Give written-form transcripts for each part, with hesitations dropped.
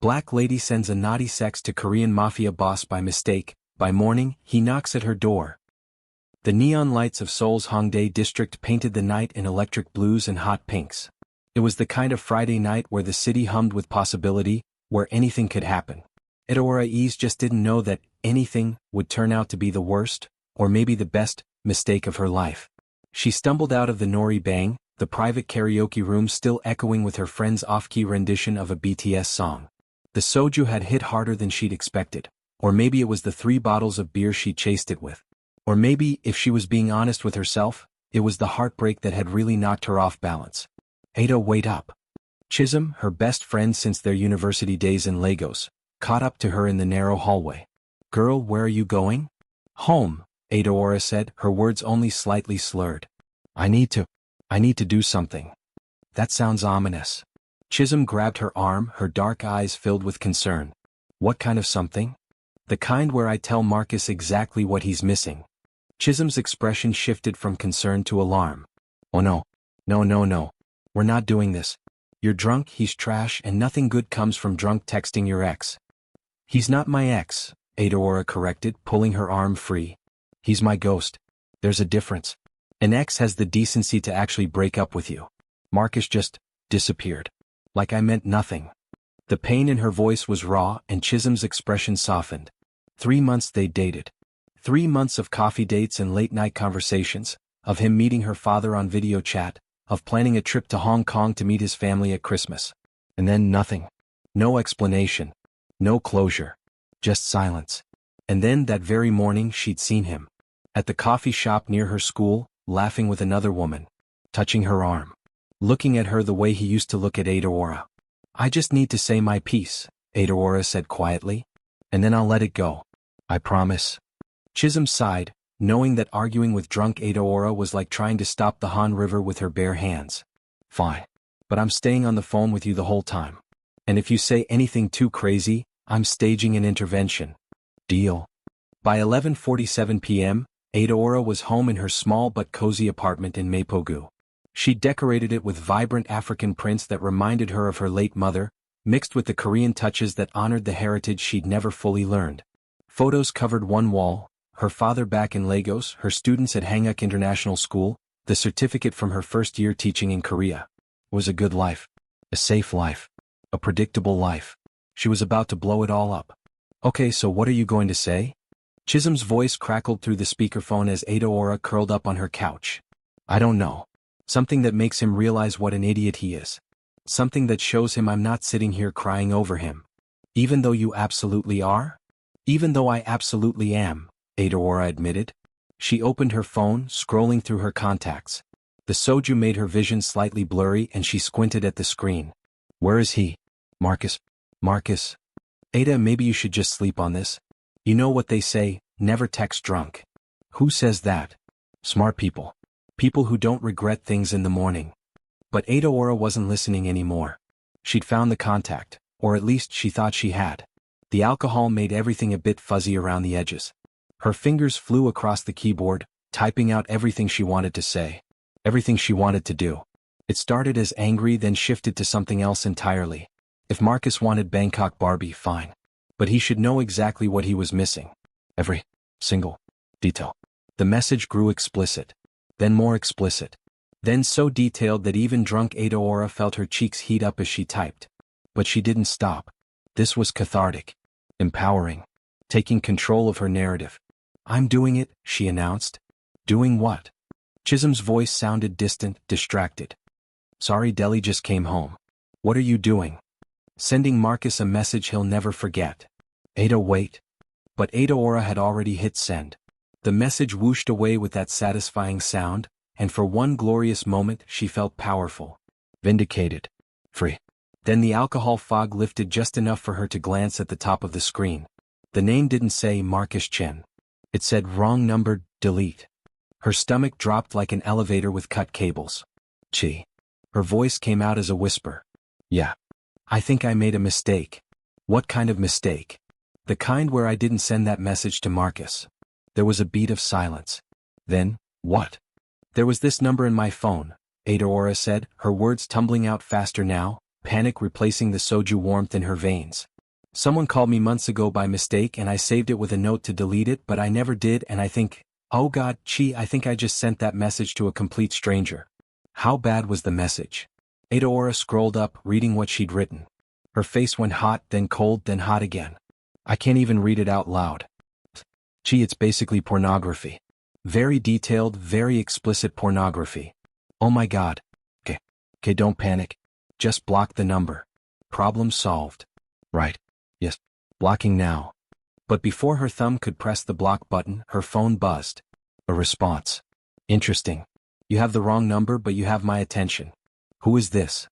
Black lady sends a naughty sext to Korean Mafia boss by mistake. By morning, he knocks at her door. The neon lights of Seoul's Hongdae district painted the night in electric blues and hot pinks. It was the kind of Friday night where the city hummed with possibility, where anything could happen. Adaora just didn't know that anything would turn out to be the worst, or maybe the best, mistake of her life. She stumbled out of the Nori Bang, the private karaoke room still echoing with her friend's off-key rendition of a BTS song. The soju had hit harder than she'd expected, or maybe it was the 3 bottles of beer she chased it with. Or maybe, if she was being honest with herself, it was the heartbreak that had really knocked her off balance. Ada, wait up. Chisholm, her best friend since their university days in Lagos, caught up to her in the narrow hallway. Girl, where are you going? Home, Adaora said, her words only slightly slurred. I need to do something. That sounds ominous. Chisholm grabbed her arm, her dark eyes filled with concern. What kind of something? The kind where I tell Marcus exactly what he's missing. Chisholm's expression shifted from concern to alarm. Oh no. No. We're not doing this. You're drunk, he's trash, and nothing good comes from drunk texting your ex. He's not my ex, Adaora corrected, pulling her arm free. He's my ghost. There's a difference. An ex has the decency to actually break up with you. Marcus just disappeared. Like I meant nothing. The pain in her voice was raw, and Chisholm's expression softened. 3 months they dated. 3 months of coffee dates and late-night conversations, of him meeting her father on video chat, of planning a trip to Hong Kong to meet his family at Christmas. And then nothing. No explanation. No closure. Just silence. And then that very morning she'd seen him. At the coffee shop near her school, laughing with another woman. Touching her arm. Looking at her the way he used to look at Adaora. I just need to say my piece, Adaora said quietly. And then I'll let it go. I promise. Chisholm sighed, knowing that arguing with drunk Adaora was like trying to stop the Han River with her bare hands. Fine. But I'm staying on the phone with you the whole time. And if you say anything too crazy, I'm staging an intervention. Deal. By 11:47 p.m., Adaora was home in her small but cozy apartment in Mapogu. She decorated it with vibrant African prints that reminded her of her late mother, mixed with the Korean touches that honored the heritage she'd never fully learned. Photos covered one wall, her father back in Lagos, her students at Hanguk International School, the certificate from her first year teaching in Korea. It was a good life. A safe life. A predictable life. She was about to blow it all up. Okay, so what are you going to say? Chisholm's voice crackled through the speakerphone as Adaora curled up on her couch. I don't know. Something that makes him realize what an idiot he is. Something that shows him I'm not sitting here crying over him. Even though you absolutely are? Even though I absolutely am, Adaora admitted. She opened her phone, scrolling through her contacts. The soju made her vision slightly blurry and she squinted at the screen. Where is he? Marcus. Ada, maybe you should just sleep on this. You know what they say, never text drunk. Who says that? Smart people. People who don't regret things in the morning. But Adaora wasn't listening anymore. She'd found the contact, or at least she thought she had. The alcohol made everything a bit fuzzy around the edges. Her fingers flew across the keyboard, typing out everything she wanted to say. Everything she wanted to do. It started as angry, then shifted to something else entirely. If Marcus wanted Bangkok Barbie, fine. But he should know exactly what he was missing. Every single detail. The message grew explicit. Then more explicit. Then so detailed that even drunk Adaora felt her cheeks heat up as she typed. But she didn't stop. This was cathartic. Empowering. Taking control of her narrative. I'm doing it, she announced. Doing what? Chisholm's voice sounded distant, distracted. Sorry, Deli just came home. What are you doing? Sending Marcus a message he'll never forget. Ada, wait. But Adaora had already hit send. The message whooshed away with that satisfying sound, and for one glorious moment she felt powerful. Vindicated. Free. Then the alcohol fog lifted just enough for her to glance at the top of the screen. The name didn't say Marcus Chen. It said wrong number, delete. Her stomach dropped like an elevator with cut cables. Gee. Her voice came out as a whisper. Yeah. I think I made a mistake. What kind of mistake? The kind where I didn't send that message to Marcus. There was a beat of silence. Then, what? There was this number in my phone, Adaora said, her words tumbling out faster now, panic replacing the soju warmth in her veins. Someone called me months ago by mistake and I saved it with a note to delete it, but I never did, and I think, oh God, I think I just sent that message to a complete stranger. How bad was the message? Adaora scrolled up, reading what she'd written. Her face went hot, then cold, then hot again. I can't even read it out loud. It's basically pornography. Very detailed, very explicit pornography. Oh my God. Okay, don't panic. Just block the number. Problem solved. Right. Yes. Blocking now. But before her thumb could press the block button, her phone buzzed. A response. Interesting. You have the wrong number, but you have my attention. Who is this?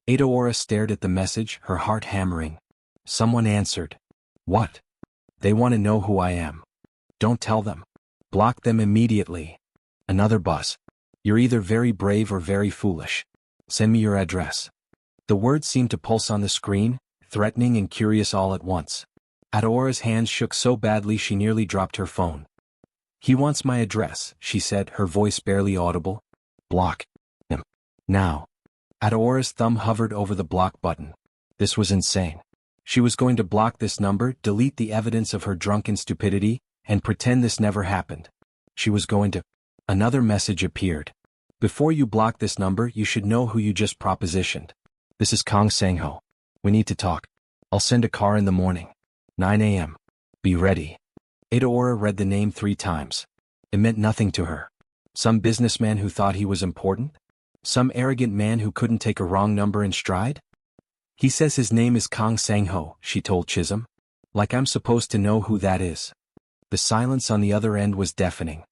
Adaora stared at the message, her heart hammering. Someone answered. What? They want to know who I am. Don't tell them. Block them immediately. Another buzz. You're either very brave or very foolish. Send me your address. The words seemed to pulse on the screen, threatening and curious all at once. Adaora's hands shook so badly she nearly dropped her phone. He wants my address, she said, her voice barely audible. Block him. Now. Adaora's thumb hovered over the block button. This was insane. She was going to block this number, delete the evidence of her drunken stupidity, and pretend this never happened. She was going to. Another message appeared. Before you block this number, you should know who you just propositioned. This is Kang Sang-ho. We need to talk. I'll send a car in the morning. 9 a.m. Be ready. Adaora read the name 3 times. It meant nothing to her. Some businessman who thought he was important? Some arrogant man who couldn't take a wrong number in stride? He says his name is Kang Sang-ho, she told Chisholm. Like I'm supposed to know who that is. The silence on the other end was deafening.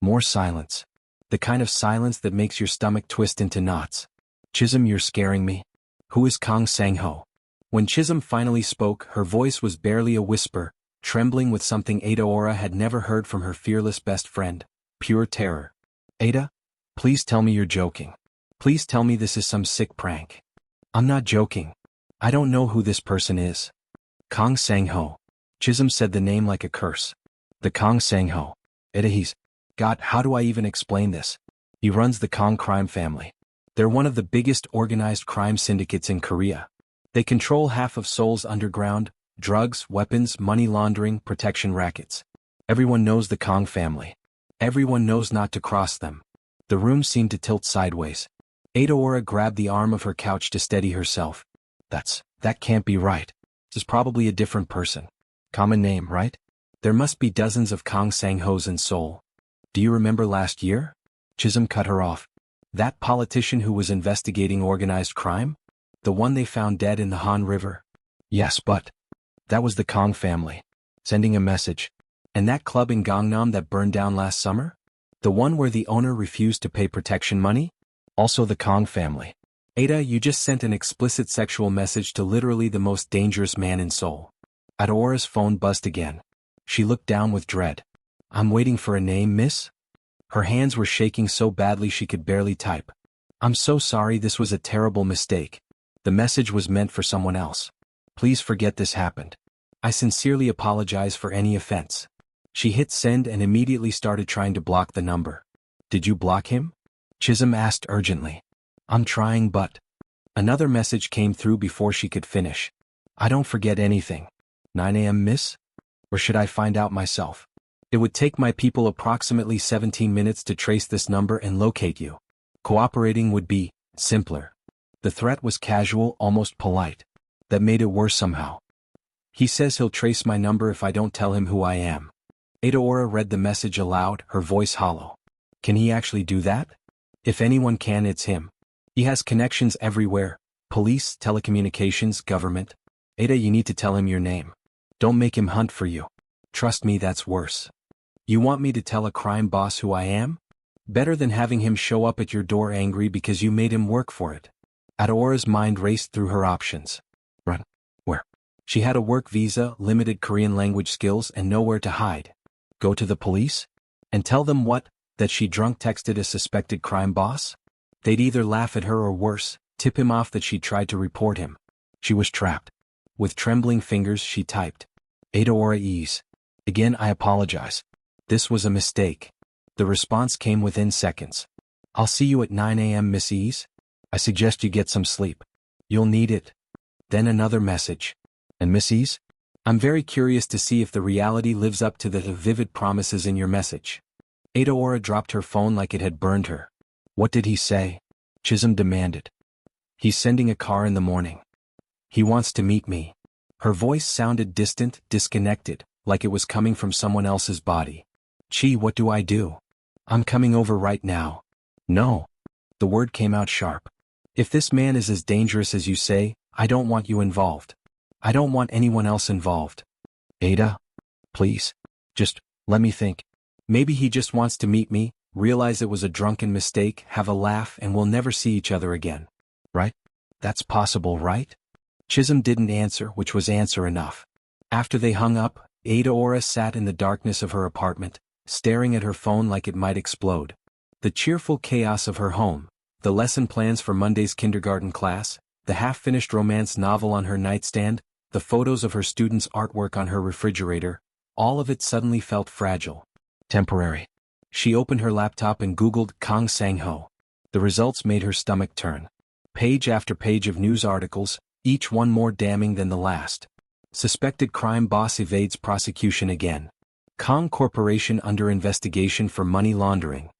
More silence. The kind of silence that makes your stomach twist into knots. Chisholm, you're scaring me. Who is Kang Sang-ho? When Chisholm finally spoke, her voice was barely a whisper, trembling with something Adaora had never heard from her fearless best friend. Pure terror. Ada? Please tell me you're joking. Please tell me this is some sick prank. I'm not joking. I don't know who this person is. Kang Sang-ho. Chisholm said the name like a curse. The Kang Sang-ho. Ada, God, how do I even explain this? He runs the Kang crime family. They're one of the biggest organized crime syndicates in Korea. They control half of Seoul's underground, drugs, weapons, money laundering, protection rackets. Everyone knows the Kang family. Everyone knows not to cross them. The room seemed to tilt sideways. Adaora grabbed the arm of her couch to steady herself. That can't be right. This is probably a different person. Common name, right? There must be dozens of Kang Sang-hos in Seoul. Do you remember last year? Chisholm cut her off. That politician who was investigating organized crime? The one they found dead in the Han River? Yes, but that was the Kang family. Sending a message. And that club in Gangnam that burned down last summer? The one where the owner refused to pay protection money? Also the Kang family. Ada, you just sent an explicit sexual message to literally the most dangerous man in Seoul. Adaora's phone buzzed again. She looked down with dread. I'm waiting for a name, miss? Her hands were shaking so badly she could barely type. I'm so sorry, this was a terrible mistake. The message was meant for someone else. Please forget this happened. I sincerely apologize for any offense. She hit send and immediately started trying to block the number. Did you block him? Chisholm asked urgently. I'm trying, but... Another message came through before she could finish. I don't forget anything. 9 a.m., miss? Or should I find out myself? It would take my people approximately 17 minutes to trace this number and locate you. Cooperating would be simpler. The threat was casual, almost polite. That made it worse somehow. He says he'll trace my number if I don't tell him who I am. Adaora read the message aloud, her voice hollow. Can he actually do that? If anyone can, it's him. He has connections everywhere. Police, telecommunications, government. Ada, you need to tell him your name. Don't make him hunt for you. Trust me, that's worse. You want me to tell a crime boss who I am? Better than having him show up at your door angry because you made him work for it. Adaora's mind raced through her options. Run. Where? She had a work visa, limited Korean language skills, and nowhere to hide. Go to the police? And tell them what? That she drunk texted a suspected crime boss? They'd either laugh at her or worse, tip him off that she tried to report him. She was trapped. With trembling fingers she typed. Adaora ease. Again, I apologize. This was a mistake. The response came within seconds. I'll see you at 9 a.m., Miss Ease. I suggest you get some sleep. You'll need it. Then another message. And Mrs.? I'm very curious to see if the reality lives up to the vivid promises in your message. Adaora dropped her phone like it had burned her. What did he say? Chisholm demanded. He's sending a car in the morning. He wants to meet me. Her voice sounded distant, disconnected, like it was coming from someone else's body. Chi, what do I do? I'm coming over right now. No. The word came out sharp. If this man is as dangerous as you say, I don't want you involved. I don't want anyone else involved. Ada? Please. Just, let me think. Maybe he just wants to meet me, realize it was a drunken mistake, have a laugh, and we'll never see each other again. Right? That's possible, right? Chisholm didn't answer, which was answer enough. After they hung up, Adaora sat in the darkness of her apartment, staring at her phone like it might explode. The cheerful chaos of her home, the lesson plans for Monday's kindergarten class, the half-finished romance novel on her nightstand, the photos of her students' artwork on her refrigerator, all of it suddenly felt fragile. Temporary. She opened her laptop and Googled Kang Sang-ho. The results made her stomach turn. Page after page of news articles, each one more damning than the last. Suspected crime boss evades prosecution again. Kang Corporation under investigation for money laundering.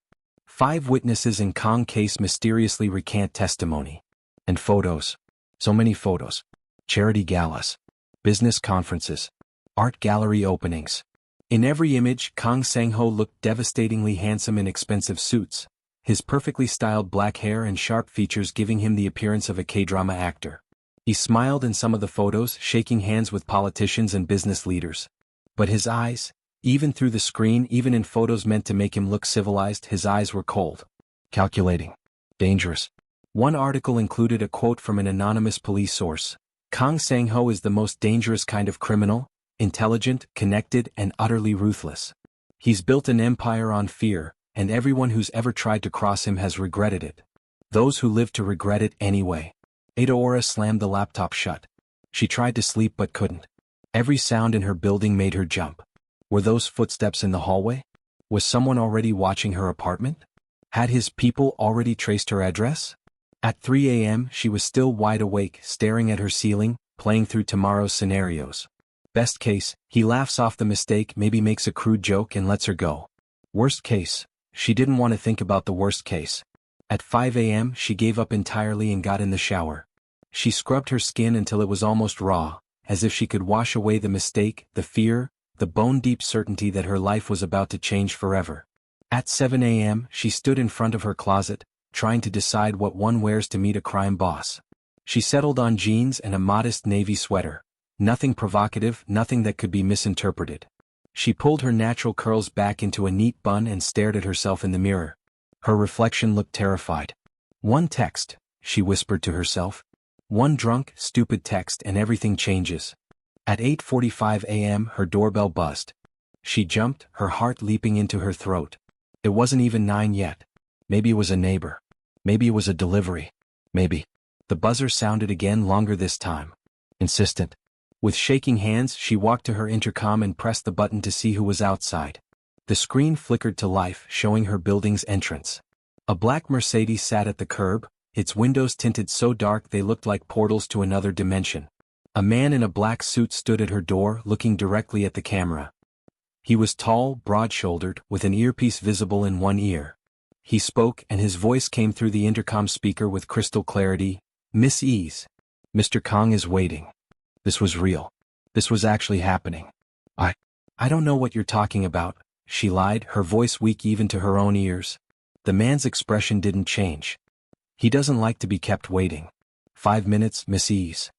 5 witnesses in Kang case mysteriously recant testimony. And photos. So many photos. Charity galas. Business conferences. Art gallery openings. In every image, Kang Sang-ho looked devastatingly handsome in expensive suits, his perfectly styled black hair and sharp features giving him the appearance of a K-drama actor. He smiled in some of the photos, shaking hands with politicians and business leaders. But his eyes, even through the screen, even in photos meant to make him look civilized, his eyes were cold. Calculating. Dangerous. One article included a quote from an anonymous police source. Kang Sang-ho is the most dangerous kind of criminal, intelligent, connected, and utterly ruthless. He's built an empire on fear, and everyone who's ever tried to cross him has regretted it. Those who live to regret it anyway. Adaora slammed the laptop shut. She tried to sleep but couldn't. Every sound in her building made her jump. Were those footsteps in the hallway? Was someone already watching her apartment? Had his people already traced her address? At 3 a.m. she was still wide awake, staring at her ceiling, playing through tomorrow's scenarios. Best case, he laughs off the mistake, maybe makes a crude joke and lets her go. Worst case, she didn't want to think about the worst case. At 5 a.m. she gave up entirely and got in the shower. She scrubbed her skin until it was almost raw, as if she could wash away the mistake, the fear, the bone-deep certainty that her life was about to change forever. At 7 a.m. she stood in front of her closet, trying to decide what one wears to meet a crime boss. She settled on jeans and a modest navy sweater. Nothing provocative, nothing that could be misinterpreted. She pulled her natural curls back into a neat bun and stared at herself in the mirror. Her reflection looked terrified. One text, she whispered to herself. One drunk, stupid text and everything changes. At 8:45 a.m. her doorbell buzzed. She jumped, her heart leaping into her throat. It wasn't even 9 yet. Maybe it was a neighbor. Maybe it was a delivery. Maybe. The buzzer sounded again, longer this time. Insistent. With shaking hands, she walked to her intercom and pressed the button to see who was outside. The screen flickered to life, showing her building's entrance. A black Mercedes sat at the curb, its windows tinted so dark they looked like portals to another dimension. A man in a black suit stood at her door, looking directly at the camera. He was tall, broad-shouldered, with an earpiece visible in one ear. He spoke, and his voice came through the intercom speaker with crystal clarity. Miss Ease. Mr. Kang is waiting. This was real. This was actually happening. I don't know what you're talking about, she lied, her voice weak even to her own ears. The man's expression didn't change. He doesn't like to be kept waiting. 5 minutes, Miss Ease.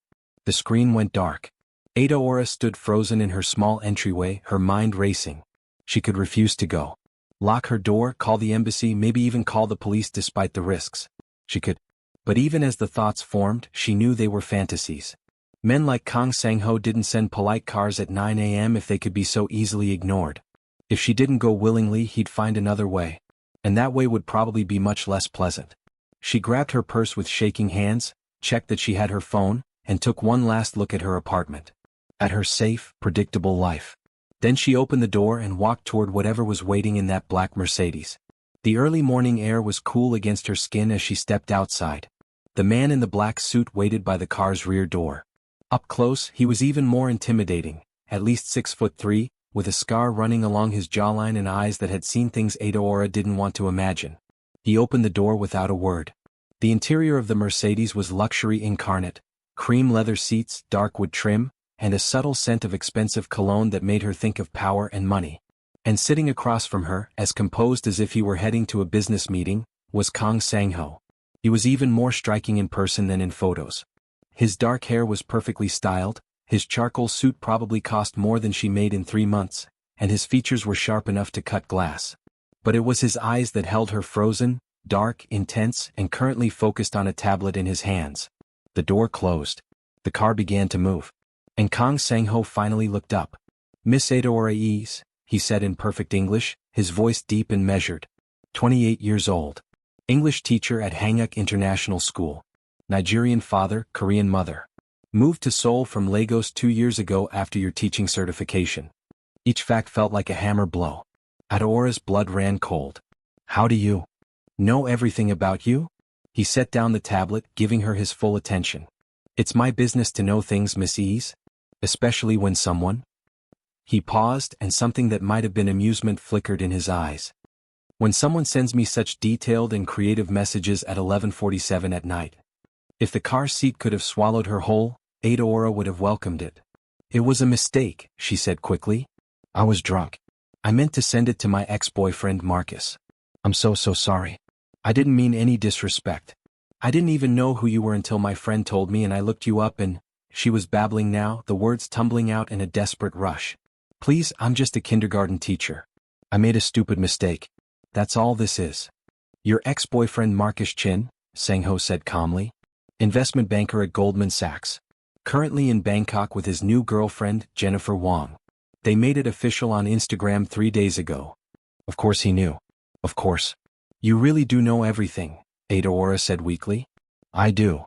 The screen went dark. Adaora stood frozen in her small entryway, her mind racing. She could refuse to go. Lock her door, call the embassy, maybe even call the police despite the risks. She could. But even as the thoughts formed, she knew they were fantasies. Men like Kang Sang-ho didn't send polite cars at 9 a.m. if they could be so easily ignored. If she didn't go willingly, he'd find another way. And that way would probably be much less pleasant. She grabbed her purse with shaking hands, checked that she had her phone, and took one last look at her apartment. At her safe, predictable life. Then she opened the door and walked toward whatever was waiting in that black Mercedes. The early morning air was cool against her skin as she stepped outside. The man in the black suit waited by the car's rear door. Up close, he was even more intimidating, at least 6'3", with a scar running along his jawline and eyes that had seen things Adaora didn't want to imagine. He opened the door without a word. The interior of the Mercedes was luxury incarnate, cream leather seats, dark wood trim, and a subtle scent of expensive cologne that made her think of power and money. And sitting across from her, as composed as if he were heading to a business meeting, was Kang Sang-ho. He was even more striking in person than in photos. His dark hair was perfectly styled, his charcoal suit probably cost more than she made in 3 months, and his features were sharp enough to cut glass. But it was his eyes that held her frozen, dark, intense, and currently focused on a tablet in his hands. The door closed. The car began to move. And Kang Sang-ho finally looked up. "Miss Adaora Ease," he said in perfect English, his voice deep and measured. 28 years old. English teacher at Hanguk International School. Nigerian father, Korean mother. Moved to Seoul from Lagos 2 years ago after your teaching certification. Each fact felt like a hammer blow. Adaora's blood ran cold. "How do you know everything about you?" He set down the tablet, giving her his full attention. "It's my business to know things, Miss Ease. Especially when someone—" He paused, and something that might have been amusement flickered in his eyes. "When someone sends me such detailed and creative messages at 11:47 at night." If the car seat could have swallowed her whole, Adaora would have welcomed it. "It was a mistake," she said quickly. "I was drunk. I meant to send it to my ex-boyfriend Marcus. I'm so sorry. I didn't mean any disrespect. I didn't even know who you were until my friend told me and I looked you up and—" She was babbling now, the words tumbling out in a desperate rush. "Please, I'm just a kindergarten teacher. I made a stupid mistake. That's all this is." "Your ex-boyfriend Marcus Chin," Sang-ho said calmly. "Investment banker at Goldman Sachs. Currently in Bangkok with his new girlfriend, Jennifer Wong. They made it official on Instagram 3 days ago." Of course he knew. Of course. "You really do know everything," Adaora said weakly. "I do."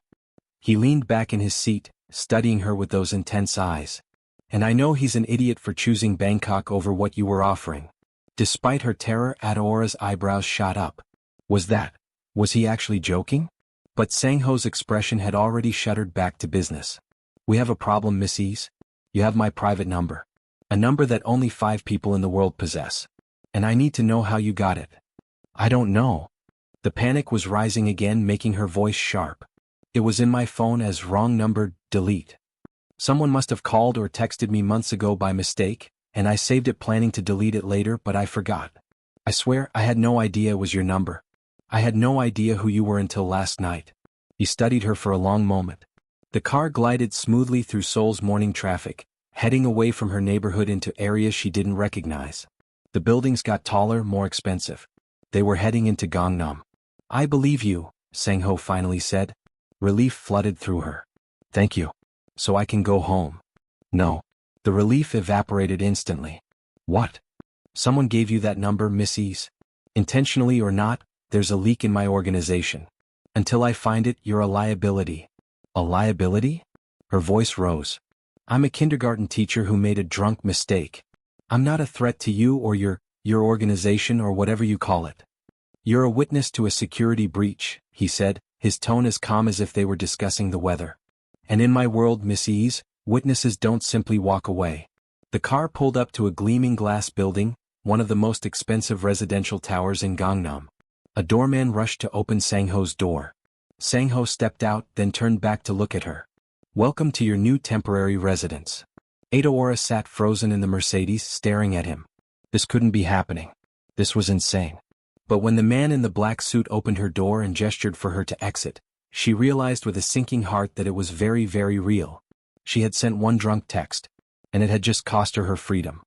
He leaned back in his seat, studying her with those intense eyes. "And I know he's an idiot for choosing Bangkok over what you were offering." Despite her terror, Adaora's eyebrows shot up. Was he actually joking? But Sang-ho's expression had already shuddered back to business. "We have a problem, Miss Ease. You have my private number. A number that only 5 people in the world possess. And I need to know how you got it." "I don't know." The panic was rising again, making her voice sharp. "It was in my phone as wrong number, delete. Someone must have called or texted me months ago by mistake, and I saved it planning to delete it later, but I forgot. I swear, I had no idea it was your number. I had no idea who you were until last night." He studied her for a long moment. The car glided smoothly through Seoul's morning traffic, heading away from her neighborhood into areas she didn't recognize. The buildings got taller, more expensive. They were heading into Gangnam. "I believe you," Sang-ho finally said. Relief flooded through her. "Thank you. So I can go home." "No." The relief evaporated instantly. "What? Someone gave you that number, Miss Ease? Intentionally or not, there's a leak in my organization. Until I find it, you're a liability." "A liability?" Her voice rose. "I'm a kindergarten teacher who made a drunk mistake. I'm not a threat to you or your organization or whatever you call it." "You're a witness to a security breach," he said, his tone as calm as if they were discussing the weather. "And in my world, Miss Ease, witnesses don't simply walk away." The car pulled up to a gleaming glass building, one of the most expensive residential towers in Gangnam. A doorman rushed to open Sang-ho's door. Sang-ho stepped out, then turned back to look at her. "Welcome to your new temporary residence." Adaora sat frozen in the Mercedes, staring at him. This couldn't be happening. This was insane. But when the man in the black suit opened her door and gestured for her to exit, she realized with a sinking heart that it was very, very real. She had sent one drunk text, and it had just cost her her freedom.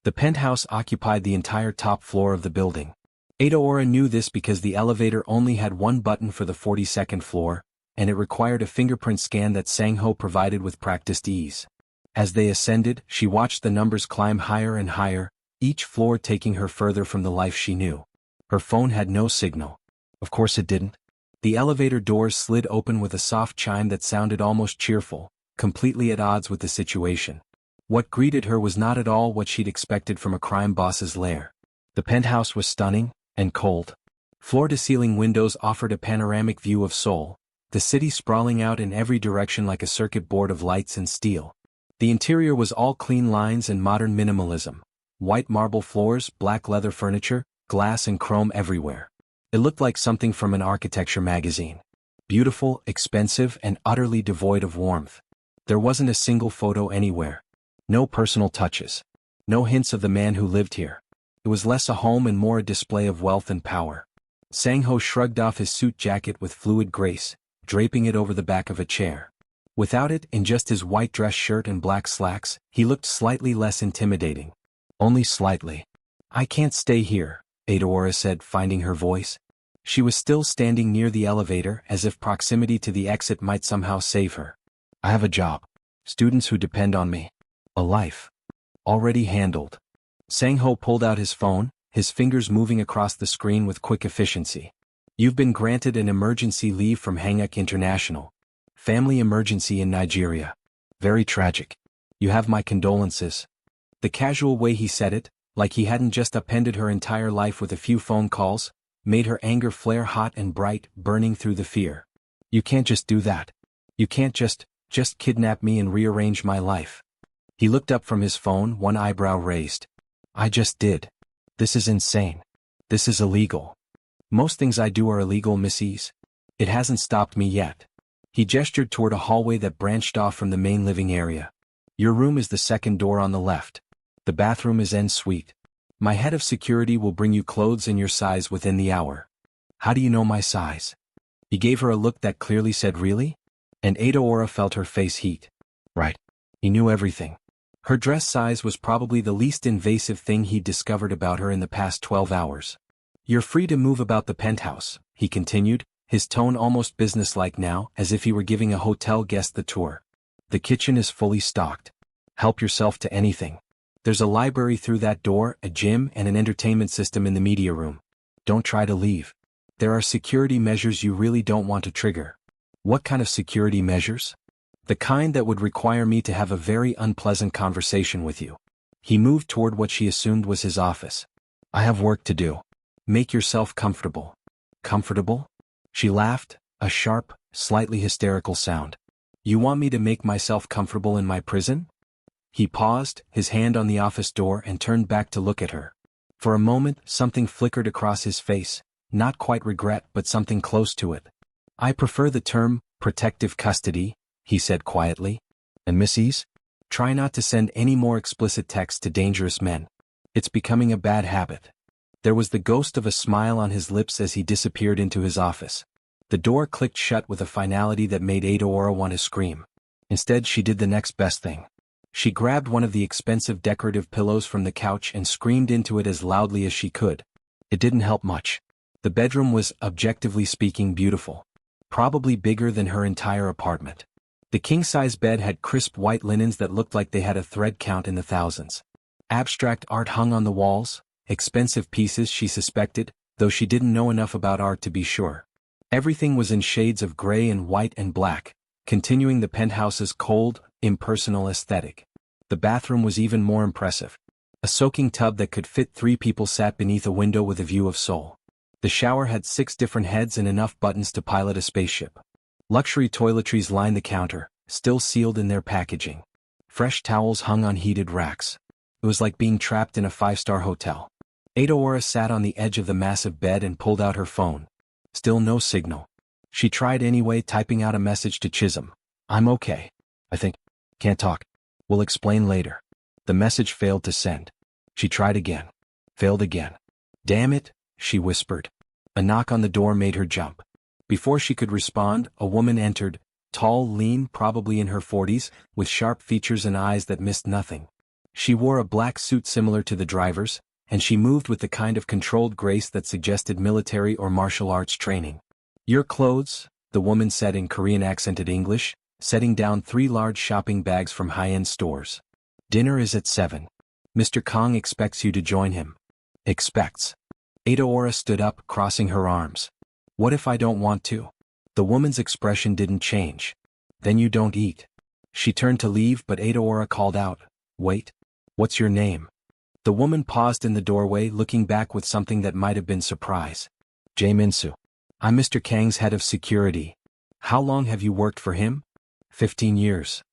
The penthouse occupied the entire top floor of the building. Adaora knew this because the elevator only had one button for the 42nd floor, and it required a fingerprint scan that Sang-ho provided with practiced ease. As they ascended, she watched the numbers climb higher and higher, each floor taking her further from the life she knew. Her phone had no signal. Of course it didn't. The elevator doors slid open with a soft chime that sounded almost cheerful, completely at odds with the situation. What greeted her was not at all what she'd expected from a crime boss's lair. The penthouse was stunning and cold. Floor-to-ceiling windows offered a panoramic view of Seoul, the city sprawling out in every direction like a circuit board of lights and steel. The interior was all clean lines and modern minimalism. White marble floors, black leather furniture, glass and chrome everywhere. It looked like something from an architecture magazine. Beautiful, expensive, and utterly devoid of warmth. There wasn't a single photo anywhere. No personal touches. No hints of the man who lived here. It was less a home and more a display of wealth and power. Sang-ho shrugged off his suit jacket with fluid grace, draping it over the back of a chair. Without it, in just his white dress shirt and black slacks, he looked slightly less intimidating. Only slightly. "I can't stay here," Adaora said, finding her voice. She was still standing near the elevator, as if proximity to the exit might somehow save her. "I have a job. Students who depend on me. A life. Already handled." Sang-ho pulled out his phone, his fingers moving across the screen with quick efficiency. "You've been granted an emergency leave from Hanguk International. Family emergency in Nigeria. Very tragic. You have my condolences." The casual way he said it, like he hadn't just upended her entire life with a few phone calls, made her anger flare hot and bright, burning through the fear. "You can't just do that. You can't just kidnap me and rearrange my life." He looked up from his phone, one eyebrow raised. "I just did. This is insane. This is illegal. Most things I do are illegal, Mrs. It hasn't stopped me yet." He gestured toward a hallway that branched off from the main living area. "Your room is the second door on the left. The bathroom is en suite. My head of security will bring you clothes in your size within the hour." "How do you know my size?" He gave her a look that clearly said really, and Adaora felt her face heat. Right. He knew everything. Her dress size was probably the least invasive thing he'd discovered about her in the past 12 hours. "You're free to move about the penthouse," he continued, his tone almost businesslike now, as if he were giving a hotel guest the tour. "The kitchen is fully stocked. Help yourself to anything. There's a library through that door, a gym, and an entertainment system in the media room. Don't try to leave. There are security measures you really don't want to trigger." "What kind of security measures?" "The kind that would require me to have a very unpleasant conversation with you." He moved toward what she assumed was his office. "I have work to do. Make yourself comfortable." "Comfortable?" She laughed, a sharp, slightly hysterical sound. "You want me to make myself comfortable in my prison?" He paused, his hand on the office door, and turned back to look at her. For a moment, something flickered across his face, not quite regret but something close to it. "I prefer the term, protective custody," he said quietly. "And Mrs. Try not to send any more explicit texts to dangerous men. It's becoming a bad habit." There was the ghost of a smile on his lips as he disappeared into his office. The door clicked shut with a finality that made Adaora want to scream. Instead, she did the next best thing. She grabbed one of the expensive decorative pillows from the couch and screamed into it as loudly as she could. It didn't help much. The bedroom was, objectively speaking, beautiful. Probably bigger than her entire apartment. The king-size bed had crisp white linens that looked like they had a thread count in the thousands. Abstract art hung on the walls, expensive pieces she suspected, though she didn't know enough about art to be sure. Everything was in shades of gray and white and black, continuing the penthouse's cold, impersonal aesthetic. The bathroom was even more impressive. A soaking tub that could fit 3 people sat beneath a window with a view of Seoul. The shower had 6 different heads and enough buttons to pilot a spaceship. Luxury toiletries lined the counter, still sealed in their packaging. Fresh towels hung on heated racks. It was like being trapped in a 5-star hotel. Adaora sat on the edge of the massive bed and pulled out her phone. Still no signal. She tried anyway, typing out a message to Chisholm. "I'm okay. I think. Can't talk. We'll explain later." The message failed to send. She tried again. Failed again. "Damn it," she whispered. A knock on the door made her jump. Before she could respond, a woman entered, tall, lean, probably in her 40s, with sharp features and eyes that missed nothing. She wore a black suit similar to the driver's, and she moved with the kind of controlled grace that suggested military or martial arts training. "Your clothes," the woman said in Korean accented English, setting down 3 large shopping bags from high-end stores. "Dinner is at 7. Mr. Kong expects you to join him." "Expects." Adaora stood up, crossing her arms. "What if I don't want to?" The woman's expression didn't change. "Then you don't eat." She turned to leave, but Adaora called out, "Wait. What's your name?" The woman paused in the doorway, looking back with something that might have been surprise. "Jae Min-soo. I'm Mr. Kang's head of security." How long have you worked for him? 15 years.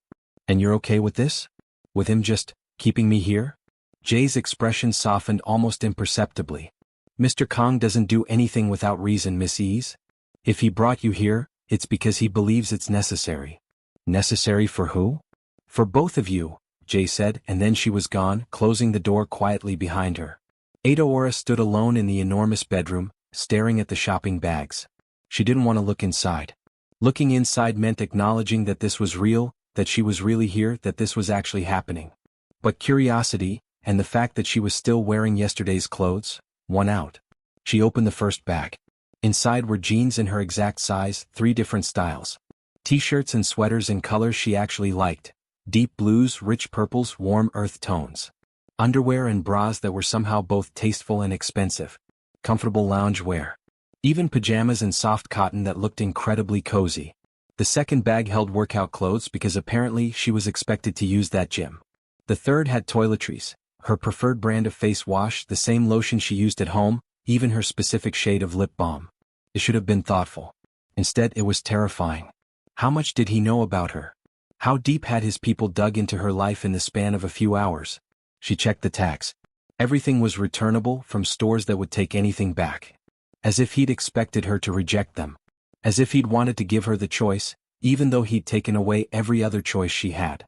And you're okay with this? With him just keeping me here? Jay's expression softened almost imperceptibly. Mr. Kong doesn't do anything without reason, Miss Ease. If he brought you here, it's because he believes it's necessary. Necessary for who? For both of you, Jay said, and then she was gone, closing the door quietly behind her. Adaora stood alone in the enormous bedroom, staring at the shopping bags. She didn't want to look inside. Looking inside meant acknowledging that this was real, that she was really here, that this was actually happening. But curiosity, and the fact that she was still wearing yesterday's clothes, won out. She opened the first bag. Inside were jeans in her exact size, 3 different styles. T-shirts and sweaters in colors she actually liked. Deep blues, rich purples, warm earth tones. Underwear and bras that were somehow both tasteful and expensive. Comfortable lounge wear. Even pajamas and soft cotton that looked incredibly cozy. The second bag held workout clothes because apparently she was expected to use that gym. The third had toiletries, her preferred brand of face wash, the same lotion she used at home, even her specific shade of lip balm. It should have been thoughtful. Instead, it was terrifying. How much did he know about her? How deep had his people dug into her life in the span of a few hours? She checked the tags. Everything was returnable, from stores that would take anything back. As if he'd expected her to reject them. As if he'd wanted to give her the choice, even though he'd taken away every other choice she had.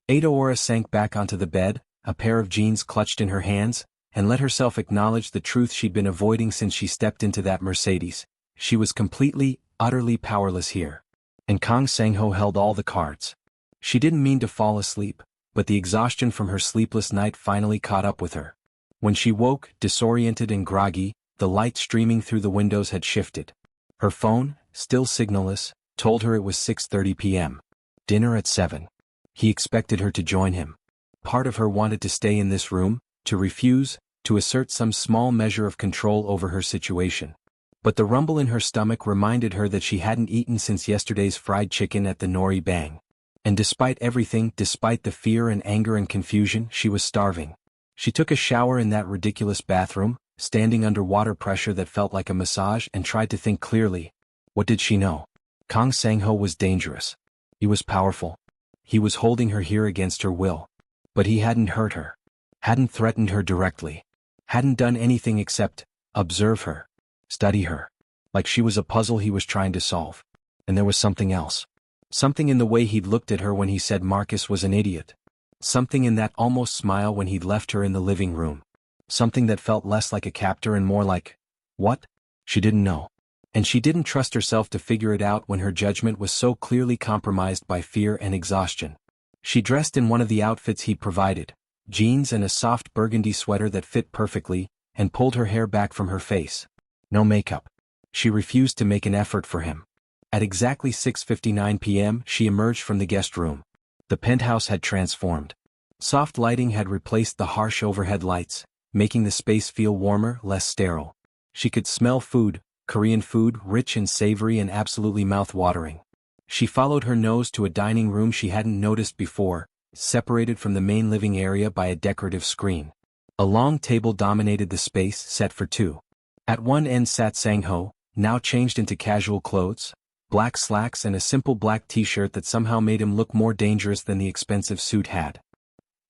Adaora sank back onto the bed, a pair of jeans clutched in her hands, and let herself acknowledge the truth she'd been avoiding since she stepped into that Mercedes. She was completely, utterly powerless here. And Kang Sang-ho held all the cards. She didn't mean to fall asleep, but the exhaustion from her sleepless night finally caught up with her. When she woke, disoriented and groggy, the light streaming through the windows had shifted. Her phone, still signalless, told her it was 6:30 p.m. Dinner at 7. He expected her to join him. Part of her wanted to stay in this room, to refuse, to assert some small measure of control over her situation. But the rumble in her stomach reminded her that she hadn't eaten since yesterday's fried chicken at the Nori Bang. And despite everything, despite the fear and anger and confusion, she was starving. She took a shower in that ridiculous bathroom, standing under water pressure that felt like a massage, and tried to think clearly. What did she know? Kang Sang-ho was dangerous. He was powerful. He was holding her here against her will. But he hadn't hurt her. Hadn't threatened her directly. Hadn't done anything except observe her. Study her. Like she was a puzzle he was trying to solve. And there was something else. Something in the way he'd looked at her when he said Marcus was an idiot. Something in that almost smile when he'd left her in the living room. Something that felt less like a captor and more like, what? She didn't know. And she didn't trust herself to figure it out when her judgment was so clearly compromised by fear and exhaustion. She dressed in one of the outfits he'd provided, jeans and a soft burgundy sweater that fit perfectly, and pulled her hair back from her face. No makeup. She refused to make an effort for him. At exactly 6:59 p.m. she emerged from the guest room. The penthouse had transformed. Soft lighting had replaced the harsh overhead lights, making the space feel warmer, less sterile. She could smell food, Korean food, rich and savory and absolutely mouth-watering. She followed her nose to a dining room she hadn't noticed before, separated from the main living area by a decorative screen. A long table dominated the space, set for 2. At one end sat Sang-ho, now changed into casual clothes, black slacks and a simple black t-shirt that somehow made him look more dangerous than the expensive suit had.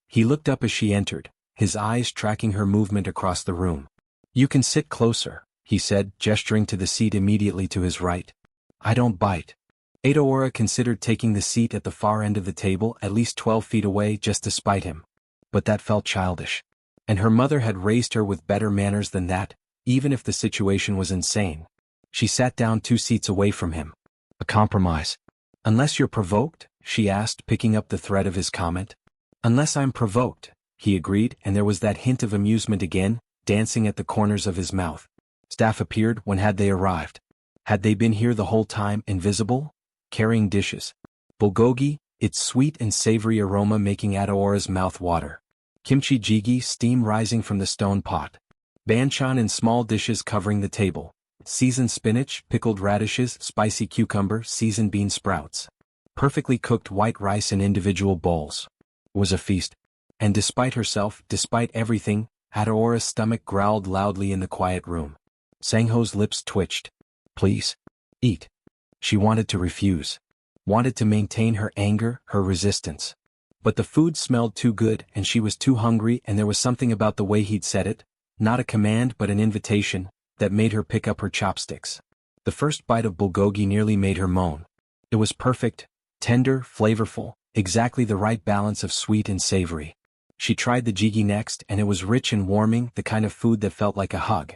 He looked up as she entered, his eyes tracking her movement across the room. "You can sit closer," he said, gesturing to the seat immediately to his right. "I don't bite." Adaora considered taking the seat at the far end of the table, at least 12 feet away, just to spite him. But that felt childish. And her mother had raised her with better manners than that, even if the situation was insane. She sat down 2 seats away from him. A compromise. "Unless you're provoked?" she asked, picking up the thread of his comment. "Unless I'm provoked," he agreed, and there was that hint of amusement again, dancing at the corners of his mouth. Staff appeared. When had they arrived? Had they been here the whole time, invisible? Carrying dishes. Bulgogi, its sweet and savory aroma making Adaora's mouth water. Kimchi jjigae, steam rising from the stone pot. Banchan in small dishes covering the table. Seasoned spinach, pickled radishes, spicy cucumber, seasoned bean sprouts. Perfectly cooked white rice in individual bowls. It was a feast. And despite herself, despite everything, Adaora's stomach growled loudly in the quiet room. Sang-ho's lips twitched. "Please. Eat." She wanted to refuse. Wanted to maintain her anger, her resistance. But the food smelled too good and she was too hungry, and there was something about the way he'd said it, not a command but an invitation, that made her pick up her chopsticks. The first bite of bulgogi nearly made her moan. It was perfect, tender, flavorful, exactly the right balance of sweet and savory. She tried the jjigae next, and it was rich and warming, the kind of food that felt like a hug.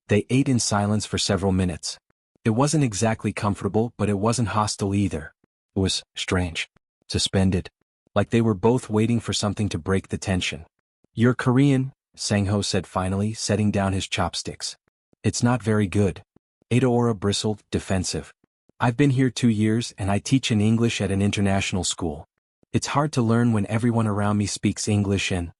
They ate in silence for several minutes. It wasn't exactly comfortable, but it wasn't hostile either. It was strange. Suspended. Like they were both waiting for something to break the tension. "You're Korean," Sang-ho said finally, setting down his chopsticks. "It's not very good." Adaora bristled, defensive. "I've been here 2 years and I teach in English at an international school. It's hard to learn when everyone around me speaks English and—"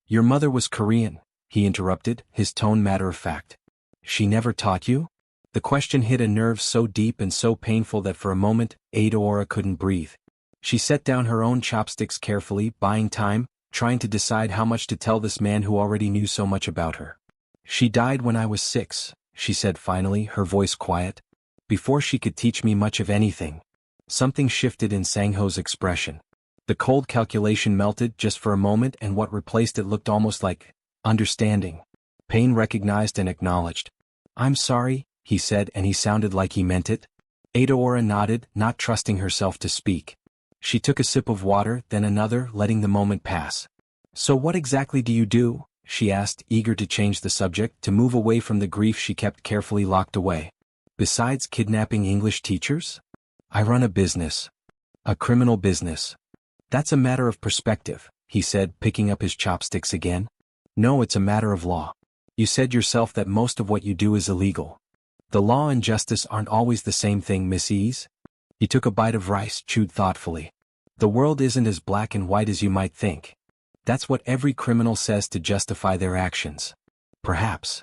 "Your mother was Korean," he interrupted, his tone matter-of-fact. "She never taught you?" The question hit a nerve so deep and so painful that for a moment, Adaora couldn't breathe. She set down her own chopsticks carefully, buying time, trying to decide how much to tell this man who already knew so much about her. "She died when I was 6, she said finally, her voice quiet. "Before she could teach me much of anything." Something shifted in Sang-ho's expression. The cold calculation melted just for a moment, and what replaced it looked almost like understanding. Pain recognized and acknowledged. "I'm sorry," he said, and he sounded like he meant it. Adaora nodded, not trusting herself to speak. She took a sip of water, then another, letting the moment pass. "So what exactly do you do?" she asked, eager to change the subject, to move away from the grief she kept carefully locked away. "Besides kidnapping English teachers? I run a business. A criminal business." "That's a matter of perspective," he said, picking up his chopsticks again. "No, it's a matter of law. You said yourself that most of what you do is illegal. The law and justice aren't always the same thing, Miss Ease." He took a bite of rice, chewed thoughtfully. "The world isn't as black and white as you might think. That's what every criminal says to justify their actions. Perhaps."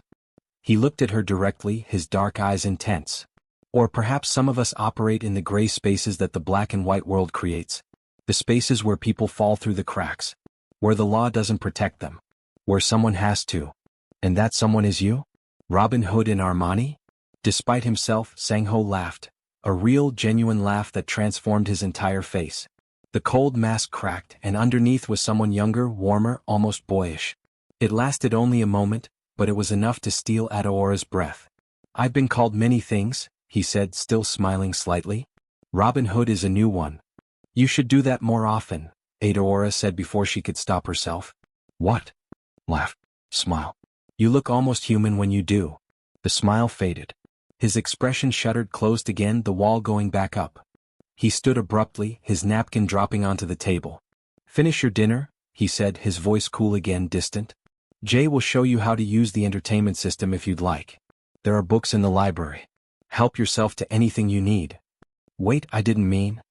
He looked at her directly, his dark eyes intense. "Or perhaps some of us operate in the gray spaces that the black and white world creates. The spaces where people fall through the cracks. Where the law doesn't protect them. Where someone has to. And that someone is you? Robin Hood in Armani?" Despite himself, Sang-ho laughed. A real, genuine laugh that transformed his entire face. The cold mask cracked, and underneath was someone younger, warmer, almost boyish. It lasted only a moment, but it was enough to steal Adaora's breath. "I've been called many things," he said, still smiling slightly. "Robin Hood is a new one." "You should do that more often," Adaora said before she could stop herself. "What?" "Laugh. Smile. You look almost human when you do." The smile faded. His expression shuttered, closed again, the wall going back up. He stood abruptly, his napkin dropping onto the table. "Finish your dinner," he said, his voice cool again, distant. "Jay will show you how to use the entertainment system if you'd like. There are books in the library. Help yourself to anything you need." "Wait, I didn't mean."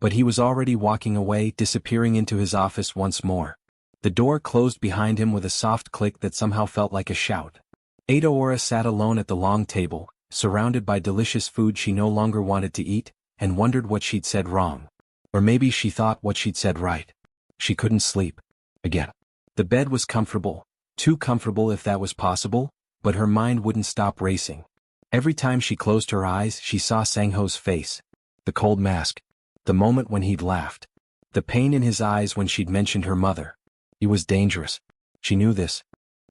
But he was already walking away, disappearing into his office once more. The door closed behind him with a soft click that somehow felt like a shout. Adaora sat alone at the long table, surrounded by delicious food she no longer wanted to eat, and wondered what she'd said wrong. Or maybe she thought what she'd said right. She couldn't sleep. Again. The bed was comfortable, too comfortable if that was possible, but her mind wouldn't stop racing. Every time she closed her eyes, she saw Sang-ho's face. The cold mask. The moment when he'd laughed. The pain in his eyes when she'd mentioned her mother. He was dangerous. She knew this.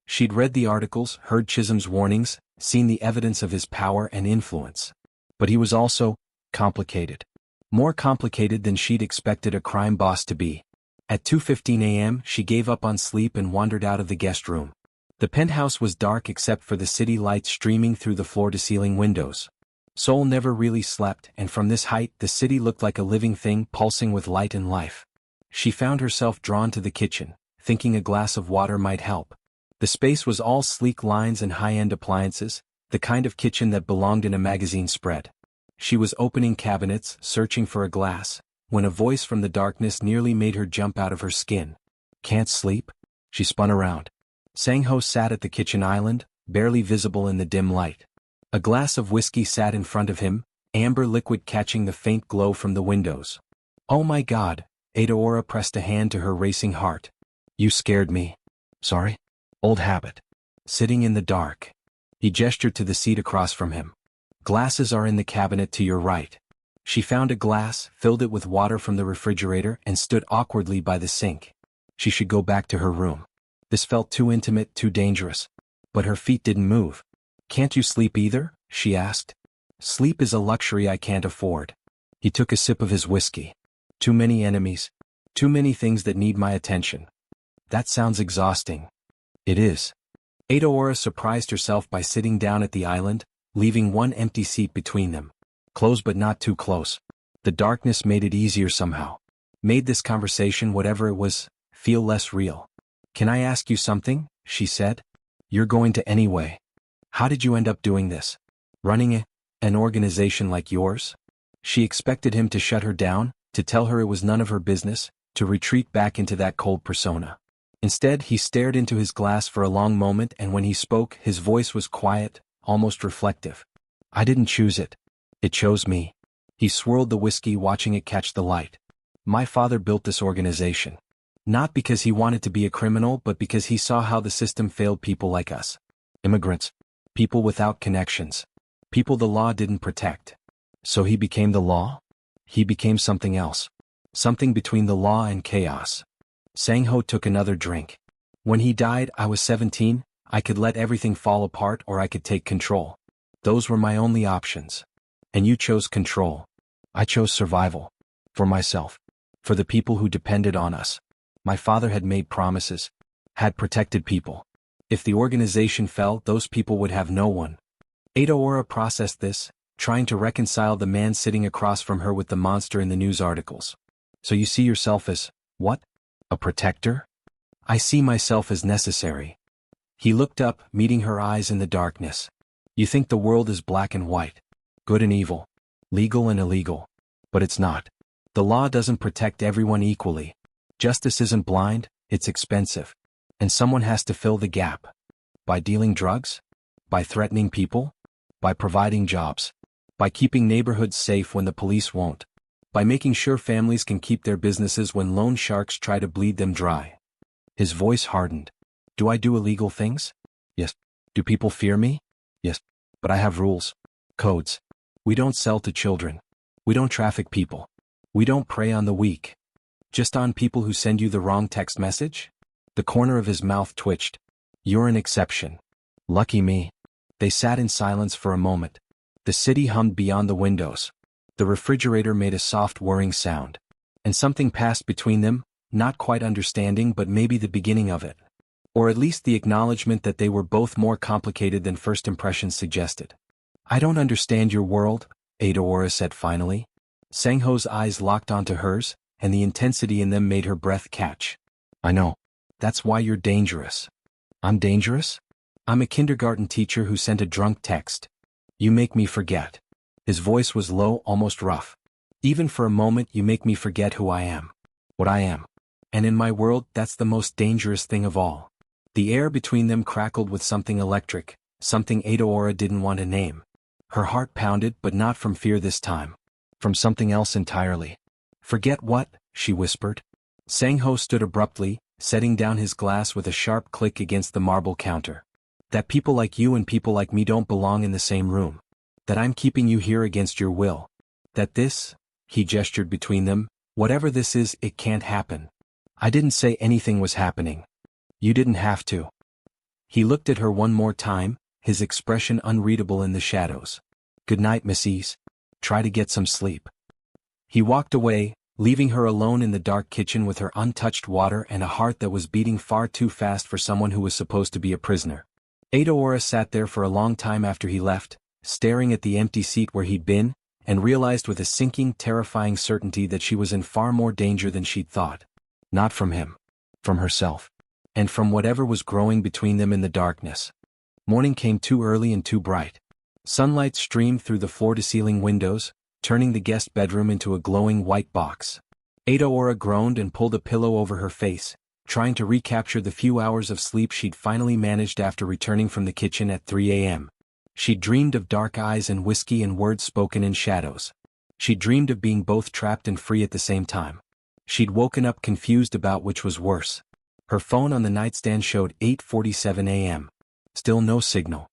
She'd read the articles, heard Chisholm's warnings, seen the evidence of his power and influence. But he was also complicated. More complicated than she'd expected a crime boss to be. At 2:15 a.m., she gave up on sleep and wandered out of the guest room. The penthouse was dark except for the city lights streaming through the floor-to-ceiling windows. Seoul never really slept, and from this height the city looked like a living thing pulsing with light and life. She found herself drawn to the kitchen, thinking a glass of water might help. The space was all sleek lines and high-end appliances, the kind of kitchen that belonged in a magazine spread. She was opening cabinets, searching for a glass, when a voice from the darkness nearly made her jump out of her skin. "Can't sleep?" She spun around. Sang-ho sat at the kitchen island, barely visible in the dim light. A glass of whiskey sat in front of him, amber liquid catching the faint glow from the windows. "Oh my God," Adaora pressed a hand to her racing heart. "You scared me." "Sorry?" "Old habit. Sitting in the dark." He gestured to the seat across from him. "Glasses are in the cabinet to your right." She found a glass, filled it with water from the refrigerator, and stood awkwardly by the sink. She should go back to her room. This felt too intimate, too dangerous. But her feet didn't move. "Can't you sleep either?" she asked. "Sleep is a luxury I can't afford." He took a sip of his whiskey. "Too many enemies. Too many things that need my attention." "That sounds exhausting." "It is." Adaora surprised herself by sitting down at the island, leaving one empty seat between them. Close but not too close. The darkness made it easier somehow. Made this conversation, whatever it was, feel less real. "Can I ask you something?" she said. "You're going to anyway. How did you end up doing this? Running an organization like yours?" She expected him to shut her down, to tell her it was none of her business, to retreat back into that cold persona. Instead, he stared into his glass for a long moment, and when he spoke, his voice was quiet, almost reflective. "I didn't choose it. It chose me." He swirled the whiskey, watching it catch the light. "My father built this organization. Not because he wanted to be a criminal, but because he saw how the system failed people like us. Immigrants. People without connections. People the law didn't protect. So he became the law? He became something else. Something between the law and chaos." Sang-ho took another drink. "When he died, I was 17, I could let everything fall apart or I could take control. Those were my only options. And you chose control. I chose survival. For myself. For the people who depended on us. My father had made promises. Had protected people. If the organization fell, those people would have no one." Adaora processed this, trying to reconcile the man sitting across from her with the monster in the news articles. "So you see yourself as, what? A protector?" "I see myself as necessary." He looked up, meeting her eyes in the darkness. "You think the world is black and white. Good and evil. Legal and illegal. But it's not. The law doesn't protect everyone equally. Justice isn't blind, it's expensive. And someone has to fill the gap. By dealing drugs? By threatening people? By providing jobs. By keeping neighborhoods safe when the police won't. By making sure families can keep their businesses when loan sharks try to bleed them dry." His voice hardened. "Do I do illegal things? Yes. Do people fear me? Yes. But I have rules. Codes. We don't sell to children. We don't traffic people. We don't prey on the weak. Just on people who send you the wrong text message?" The corner of his mouth twitched. "You're an exception." "Lucky me." They sat in silence for a moment. The city hummed beyond the windows. The refrigerator made a soft whirring sound. And something passed between them, not quite understanding but maybe the beginning of it. Or at least the acknowledgement that they were both more complicated than first impressions suggested. "I don't understand your world," Adaora said finally. Sang-ho's eyes locked onto hers, and the intensity in them made her breath catch. "I know. That's why you're dangerous." "I'm dangerous?" "I'm a kindergarten teacher who sent a drunk text. You make me forget." His voice was low, almost rough. "Even for a moment you make me forget who I am. What I am. And in my world, that's the most dangerous thing of all." The air between them crackled with something electric, something Adaora didn't want to name. Her heart pounded, but not from fear this time. From something else entirely. "Forget what?" she whispered. Sang-ho stood abruptly, setting down his glass with a sharp click against the marble counter. "That people like you and people like me don't belong in the same room. That I'm keeping you here against your will. That this," he gestured between them, "whatever this is, it can't happen. I didn't say anything was happening. You didn't have to." He looked at her one more time, his expression unreadable in the shadows. "Good night, Mrs. Try to get some sleep." He walked away, leaving her alone in the dark kitchen with her untouched water and a heart that was beating far too fast for someone who was supposed to be a prisoner. Adaora sat there for a long time after he left, staring at the empty seat where he'd been, and realized with a sinking, terrifying certainty that she was in far more danger than she'd thought. Not from him. From herself. And from whatever was growing between them in the darkness. Morning came too early and too bright. Sunlight streamed through the floor-to-ceiling windows, turning the guest bedroom into a glowing white box. Adaora groaned and pulled a pillow over her face, trying to recapture the few hours of sleep she'd finally managed after returning from the kitchen at 3 a.m. She'd dreamed of dark eyes and whiskey and words spoken in shadows. She'd dreamed of being both trapped and free at the same time. She'd woken up confused about which was worse. Her phone on the nightstand showed 8:47 a.m. Still no signal.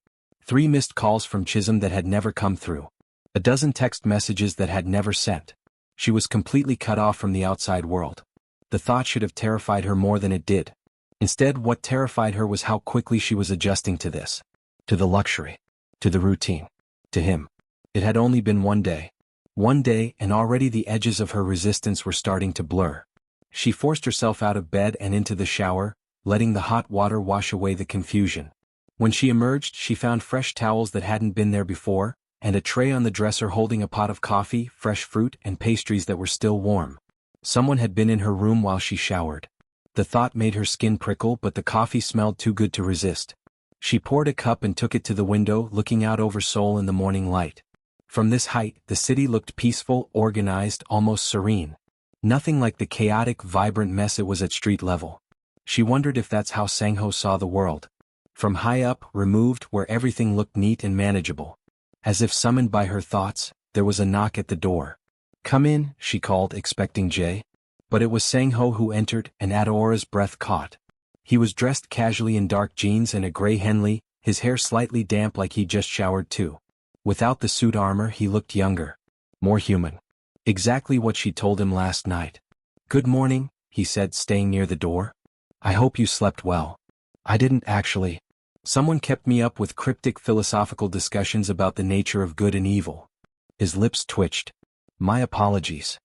3 missed calls from Chisholm that had never come through. A dozen text messages that had never sent. She was completely cut off from the outside world. The thought should have terrified her more than it did. Instead, what terrified her was how quickly she was adjusting to this. To the luxury. To the routine. To him. It had only been one day. One day, and already the edges of her resistance were starting to blur. She forced herself out of bed and into the shower, letting the hot water wash away the confusion. When she emerged, she found fresh towels that hadn't been there before, and a tray on the dresser holding a pot of coffee, fresh fruit, and pastries that were still warm. Someone had been in her room while she showered. The thought made her skin prickle, but the coffee smelled too good to resist. She poured a cup and took it to the window, looking out over Seoul in the morning light. From this height, the city looked peaceful, organized, almost serene. Nothing like the chaotic, vibrant mess it was at street level. She wondered if that's how Sang-ho saw the world. From high up, removed, where everything looked neat and manageable. As if summoned by her thoughts, there was a knock at the door. "Come in," she called, expecting Jay. But it was Sang-ho who entered, and Adaora's breath caught. He was dressed casually in dark jeans and a gray Henley, his hair slightly damp like he'd just showered too. Without the suit armor, he looked younger. More human. Exactly what she told him last night. "Good morning," he said, staying near the door. "I hope you slept well." "I didn't actually. Someone kept me up with cryptic philosophical discussions about the nature of good and evil." His lips twitched. "My apologies."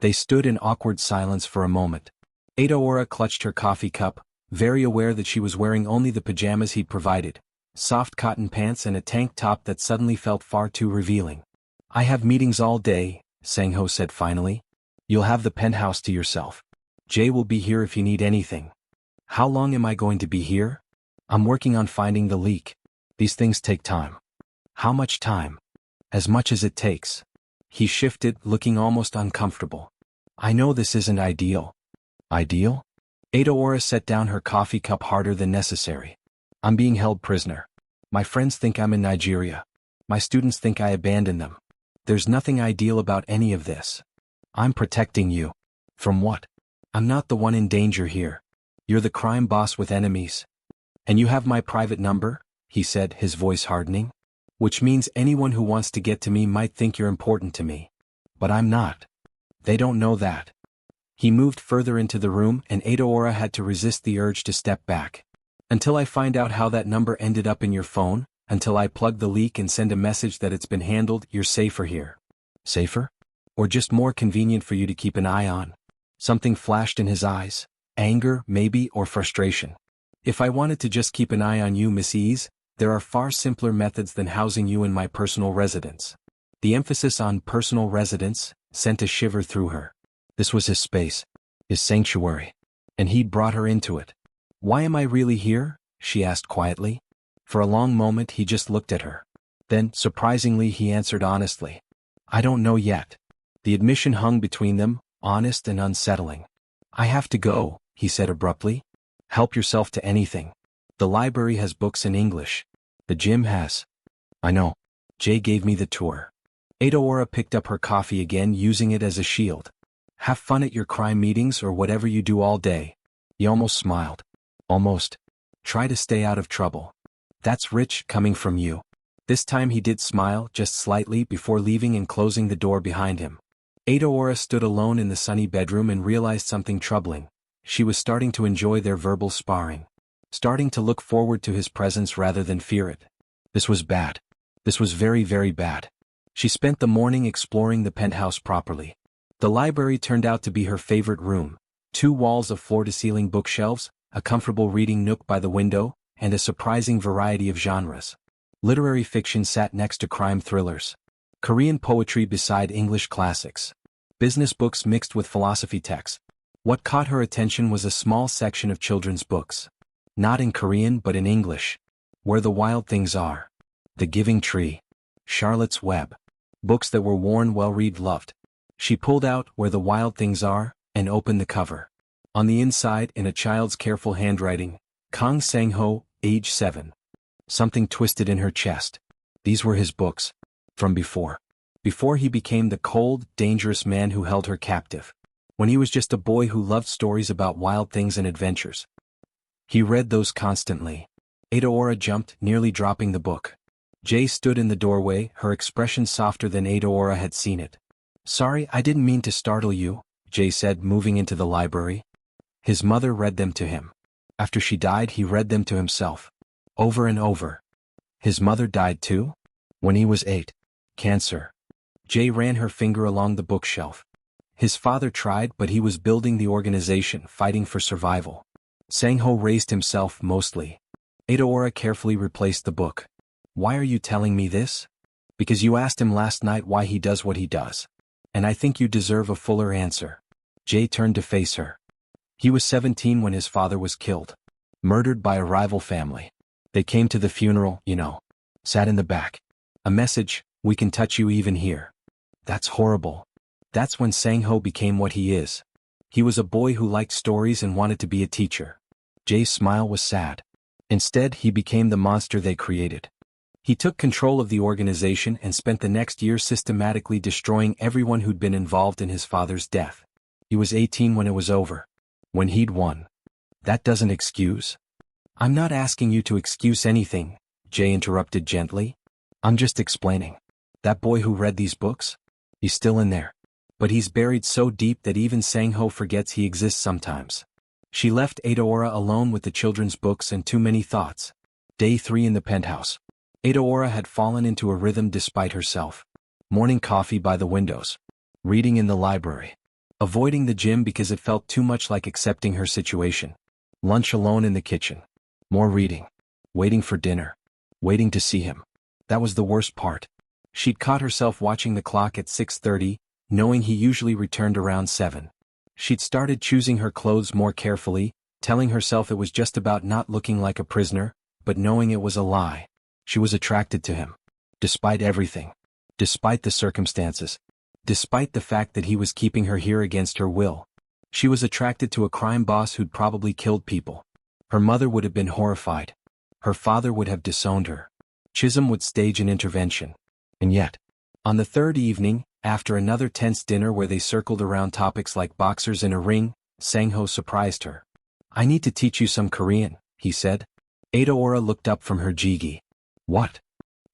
They stood in awkward silence for a moment. Adaora clutched her coffee cup, very aware that she was wearing only the pajamas he'd provided. Soft cotton pants and a tank top that suddenly felt far too revealing. "I have meetings all day," Sang-ho said finally. "You'll have the penthouse to yourself. Jay will be here if you need anything." "How long am I going to be here?" "I'm working on finding the leak. These things take time." "How much time?" "As much as it takes." He shifted, looking almost uncomfortable. "I know this isn't ideal." "Ideal?" Adaora set down her coffee cup harder than necessary. "I'm being held prisoner. My friends think I'm in Nigeria. My students think I abandoned them. There's nothing ideal about any of this. I'm protecting you." "From what?" "I'm not the one in danger here. You're the crime boss with enemies." "And you have my private number?" he said, his voice hardening. "Which means anyone who wants to get to me might think you're important to me. But I'm not. They don't know that." He moved further into the room, and Adaora had to resist the urge to step back. "Until I find out how that number ended up in your phone, until I plug the leak and send a message that it's been handled, you're safer here." "Safer? Or just more convenient for you to keep an eye on?" Something flashed in his eyes. Anger, maybe, or frustration. "If I wanted to just keep an eye on you, Miss Ease, there are far simpler methods than housing you in my personal residence." The emphasis on personal residence sent a shiver through her. This was his space. His sanctuary. And he'd brought her into it. "Why am I really here?" she asked quietly. For a long moment he just looked at her. Then, surprisingly, he answered honestly. "I don't know yet." The admission hung between them, honest and unsettling. "I have to go," he said abruptly. "Help yourself to anything. The library has books in English. The gym has." "I know. Jay gave me the tour." Adaora picked up her coffee again, using it as a shield. "Have fun at your crime meetings or whatever you do all day." He almost smiled. "Almost. Try to stay out of trouble." "That's rich coming from you." This time he did smile, just slightly, before leaving and closing the door behind him. Adaora stood alone in the sunny bedroom and realized something troubling. She was starting to enjoy their verbal sparring. Starting to look forward to his presence rather than fear it. This was bad. This was very, very bad. She spent the morning exploring the penthouse properly. The library turned out to be her favorite room. 2 walls of floor-to-ceiling bookshelves, a comfortable reading nook by the window, and a surprising variety of genres. Literary fiction sat next to crime thrillers. Korean poetry beside English classics. Business books mixed with philosophy texts. What caught her attention was a small section of children's books. Not in Korean but in English. Where the Wild Things Are. The Giving Tree. Charlotte's Web. Books that were worn, well-read, loved. She pulled out Where the Wild Things Are and opened the cover. On the inside, in a child's careful handwriting, Kang Sang-ho, age 7. Something twisted in her chest. These were his books. From before. Before he became the cold, dangerous man who held her captive. When he was just a boy who loved stories about wild things and adventures. He read those constantly. Adaora jumped, nearly dropping the book. Jay stood in the doorway, her expression softer than Adaora had seen it. "Sorry, I didn't mean to startle you," Jay said, moving into the library. His mother read them to him. After she died, he read them to himself. Over and over. His mother died too? When he was 8. Cancer. Jay ran her finger along the bookshelf. His father tried, but he was building the organization, fighting for survival. Sang-ho raised himself mostly. Adaora carefully replaced the book. "Why are you telling me this?" "Because you asked him last night why he does what he does. And I think you deserve a fuller answer." Jay turned to face her. He was 17 when his father was killed. Murdered by a rival family. They came to the funeral, Sat in the back. "A message, we can touch you even here." "That's horrible." That's when Sang-ho became what he is. He was a boy who liked stories and wanted to be a teacher. Jay's smile was sad. Instead, he became the monster they created. He took control of the organization and spent the next year systematically destroying everyone who'd been involved in his father's death. He was 18 when it was over. When he'd won. "That doesn't excuse." "I'm not asking you to excuse anything," Jay interrupted gently. "I'm just explaining. That boy who read these books? He's still in there. But he's buried so deep that even Sang-ho forgets he exists sometimes." She left Adaora alone with the children's books and too many thoughts. Day 3 in the penthouse. Adaora had fallen into a rhythm despite herself. Morning coffee by the windows. Reading in the library. Avoiding the gym because it felt too much like accepting her situation. Lunch alone in the kitchen. More reading. Waiting for dinner. Waiting to see him. That was the worst part. She'd caught herself watching the clock at 6:30, knowing he usually returned around 7. She'd started choosing her clothes more carefully, telling herself it was just about not looking like a prisoner, but knowing it was a lie. She was attracted to him. Despite everything. Despite the circumstances. Despite the fact that he was keeping her here against her will. She was attracted to a crime boss who'd probably killed people. Her mother would have been horrified. Her father would have disowned her. Chisholm would stage an intervention. And yet, on the third evening, after another tense dinner where they circled around topics like boxers in a ring, Sang-ho surprised her. "I need to teach you some Korean," he said. Adaora looked up from her jjigae. "What?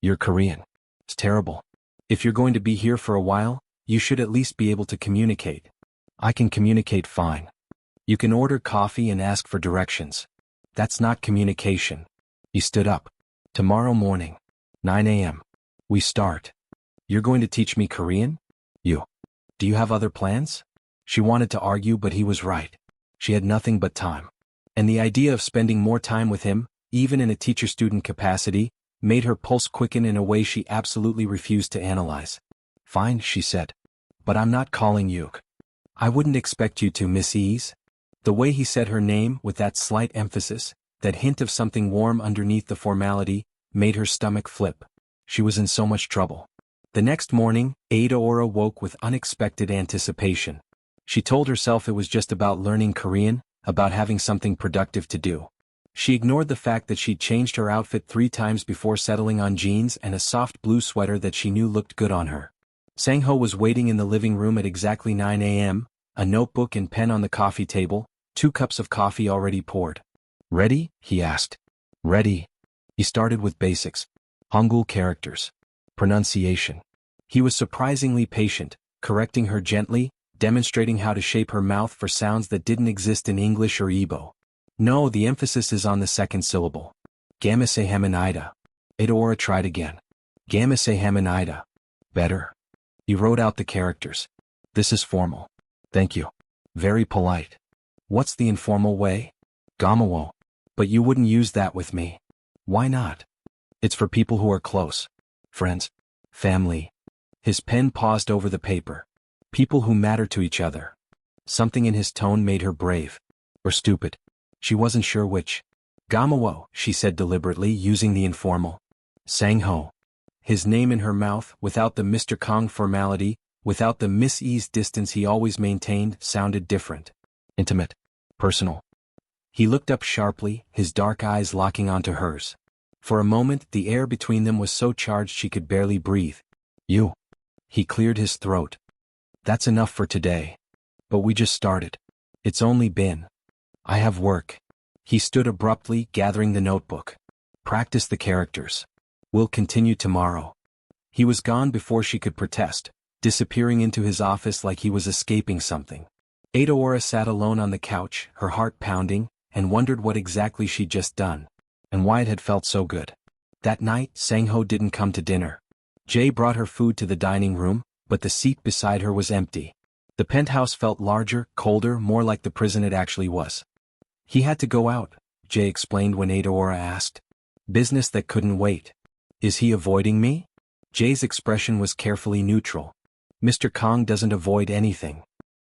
You're Korean. It's terrible. If you're going to be here for a while, you should at least be able to communicate." "I can communicate fine." "You can order coffee and ask for directions." "That's not communication." He stood up. "Tomorrow morning. 9 a.m. We start." "You're going to teach me Korean?" Do you have other plans?" She wanted to argue, but he was right. She had nothing but time. And the idea of spending more time with him, even in a teacher-student capacity, made her pulse quicken in a way she absolutely refused to analyze. "Fine," she said. "But I'm not calling you. I wouldn't expect you to, Miss Ease." The way he said her name with that slight emphasis, that hint of something warm underneath the formality, made her stomach flip. She was in so much trouble. The next morning, Adaora woke with unexpected anticipation. She told herself it was just about learning Korean, about having something productive to do. She ignored the fact that she'd changed her outfit 3 times before settling on jeans and a soft blue sweater that she knew looked good on her. Sang-ho was waiting in the living room at exactly 9 a.m., a notebook and pen on the coffee table, 2 cups of coffee already poured. "Ready?" he asked. "Ready." He started with basics. Hangul characters. Pronunciation. He was surprisingly patient, correcting her gently, demonstrating how to shape her mouth for sounds that didn't exist in English or Igbo. "No, the emphasis is on the second syllable." "Gamase hamanida." Adaora tried again. "Gamase hamanida." "Better." He wrote out the characters. "This is formal." "Thank you." "Very polite." "What's the informal way?" "Gamawo." "But you wouldn't use that with me." "Why not?" "It's for people who are close. Friends. Family." His pen paused over the paper. "People who matter to each other." Something in his tone made her brave. Or stupid. She wasn't sure which. "Gamawo," she said deliberately, using the informal. Sang-ho. His name in her mouth, without the Mr. Kong formality, without the Miss Ease distance he always maintained, sounded different. Intimate. Personal. He looked up sharply, his dark eyes locking onto hers. For a moment, the air between them was so charged she could barely breathe. "You." He cleared his throat. "That's enough for today. But we just started. It's only been. I have work." He stood abruptly, gathering the notebook. "Practice the characters." We'll continue tomorrow. He was gone before she could protest, disappearing into his office like he was escaping something. Adaora sat alone on the couch, her heart pounding, and wondered what exactly she'd just done, and why it had felt so good. That night, Sang-ho didn't come to dinner. Jae brought her food to the dining room, but the seat beside her was empty. The penthouse felt larger, colder, more like the prison it actually was. He had to go out, Jae explained when Adaora asked. Business that couldn't wait. Is he avoiding me? Jae's expression was carefully neutral. Mr. Kong doesn't avoid anything.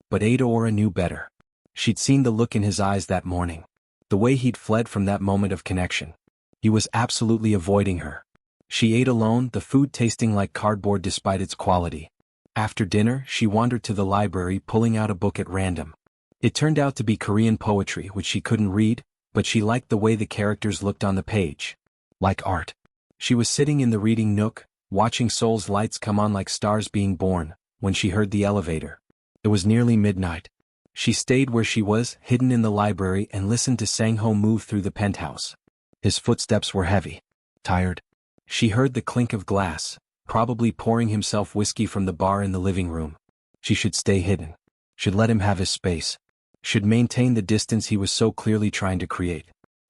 But Adaora knew better. She'd seen the look in his eyes that morning. The way he'd fled from that moment of connection. He was absolutely avoiding her. She ate alone, the food tasting like cardboard despite its quality. After dinner, she wandered to the library, pulling out a book at random. It turned out to be Korean poetry, which she couldn't read, but she liked the way the characters looked on the page. Like art. She was sitting in the reading nook, watching Seoul's lights come on like stars being born, when she heard the elevator. It was nearly midnight. She stayed where she was, hidden in the library, and listened to Sang-ho move through the penthouse. His footsteps were heavy. Tired. She heard the clink of glass, probably pouring himself whiskey from the bar in the living room. She should stay hidden. Should let him have his space. Should maintain the distance he was so clearly trying to create.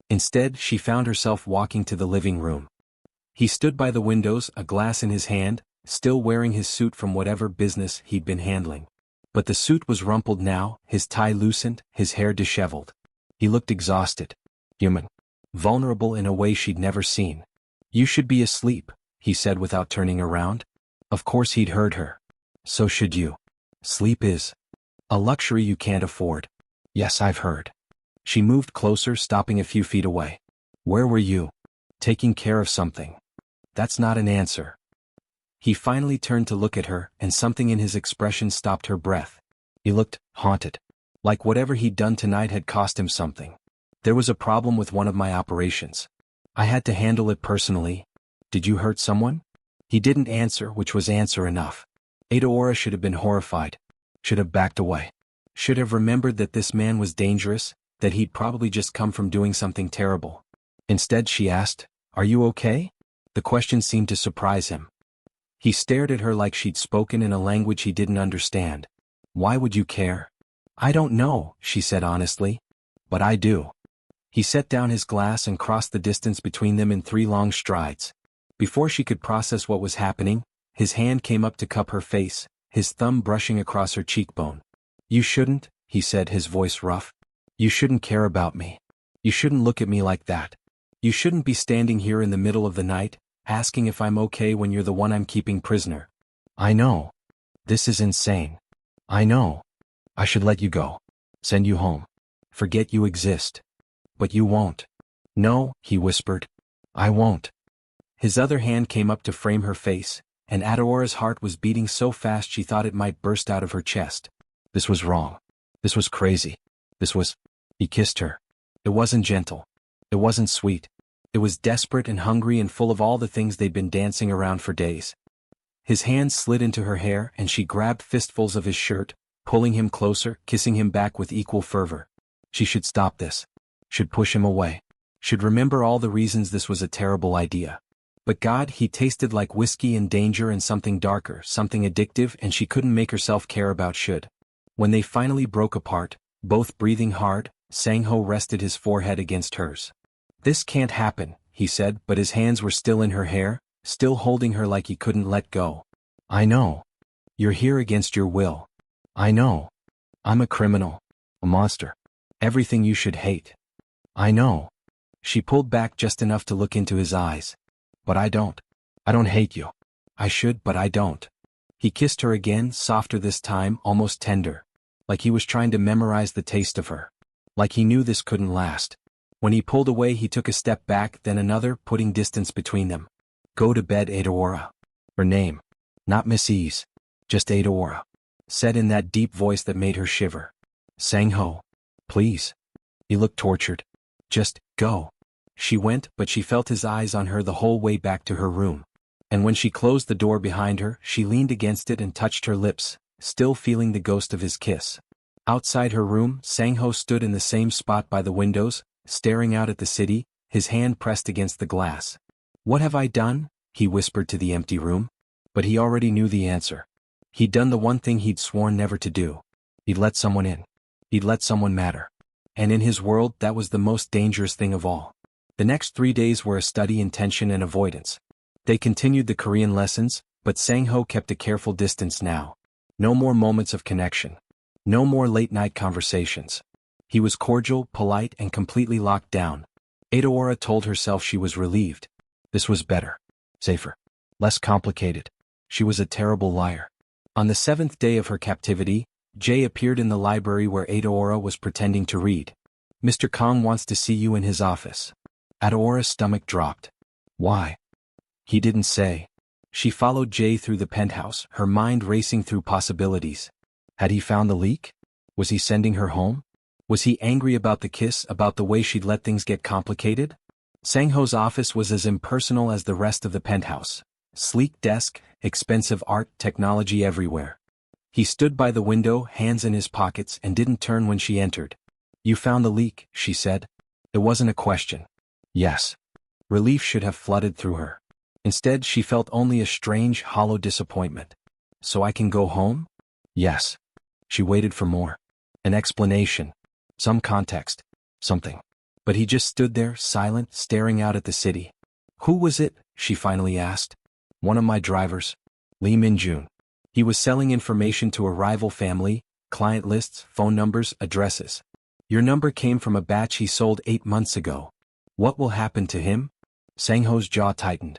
Instead, she found herself walking to the living room. He stood by the windows, a glass in his hand, still wearing his suit from whatever business he'd been handling. But the suit was rumpled now, his tie loosened, his hair disheveled. He looked exhausted. Human. Vulnerable in a way she'd never seen. You should be asleep, he said without turning around. Of course he'd heard her. So should you. Sleep is a luxury you can't afford. Yes, I've heard. She moved closer, stopping a few feet away. Where were you? Taking care of something. That's not an answer. He finally turned to look at her, and something in his expression stopped her breath. He looked haunted. Like whatever he'd done tonight had cost him something. There was a problem with one of my operations. I had to handle it personally. Did you hurt someone? He didn't answer, which was answer enough. Adaora should have been horrified. Should have backed away. Should have remembered that this man was dangerous, that he'd probably just come from doing something terrible. Instead she asked, "Are you okay?" The question seemed to surprise him. He stared at her like she'd spoken in a language he didn't understand. Why would you care? I don't know, she said honestly. But I do. He set down his glass and crossed the distance between them in 3 long strides. Before she could process what was happening, his hand came up to cup her face, his thumb brushing across her cheekbone. You shouldn't, he said, his voice rough. You shouldn't care about me. You shouldn't look at me like that. You shouldn't be standing here in the middle of the night, asking if I'm okay when you're the one I'm keeping prisoner. I know. This is insane. I know. I should let you go. Send you home. Forget you exist. But you won't. No, he whispered. I won't. His other hand came up to frame her face, and Adaora's heart was beating so fast she thought it might burst out of her chest. This was wrong. This was crazy. This was... He kissed her. It wasn't gentle. It wasn't sweet. It was desperate and hungry and full of all the things they'd been dancing around for days. His hands slid into her hair and she grabbed fistfuls of his shirt, pulling him closer, kissing him back with equal fervor. She should stop this. Should push him away. Should remember all the reasons this was a terrible idea. But God, he tasted like whiskey and danger and something darker, something addictive, and she couldn't make herself care about should. When they finally broke apart, both breathing hard, Sang-ho rested his forehead against hers. This can't happen, he said, but his hands were still in her hair, still holding her like he couldn't let go. I know. You're here against your will. I know. I'm a criminal. A monster. Everything you should hate. I know. She pulled back just enough to look into his eyes. But I don't. I don't hate you. I should, but I don't. He kissed her again, softer this time, almost tender. Like he was trying to memorize the taste of her. Like he knew this couldn't last. When he pulled away, he took a step back, then another, putting distance between them. Go to bed, Adaora. Her name. Not Miss Ease. Just Adaora. Said in that deep voice that made her shiver. Sang-ho. Please. He looked tortured. Just, go. She went, but she felt his eyes on her the whole way back to her room. And when she closed the door behind her, she leaned against it and touched her lips, still feeling the ghost of his kiss. Outside her room, Sang-ho stood in the same spot by the windows, staring out at the city, his hand pressed against the glass. What have I done? he whispered to the empty room. But he already knew the answer. He'd done the one thing he'd sworn never to do. He'd let someone in. He'd let someone matter. And in his world, that was the most dangerous thing of all. The next 3 days were a study in tension and avoidance. They continued the Korean lessons, but Sang-ho kept a careful distance now. No more moments of connection. No more late-night conversations. He was cordial, polite, and completely locked down. Adaora told herself she was relieved. This was better. Safer. Less complicated. She was a terrible liar. On the 7th day of her captivity, Jay appeared in the library where Adaora was pretending to read. Mr. Kong wants to see you in his office. Adaora's stomach dropped. Why? He didn't say. She followed Jay through the penthouse, her mind racing through possibilities. Had he found the leak? Was he sending her home? Was he angry about the kiss, about the way she'd let things get complicated? Sang-ho's office was as impersonal as the rest of the penthouse. Sleek desk, expensive art, technology everywhere. He stood by the window, hands in his pockets, and didn't turn when she entered. You found the leak, she said. It wasn't a question. Yes. Relief should have flooded through her. Instead, she felt only a strange, hollow disappointment. So I can go home? Yes. She waited for more. An explanation. Some context. Something. But he just stood there, silent, staring out at the city. Who was it? She finally asked. One of my drivers. Lee Min-jun. He was selling information to a rival family, client lists, phone numbers, addresses. Your number came from a batch he sold 8 months ago. What will happen to him? Sang-ho's jaw tightened.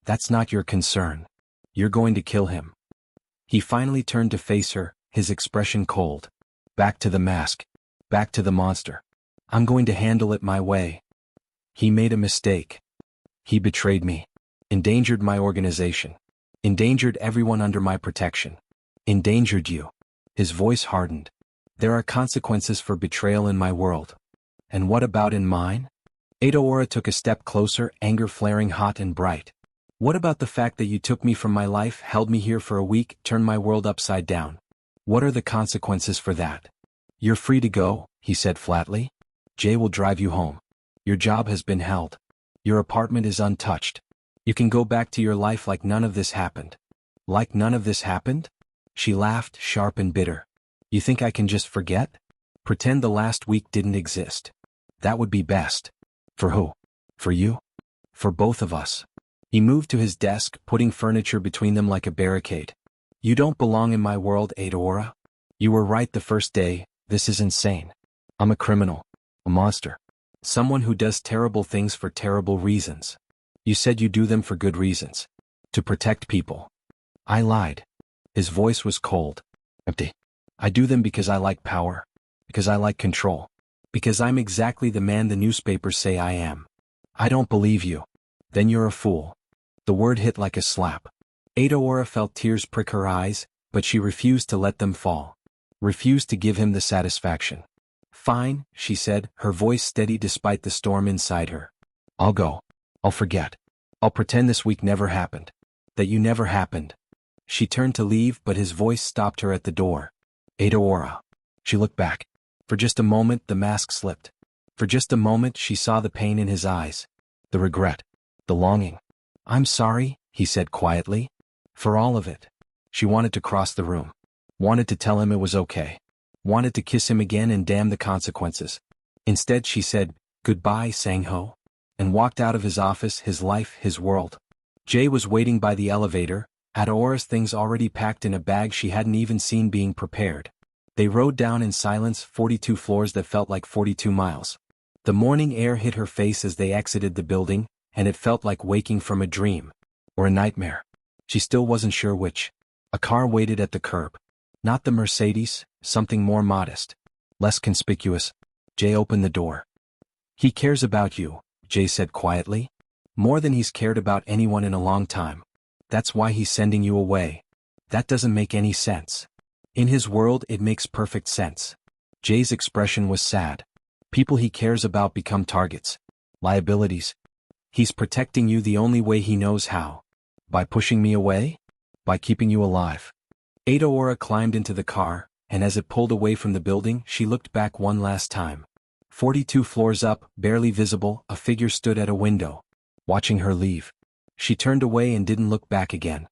That's not your concern. You're going to kill him. He finally turned to face her, his expression cold. Back to the mask. Back to the monster. I'm going to handle it my way. He made a mistake. He betrayed me. Endangered my organization. Endangered everyone under my protection. Endangered you. His voice hardened. There are consequences for betrayal in my world. And what about in mine? Adaora took a step closer, anger flaring hot and bright. What about the fact that you took me from my life, held me here for a week, turned my world upside down? What are the consequences for that? You're free to go, he said flatly. Jay will drive you home. Your job has been held. Your apartment is untouched. You can go back to your life like none of this happened. Like none of this happened? She laughed, sharp and bitter. You think I can just forget? Pretend the last week didn't exist. That would be best. For who? For you? For both of us. He moved to his desk, putting furniture between them like a barricade. You don't belong in my world, Adaora. You were right the first day. This is insane. I'm a criminal. A monster. Someone who does terrible things for terrible reasons. You said you do them for good reasons. To protect people. I lied. His voice was cold. Empty. I do them because I like power. Because I like control. Because I'm exactly the man the newspapers say I am. I don't believe you. Then you're a fool. The word hit like a slap. Adaora felt tears prick her eyes, but she refused to let them fall. Refused to give him the satisfaction. Fine, she said, her voice steady despite the storm inside her. I'll go. I'll forget. I'll pretend this week never happened. That you never happened. She turned to leave, but his voice stopped her at the door. Adaora. She looked back. For just a moment the mask slipped. For just a moment she saw the pain in his eyes. The regret. The longing. I'm sorry, he said quietly. For all of it. She wanted to cross the room. Wanted to tell him it was okay. Wanted to kiss him again and damn the consequences. Instead she said, goodbye, Sang-ho. And walked out of his office, his life, his world. Jay was waiting by the elevator, Adaora's things already packed in a bag she hadn't even seen being prepared. They rode down in silence, 42 floors that felt like 42 miles. The morning air hit her face as they exited the building, and it felt like waking from a dream. Or a nightmare. She still wasn't sure which. A car waited at the curb. Not the Mercedes, something more modest. Less conspicuous. Jay opened the door. He cares about you, Jay said quietly. More than he's cared about anyone in a long time. That's why he's sending you away. That doesn't make any sense. In his world it makes perfect sense. Jay's expression was sad. People he cares about become targets. Liabilities. He's protecting you the only way he knows how. By pushing me away? By keeping you alive. Adaora climbed into the car, and as it pulled away from the building she looked back one last time. 42 floors up, barely visible, a figure stood at a window. Watching her leave. She turned away and didn't look back again.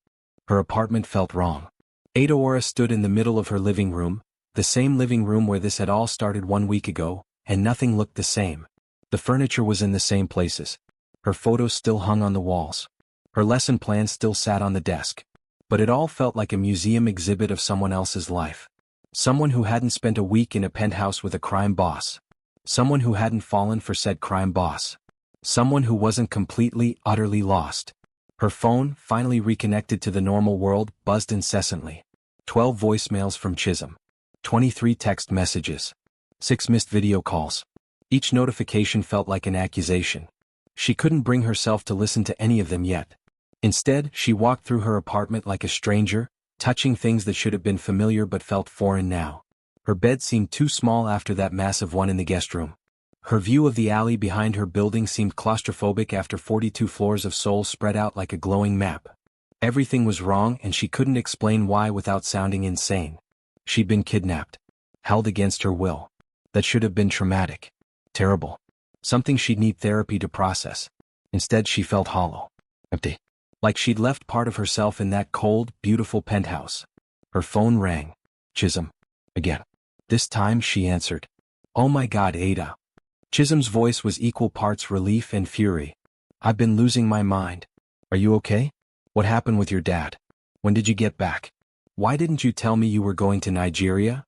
Her apartment felt wrong. Adaora stood in the middle of her living room, the same living room where this had all started 1 week ago, and nothing looked the same. The furniture was in the same places. Her photos still hung on the walls. Her lesson plans still sat on the desk. But it all felt like a museum exhibit of someone else's life. Someone who hadn't spent a week in a penthouse with a crime boss. Someone who hadn't fallen for said crime boss. Someone who wasn't completely, utterly lost. Her phone, finally reconnected to the normal world, buzzed incessantly. 12 voicemails from Chisholm. 23 text messages. 6 missed video calls. Each notification felt like an accusation. She couldn't bring herself to listen to any of them yet. Instead, she walked through her apartment like a stranger, touching things that should have been familiar but felt foreign now. Her bed seemed too small after that massive one in the guest room. Her view of the alley behind her building seemed claustrophobic after 42 floors of Seoul spread out like a glowing map. Everything was wrong and she couldn't explain why without sounding insane. She'd been kidnapped. Held against her will. That should have been traumatic. Terrible. Something she'd need therapy to process. Instead she felt hollow. Empty. Like she'd left part of herself in that cold, beautiful penthouse. Her phone rang. Chisholm. Again. This time she answered. Oh my God, Ada. Chisholm's voice was equal parts relief and fury. I've been losing my mind. Are you okay? What happened with your dad? When did you get back? Why didn't you tell me you were going to Nigeria?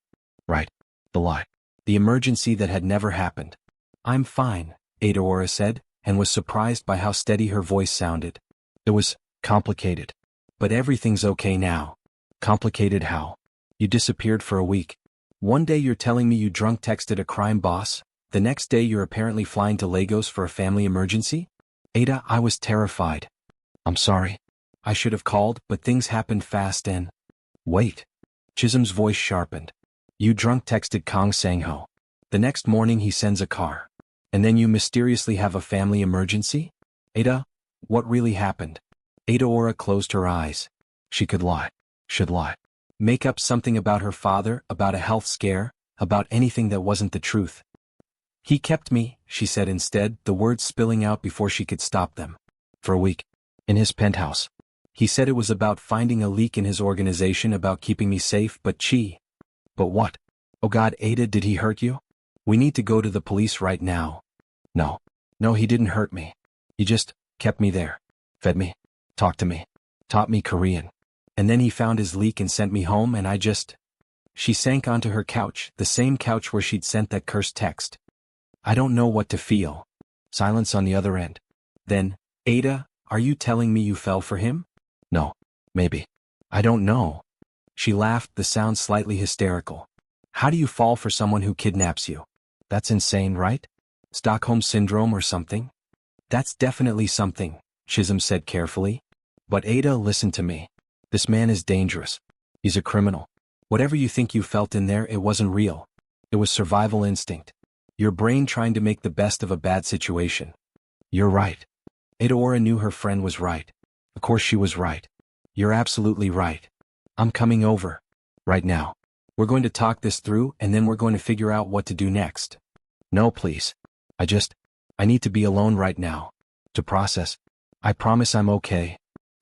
Right. The lie. The emergency that had never happened. I'm fine, Adaora said, and was surprised by how steady her voice sounded. It was complicated. But everything's okay now. Complicated how? You disappeared for a week. One day you're telling me you drunk texted a crime boss. The next day you're apparently flying to Lagos for a family emergency? Ada, I was terrified. I'm sorry. I should have called, but things happened fast and... Wait. Chisholm's voice sharpened. You drunk texted Kang Sang-ho. The next morning he sends a car. And then you mysteriously have a family emergency? Ada, what really happened? Adaora closed her eyes. She could lie. Should lie. Make up something about her father, about a health scare, about anything that wasn't the truth. He kept me, she said instead, the words spilling out before she could stop them. For a week. In his penthouse. He said it was about finding a leak in his organization, about keeping me safe, but But what? Oh God, Ada, did he hurt you? We need to go to the police right now. No. No, he didn't hurt me. He just kept me there. Fed me. Talked to me. Taught me Korean. And then he found his leak and sent me home and I just... She sank onto her couch, the same couch where she'd sent that cursed text. I don't know what to feel. Silence on the other end. Then, Ada, are you telling me you fell for him? No. Maybe. I don't know. She laughed, the sound slightly hysterical. How do you fall for someone who kidnaps you? That's insane, right? Stockholm Syndrome or something? That's definitely something, Chisholm said carefully. But Ada, listen to me. This man is dangerous. He's a criminal. Whatever you think you felt in there, it wasn't real. It was survival instinct. Your brain trying to make the best of a bad situation. You're right. Adaora knew her friend was right. Of course she was right. You're absolutely right. I'm coming over. Right now. We're going to talk this through and then we're going to figure out what to do next. No, please. I need to be alone right now. To process. I promise I'm okay.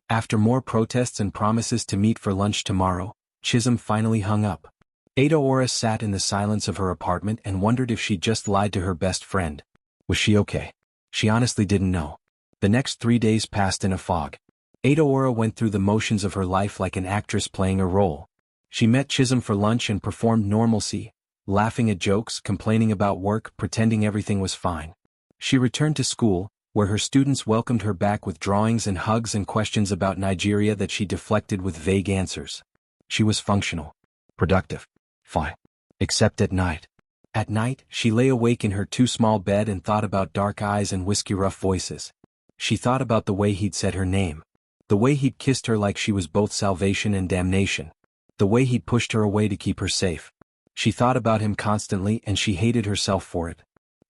After more protests and promises to meet for lunch tomorrow, Chisholm finally hung up. Adaora sat in the silence of her apartment and wondered if she'd just lied to her best friend. Was she okay? She honestly didn't know. The next 3 days passed in a fog. Adaora went through the motions of her life like an actress playing a role. She met Chisholm for lunch and performed normalcy, laughing at jokes, complaining about work, pretending everything was fine. She returned to school, where her students welcomed her back with drawings and hugs and questions about Nigeria that she deflected with vague answers. She was functional. Productive. Fine. Except at night. At night, she lay awake in her too small bed and thought about dark eyes and whiskey-rough voices. She thought about the way he'd said her name. The way he'd kissed her like she was both salvation and damnation. The way he'd pushed her away to keep her safe. She thought about him constantly and she hated herself for it.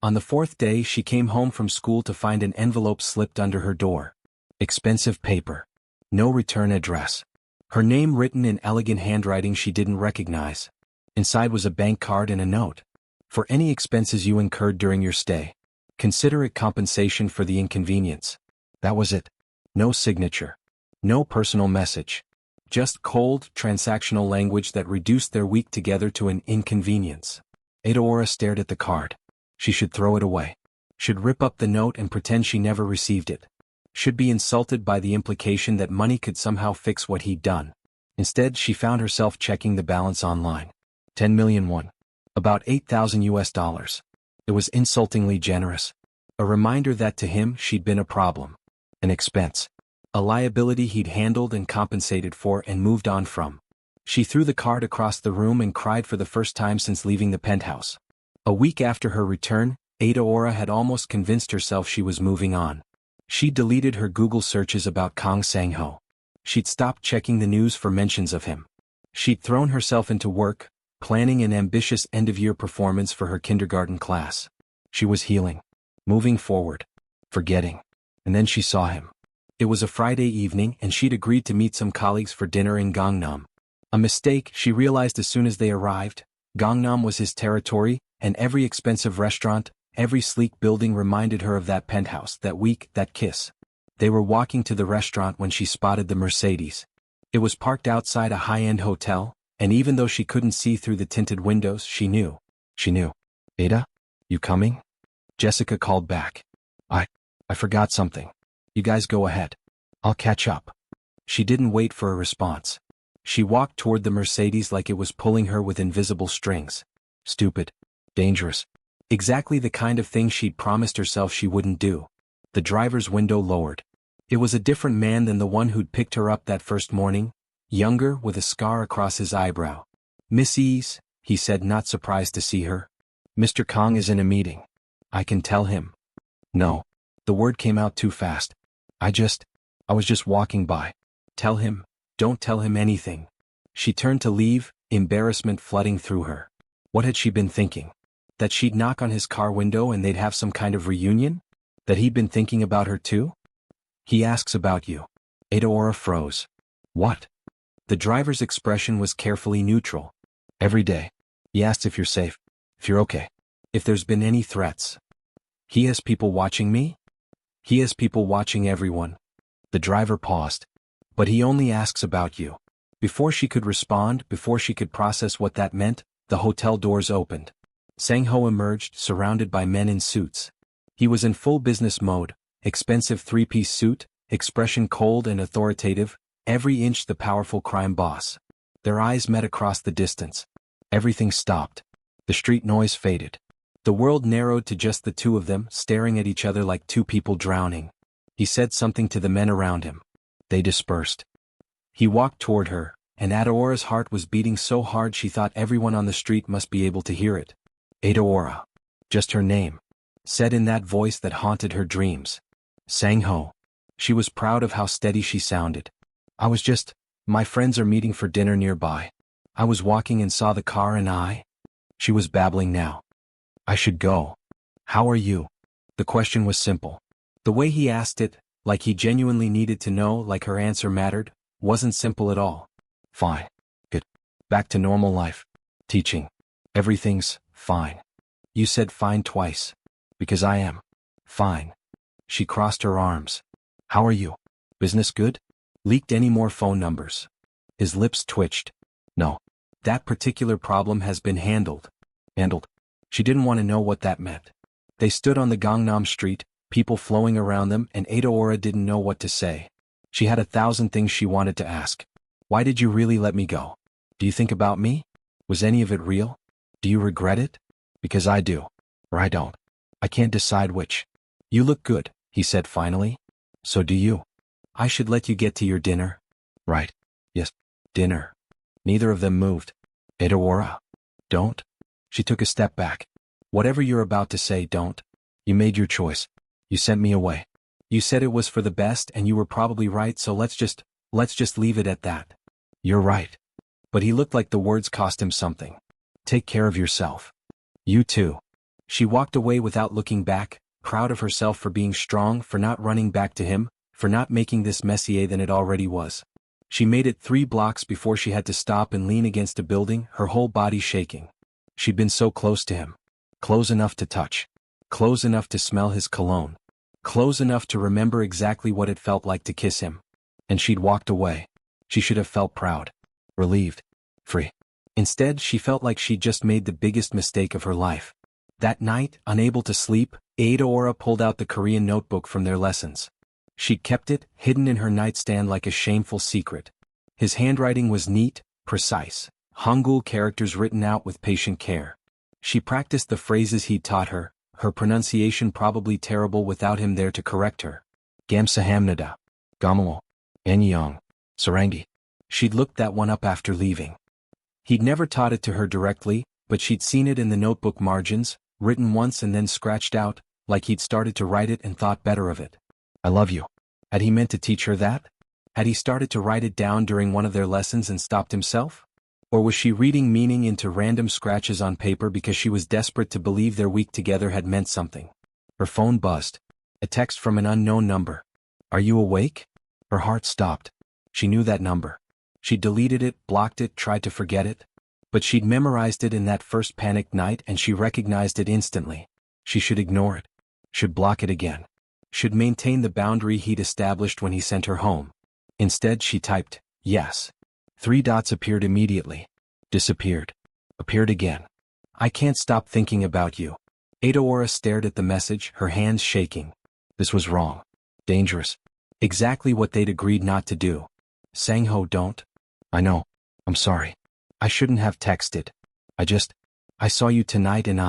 On the 4th day she came home from school to find an envelope slipped under her door. Expensive paper. No return address. Her name written in elegant handwriting she didn't recognize. Inside was a bank card and a note. For any expenses you incurred during your stay. Consider it compensation for the inconvenience. That was it. No signature. No personal message. Just cold, transactional language that reduced their week together to an inconvenience. Adaora stared at the card. She should throw it away. Should rip up the note and pretend she never received it. Should be insulted by the implication that money could somehow fix what he'd done. Instead, she found herself checking the balance online. 10 million won. About $8,000. It was insultingly generous. A reminder that to him she'd been a problem. An expense. A liability he'd handled and compensated for and moved on from. She threw the card across the room and cried for the first time since leaving the penthouse. A week after her return, Adaora had almost convinced herself she was moving on. She'd deleted her Google searches about Kang Sang-ho. She'd stopped checking the news for mentions of him. She'd thrown herself into work, planning an ambitious end-of-year performance for her kindergarten class. She was healing. Moving forward. Forgetting. And then she saw him. It was a Friday evening and she'd agreed to meet some colleagues for dinner in Gangnam. A mistake she realized as soon as they arrived. Gangnam was his territory, and every expensive restaurant, every sleek building reminded her of that penthouse, that week, that kiss. They were walking to the restaurant when she spotted the Mercedes. It was parked outside a high-end hotel, and even though she couldn't see through the tinted windows, she knew. She knew. Ada? You coming? Jessica called back. I forgot something. You guys go ahead. I'll catch up. She didn't wait for a response. She walked toward the Mercedes like it was pulling her with invisible strings. Stupid. Dangerous. Exactly the kind of thing she'd promised herself she wouldn't do. The driver's window lowered. It was a different man than the one who'd picked her up that first morning, younger with a scar across his eyebrow. Miss Ease, he said, not surprised to see her. Mr. Kang is in a meeting. I can tell him. No. The word came out too fast. I was just walking by. Tell him. Don't tell him anything. She turned to leave, embarrassment flooding through her. What had she been thinking? That she'd knock on his car window and they'd have some kind of reunion? That he'd been thinking about her too? He asks about you. Adaora froze. What? The driver's expression was carefully neutral. Every day. He asks if you're safe. If you're okay. If there's been any threats. He has people watching me? He has people watching everyone. The driver paused. But he only asks about you. Before she could respond, before she could process what that meant, the hotel doors opened. Sang-ho emerged, surrounded by men in suits. He was in full business mode, expensive three-piece suit, expression cold and authoritative, every inch the powerful crime boss. Their eyes met across the distance. Everything stopped. The street noise faded. The world narrowed to just the two of them, staring at each other like two people drowning. He said something to the men around him. They dispersed. He walked toward her, and Adaora's heart was beating so hard she thought everyone on the street must be able to hear it. Adaora. Just her name. Said in that voice that haunted her dreams. Sang-ho. She was proud of how steady she sounded. My friends are meeting for dinner nearby. I was walking and saw the car and She was babbling now. I should go. How are you? The question was simple. The way he asked it, like he genuinely needed to know, like her answer mattered, wasn't simple at all. Fine. Good. Back to normal life. Teaching. Everything's fine. You said fine twice. Because I am. Fine. She crossed her arms. How are you? Business good? Leaked any more phone numbers? His lips twitched. No. That particular problem has been handled. Handled. She didn't want to know what that meant. They stood on the Gangnam street, people flowing around them, and Adaora didn't know what to say. She had 1,000 things she wanted to ask. Why did you really let me go? Do you think about me? Was any of it real? Do you regret it? Because I do. Or I don't. I can't decide which. You look good, he said finally. So do you. I should let you get to your dinner. Right. Yes. Dinner. Neither of them moved. Adaora. Don't. She took a step back. Whatever you're about to say, don't. You made your choice. You sent me away. You said it was for the best and you were probably right, so let's just leave it at that. You're right. But he looked like the words cost him something. Take care of yourself. You too. She walked away without looking back, proud of herself for being strong, for not running back to him, for not making this messier than it already was. She made it 3 blocks before she had to stop and lean against a building, her whole body shaking. She'd been so close to him. Close enough to touch. Close enough to smell his cologne. Close enough to remember exactly what it felt like to kiss him. And she'd walked away. She should have felt proud, relieved, free. Instead, she felt like she'd just made the biggest mistake of her life. That night, unable to sleep, Adaora pulled out the Korean notebook from their lessons. She'd kept it, hidden in her nightstand like a shameful secret. His handwriting was neat, precise, Hangul characters written out with patient care. She practiced the phrases he'd taught her, her pronunciation probably terrible without him there to correct her. Gamsahamnida. Gamalo. Anyang. Sarangi. She'd looked that one up after leaving. He'd never taught it to her directly, but she'd seen it in the notebook margins, written once and then scratched out, like he'd started to write it and thought better of it. I love you. Had he meant to teach her that? Had he started to write it down during one of their lessons and stopped himself? Or was she reading meaning into random scratches on paper because she was desperate to believe their week together had meant something? Her phone buzzed. A text from an unknown number. Are you awake? Her heart stopped. She knew that number. She'd deleted it, blocked it, tried to forget it. But she'd memorized it in that first panicked night and she recognized it instantly. She should ignore it. Should block it again. Should maintain the boundary he'd established when he sent her home. Instead, she typed, yes. 3 dots appeared immediately. Disappeared. Appeared again. I can't stop thinking about you. Adaora stared at the message, her hands shaking. This was wrong. Dangerous. Exactly what they'd agreed not to do. Sangho, don't. I know. I'm sorry. I shouldn't have texted. I saw you tonight and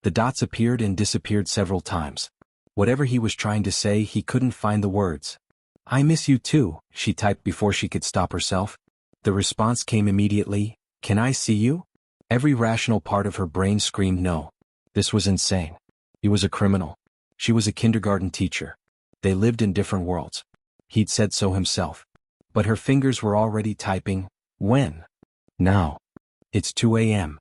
The dots appeared and disappeared several times. Whatever he was trying to say, he couldn't find the words. I miss you too, she typed before she could stop herself. The response came immediately, can I see you? Every rational part of her brain screamed no. This was insane. He was a criminal. She was a kindergarten teacher. They lived in different worlds. He'd said so himself. But her fingers were already typing, when? Now. It's 2 a.m.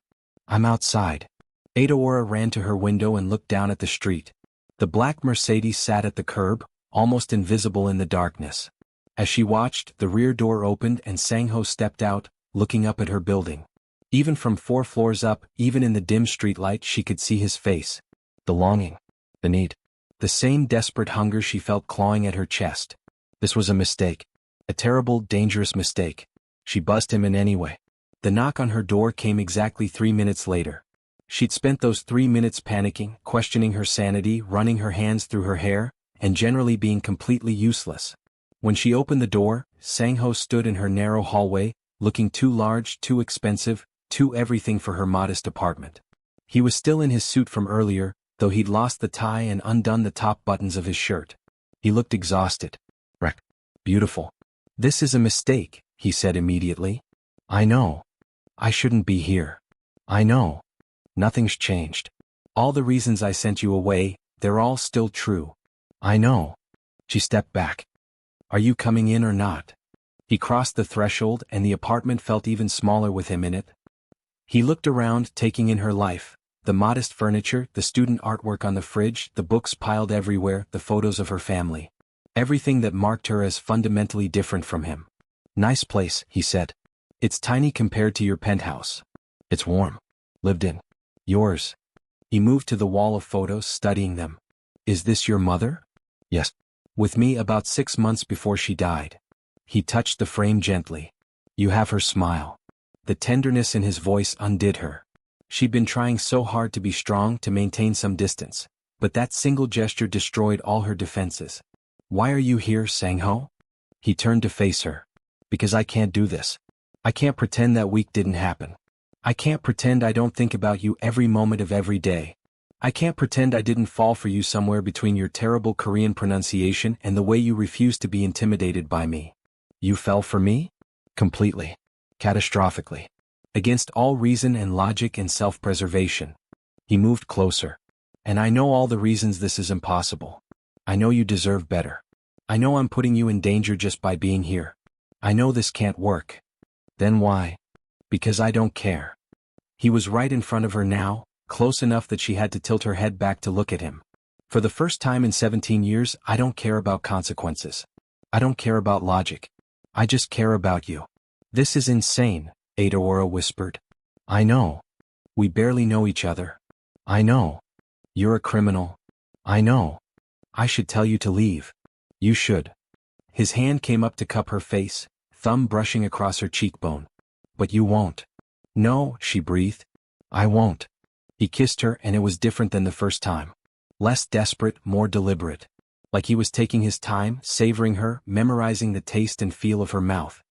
I'm outside. Adaora ran to her window and looked down at the street. The black Mercedes sat at the curb, almost invisible in the darkness. As she watched, the rear door opened and Sangho stepped out, looking up at her building. Even from 4 floors up, even in the dim streetlight, she could see his face. The longing. The need. The same desperate hunger she felt clawing at her chest. This was a mistake. A terrible, dangerous mistake. She buzzed him in anyway. The knock on her door came exactly 3 minutes later. She'd spent those 3 minutes panicking, questioning her sanity, running her hands through her hair, and generally being completely useless. When she opened the door, Sangho stood in her narrow hallway, looking too large, too expensive, too everything for her modest apartment. He was still in his suit from earlier, though he'd lost the tie and undone the top buttons of his shirt. He looked exhausted. Wrecked. Beautiful. This is a mistake, he said immediately. I know. I shouldn't be here. I know. Nothing's changed. All the reasons I sent you away, they're all still true. I know. She stepped back. Are you coming in or not? He crossed the threshold and the apartment felt even smaller with him in it. He looked around, taking in her life. The modest furniture, the student artwork on the fridge, the books piled everywhere, the photos of her family. Everything that marked her as fundamentally different from him. Nice place, he said. It's tiny compared to your penthouse. It's warm. Lived in. Yours. He moved to the wall of photos, studying them. Is this your mother? Yes. With me about 6 months before she died. He touched the frame gently. You have her smile. The tenderness in his voice undid her. She'd been trying so hard to be strong, to maintain some distance. But that single gesture destroyed all her defenses. Why are you here, Sangho? He turned to face her. Because I can't do this. I can't pretend that week didn't happen. I can't pretend I don't think about you every moment of every day. I can't pretend I didn't fall for you somewhere between your terrible Korean pronunciation and the way you refused to be intimidated by me. You fell for me? Completely. Catastrophically. Against all reason and logic and self-preservation. He moved closer. And I know all the reasons this is impossible. I know you deserve better. I know I'm putting you in danger just by being here. I know this can't work. Then why? Because I don't care. He was right in front of her now, close enough that she had to tilt her head back to look at him. For the first time in 17 years, I don't care about consequences. I don't care about logic. I just care about you. This is insane, Adaora whispered. I know. We barely know each other. I know. You're a criminal. I know. I should tell you to leave. You should. His hand came up to cup her face, thumb brushing across her cheekbone. But you won't. No, she breathed. I won't. He kissed her and it was different than the first time. Less desperate, more deliberate. Like he was taking his time, savoring her, memorizing the taste and feel of her mouth.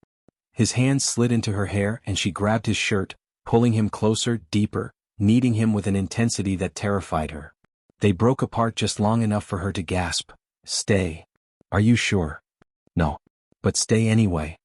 His hand slid into her hair and she grabbed his shirt, pulling him closer, deeper, kneading him with an intensity that terrified her. They broke apart just long enough for her to gasp. Stay. Are you sure? No. But stay anyway.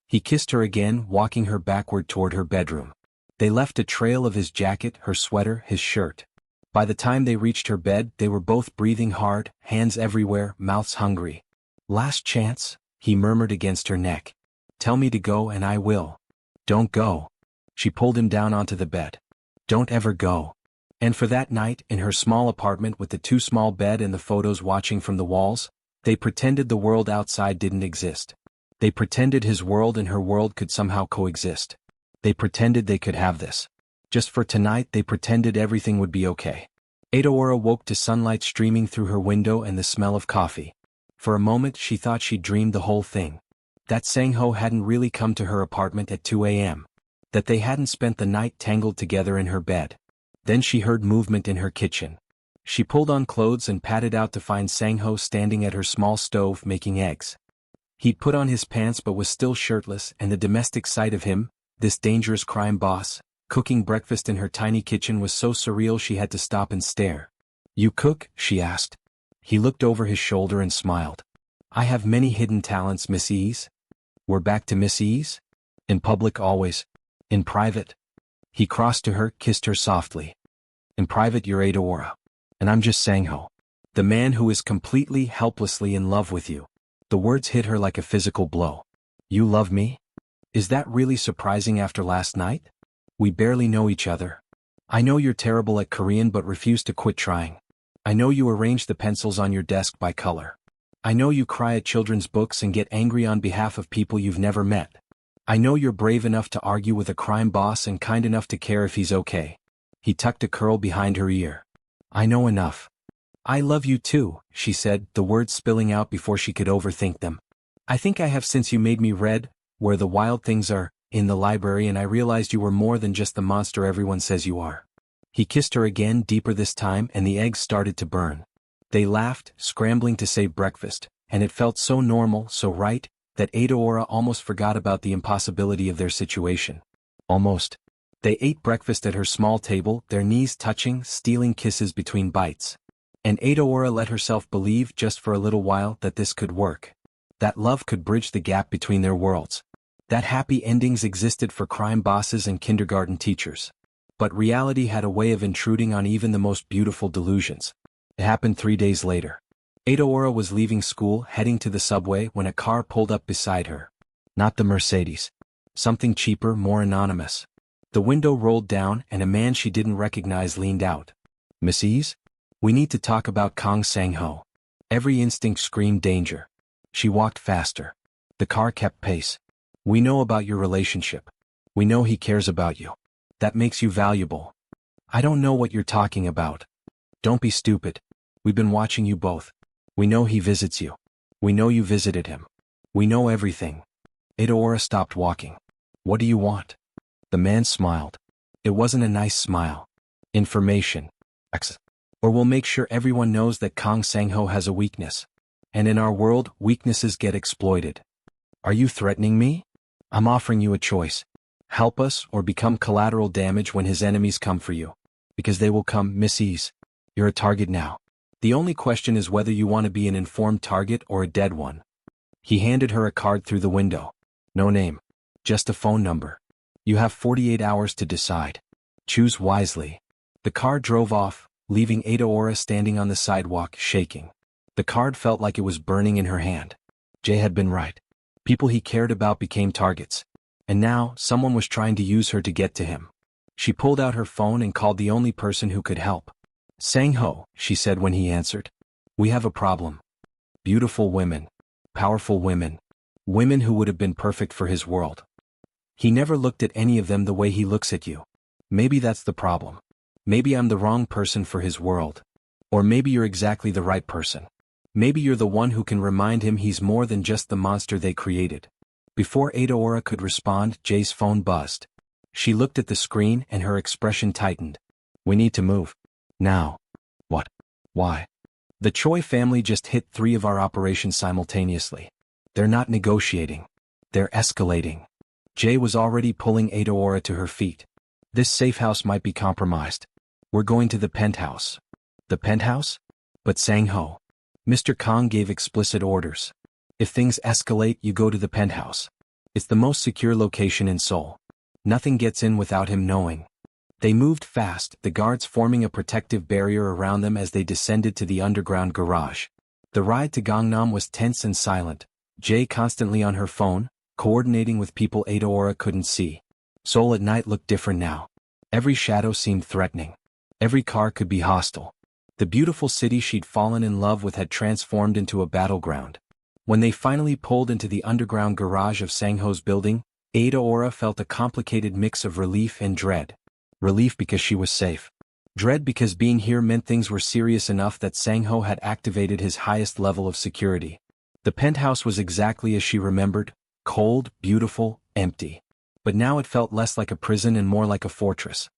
He kissed her again, walking her backward toward her bedroom. They left a trail of his jacket, her sweater, his shirt. By the time they reached her bed, they were both breathing hard, hands everywhere, mouths hungry. Last chance, he murmured against her neck. Tell me to go and I will. Don't go. She pulled him down onto the bed. Don't ever go. And for that night, in her small apartment with the too small bed and the photos watching from the walls, they pretended the world outside didn't exist. They pretended his world and her world could somehow coexist. They pretended they could have this. Just for tonight they pretended everything would be okay. Adaora woke to sunlight streaming through her window and the smell of coffee. For a moment she thought she'd dreamed the whole thing. That Sang-ho hadn't really come to her apartment at 2 a.m. That they hadn't spent the night tangled together in her bed. Then she heard movement in her kitchen. She pulled on clothes and padded out to find Sang-ho standing at her small stove making eggs. He'd put on his pants but was still shirtless, and the domestic sight of him, this dangerous crime boss, cooking breakfast in her tiny kitchen was so surreal she had to stop and stare. You cook? She asked. He looked over his shoulder and smiled. I have many hidden talents, Miss Ease. We're back to Miss Ease? In public always. In private? He crossed to her, kissed her softly. In private you're Adaora. And I'm just Sang-ho. The man who is completely, helplessly in love with you. The words hit her like a physical blow. You love me? Is that really surprising after last night? We barely know each other. I know you're terrible at Korean but refuse to quit trying. I know you arrange the pencils on your desk by color. I know you cry at children's books and get angry on behalf of people you've never met. I know you're brave enough to argue with a crime boss and kind enough to care if he's okay. He tucked a curl behind her ear. I know enough. I love you too, she said, the words spilling out before she could overthink them. I think I have since you made me read Where the Wild Things Are in the library, and I realized you were more than just the monster everyone says you are. He kissed her again, deeper this time, and the eggs started to burn. They laughed, scrambling to save breakfast, and it felt so normal, so right, that Adaora almost forgot about the impossibility of their situation. Almost. They ate breakfast at her small table, their knees touching, stealing kisses between bites. And Adaora let herself believe just for a little while that this could work. That love could bridge the gap between their worlds. That happy endings existed for crime bosses and kindergarten teachers. But reality had a way of intruding on even the most beautiful delusions. It happened 3 days later. Adaora was leaving school, heading to the subway, when a car pulled up beside her. Not the Mercedes. Something cheaper, more anonymous. The window rolled down and a man she didn't recognize leaned out. Miss Ease? We need to talk about Kang Sang-ho. Every instinct screamed danger. She walked faster. The car kept pace. We know about your relationship. We know he cares about you. That makes you valuable. I don't know what you're talking about. Don't be stupid. We've been watching you both. We know he visits you. We know you visited him. We know everything. Adaora stopped walking. What do you want? The man smiled. It wasn't a nice smile. Information. Or we'll make sure everyone knows that Kang Sang-ho has a weakness. And in our world, weaknesses get exploited. Are you threatening me? I'm offering you a choice. Help us or become collateral damage when his enemies come for you. Because they will come, Miss Ease. You're a target now. The only question is whether you want to be an informed target or a dead one. He handed her a card through the window. No name. Just a phone number. You have 48 hours to decide. Choose wisely. The car drove off, leaving Adaora standing on the sidewalk, shaking. The card felt like it was burning in her hand. Jay had been right. People he cared about became targets. And now, someone was trying to use her to get to him. She pulled out her phone and called the only person who could help. Sang-ho, she said when he answered. We have a problem. Beautiful women. Powerful women. Women who would have been perfect for his world. He never looked at any of them the way he looks at you. Maybe that's the problem. Maybe I'm the wrong person for his world. Or maybe you're exactly the right person. Maybe you're the one who can remind him he's more than just the monster they created. Before Adaora could respond, Jay's phone buzzed. She looked at the screen and her expression tightened. We need to move. Now. What? Why? The Choi family just hit 3 of our operations simultaneously. They're not negotiating. They're escalating. Jay was already pulling Adaora to her feet. This safe house might be compromised. We're going to the penthouse. The penthouse? But Sang-ho. Mr. Kong gave explicit orders. If things escalate, you go to the penthouse. It's the most secure location in Seoul. Nothing gets in without him knowing. They moved fast, the guards forming a protective barrier around them as they descended to the underground garage. The ride to Gangnam was tense and silent, Jay constantly on her phone, coordinating with people Adaora couldn't see. Seoul at night looked different now. Every shadow seemed threatening. Every car could be hostile. The beautiful city she'd fallen in love with had transformed into a battleground. When they finally pulled into the underground garage of Sang-ho's building, Adaora felt a complicated mix of relief and dread. Relief because she was safe. Dread because being here meant things were serious enough that Sang-ho had activated his highest level of security. The penthouse was exactly as she remembered, cold, beautiful, empty. But now it felt less like a prison and more like a fortress.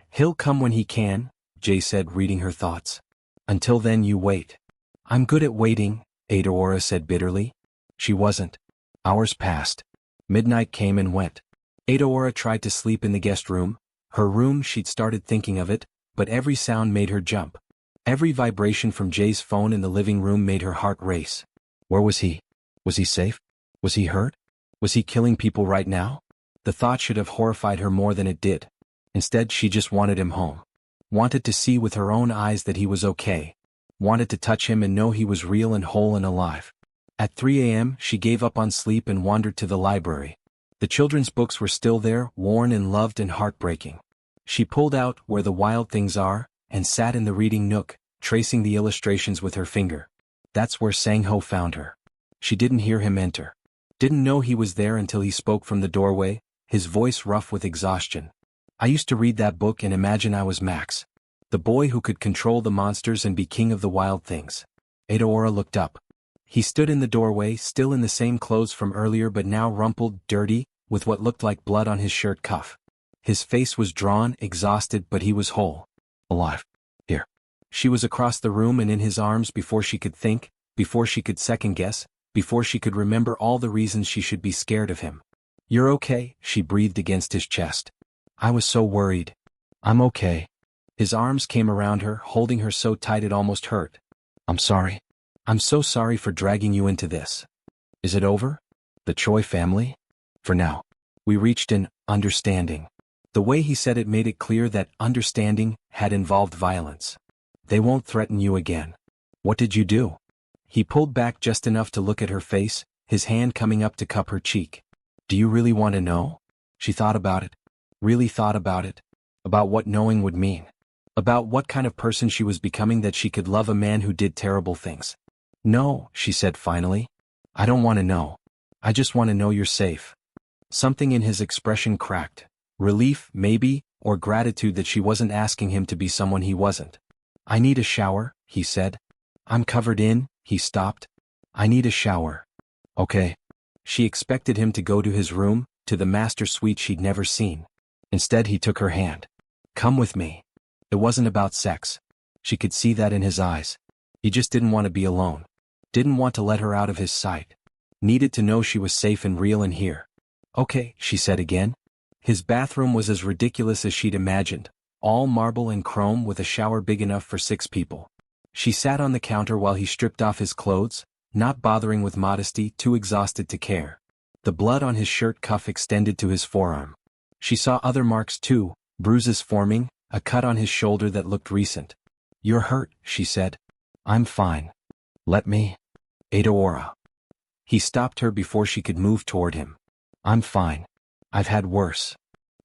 He'll come when he can, Jay said, reading her thoughts. Until then you wait. I'm good at waiting, Adaora said bitterly. She wasn't. Hours passed. Midnight came and went. Adaora tried to sleep in the guest room. Her room, she'd started thinking of it, but every sound made her jump. Every vibration from Jay's phone in the living room made her heart race. Where was he? Was he safe? Was he hurt? Was he killing people right now? The thought should have horrified her more than it did. Instead, she just wanted him home. Wanted to see with her own eyes that he was okay. Wanted to touch him and know he was real and whole and alive. At 3 a.m., she gave up on sleep and wandered to the library. The children's books were still there, worn and loved and heartbreaking. She pulled out Where the Wild Things Are, and sat in the reading nook, tracing the illustrations with her finger. That's where Sang-ho found her. She didn't hear him enter. Didn't know he was there until he spoke from the doorway, his voice rough with exhaustion. I used to read that book and imagine I was Max. The boy who could control the monsters and be king of the wild things. Adaora looked up. He stood in the doorway, still in the same clothes from earlier but now rumpled, dirty, with what looked like blood on his shirt cuff. His face was drawn, exhausted, but he was whole. Alive. Here. She was across the room and in his arms before she could think, before she could second-guess, before she could remember all the reasons she should be scared of him. You're okay, she breathed against his chest. I was so worried. I'm okay. His arms came around her, holding her so tight it almost hurt. I'm sorry. I'm so sorry for dragging you into this. Is it over? The Choi family? For now. We reached an understanding. The way he said it made it clear that understanding had involved violence. They won't threaten you again. What did you do? He pulled back just enough to look at her face, his hand coming up to cup her cheek. Do you really want to know? She thought about it. Really thought about it. About what knowing would mean. About what kind of person she was becoming that she could love a man who did terrible things. No, she said finally. I don't want to know. I just want to know you're safe. Something in his expression cracked. Relief, maybe, or gratitude that she wasn't asking him to be someone he wasn't. I need a shower, he said. I'm covered in, he stopped. I need a shower. Okay. She expected him to go to his room, to the master suite she'd never seen. Instead, he took her hand. Come with me. It wasn't about sex. She could see that in his eyes. He just didn't want to be alone. Didn't want to let her out of his sight. Needed to know she was safe and real and here. Okay, she said again. His bathroom was as ridiculous as she'd imagined, all marble and chrome with a shower big enough for 6 people. She sat on the counter while he stripped off his clothes, not bothering with modesty, too exhausted to care. The blood on his shirt cuff extended to his forearm. She saw other marks too, bruises forming, a cut on his shoulder that looked recent. You're hurt, she said. I'm fine. Let me. Adaora. He stopped her before she could move toward him. I'm fine. I've had worse.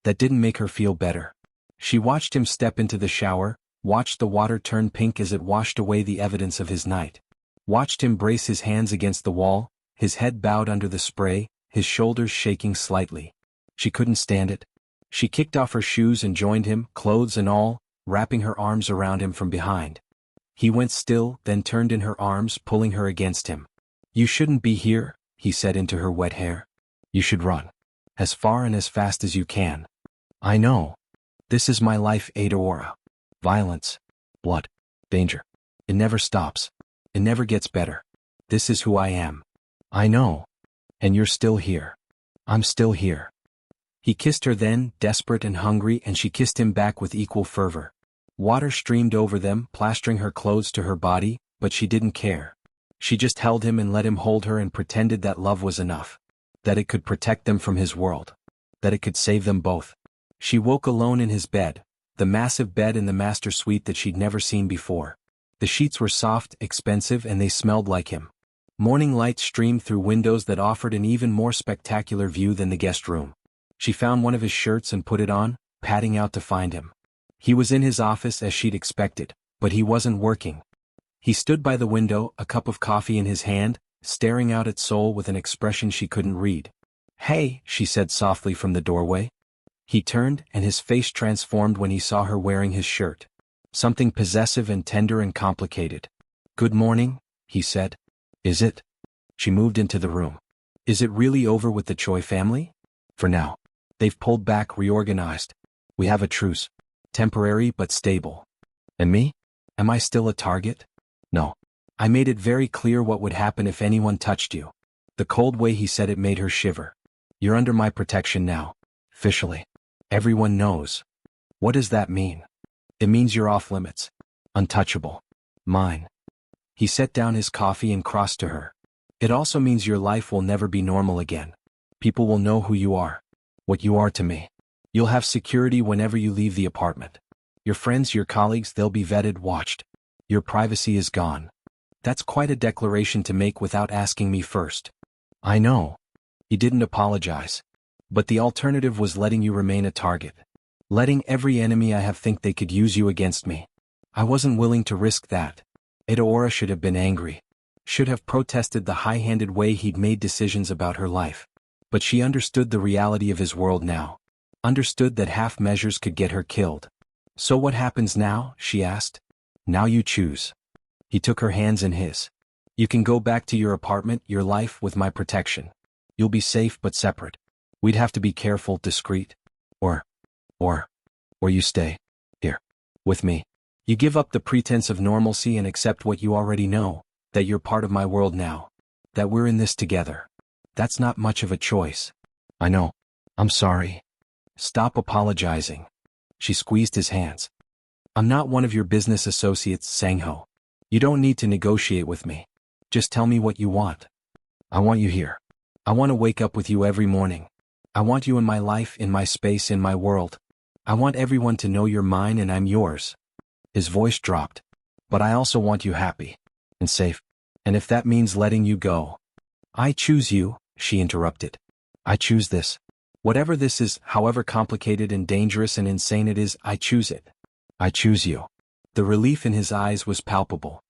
That didn't make her feel better. She watched him step into the shower, watched the water turn pink as it washed away the evidence of his night. Watched him brace his hands against the wall, his head bowed under the spray, his shoulders shaking slightly. She couldn't stand it. She kicked off her shoes and joined him, clothes and all, wrapping her arms around him from behind. He went still, then turned in her arms, pulling her against him. You shouldn't be here, he said into her wet hair. You should run. As far and as fast as you can. I know. This is my life, Adaora. Violence. Blood. Danger. It never stops. It never gets better. This is who I am. I know. And you're still here. I'm still here. He kissed her then, desperate and hungry, and she kissed him back with equal fervor. Water streamed over them, plastering her clothes to her body, but she didn't care. She just held him and let him hold her and pretended that love was enough. That it could protect them from his world. That it could save them both. She woke alone in his bed, the massive bed in the master suite that she'd never seen before. The sheets were soft, expensive, and they smelled like him. Morning light streamed through windows that offered an even more spectacular view than the guest room. She found one of his shirts and put it on, padding out to find him. He was in his office as she'd expected, but he wasn't working. He stood by the window, a cup of coffee in his hand, staring out at Seoul with an expression she couldn't read. Hey, she said softly from the doorway. He turned, and his face transformed when he saw her wearing his shirt. Something possessive and tender and complicated. Good morning, he said. Is it? She moved into the room. Is it really over with the Choi family? For now. They've pulled back, reorganized. We have a truce. Temporary but stable. And me? Am I still a target? No. I made it very clear what would happen if anyone touched you. The cold way he said it made her shiver. You're under my protection now. Officially. Everyone knows. What does that mean? It means you're off limits. Untouchable. Mine. He set down his coffee and crossed to her. It also means your life will never be normal again. People will know who you are. What you are to me. You'll have security whenever you leave the apartment. Your friends, your colleagues, they'll be vetted, watched. Your privacy is gone. That's quite a declaration to make without asking me first. I know. He didn't apologize. But the alternative was letting you remain a target. Letting every enemy I have think they could use you against me. I wasn't willing to risk that. Adaora should have been angry. Should have protested the high-handed way he'd made decisions about her life. But she understood the reality of his world now. Understood that half measures could get her killed. So what happens now? She asked. Now you choose. He took her hands in his. You can go back to your apartment, your life, with my protection. You'll be safe but separate. We'd have to be careful, discreet. Or you stay. Here. With me. You give up the pretense of normalcy and accept what you already know, that you're part of my world now. That we're in this together. That's not much of a choice. I know. I'm sorry. Stop apologizing. She squeezed his hands. I'm not one of your business associates, Sang-ho. You don't need to negotiate with me. Just tell me what you want. I want you here. I want to wake up with you every morning. I want you in my life, in my space, in my world. I want everyone to know you're mine and I'm yours. His voice dropped. But I also want you happy. And safe. And if that means letting you go. I choose you, she interrupted. I choose this. Whatever this is, however complicated and dangerous and insane it is, I choose it. I choose you. The relief in his eyes was palpable.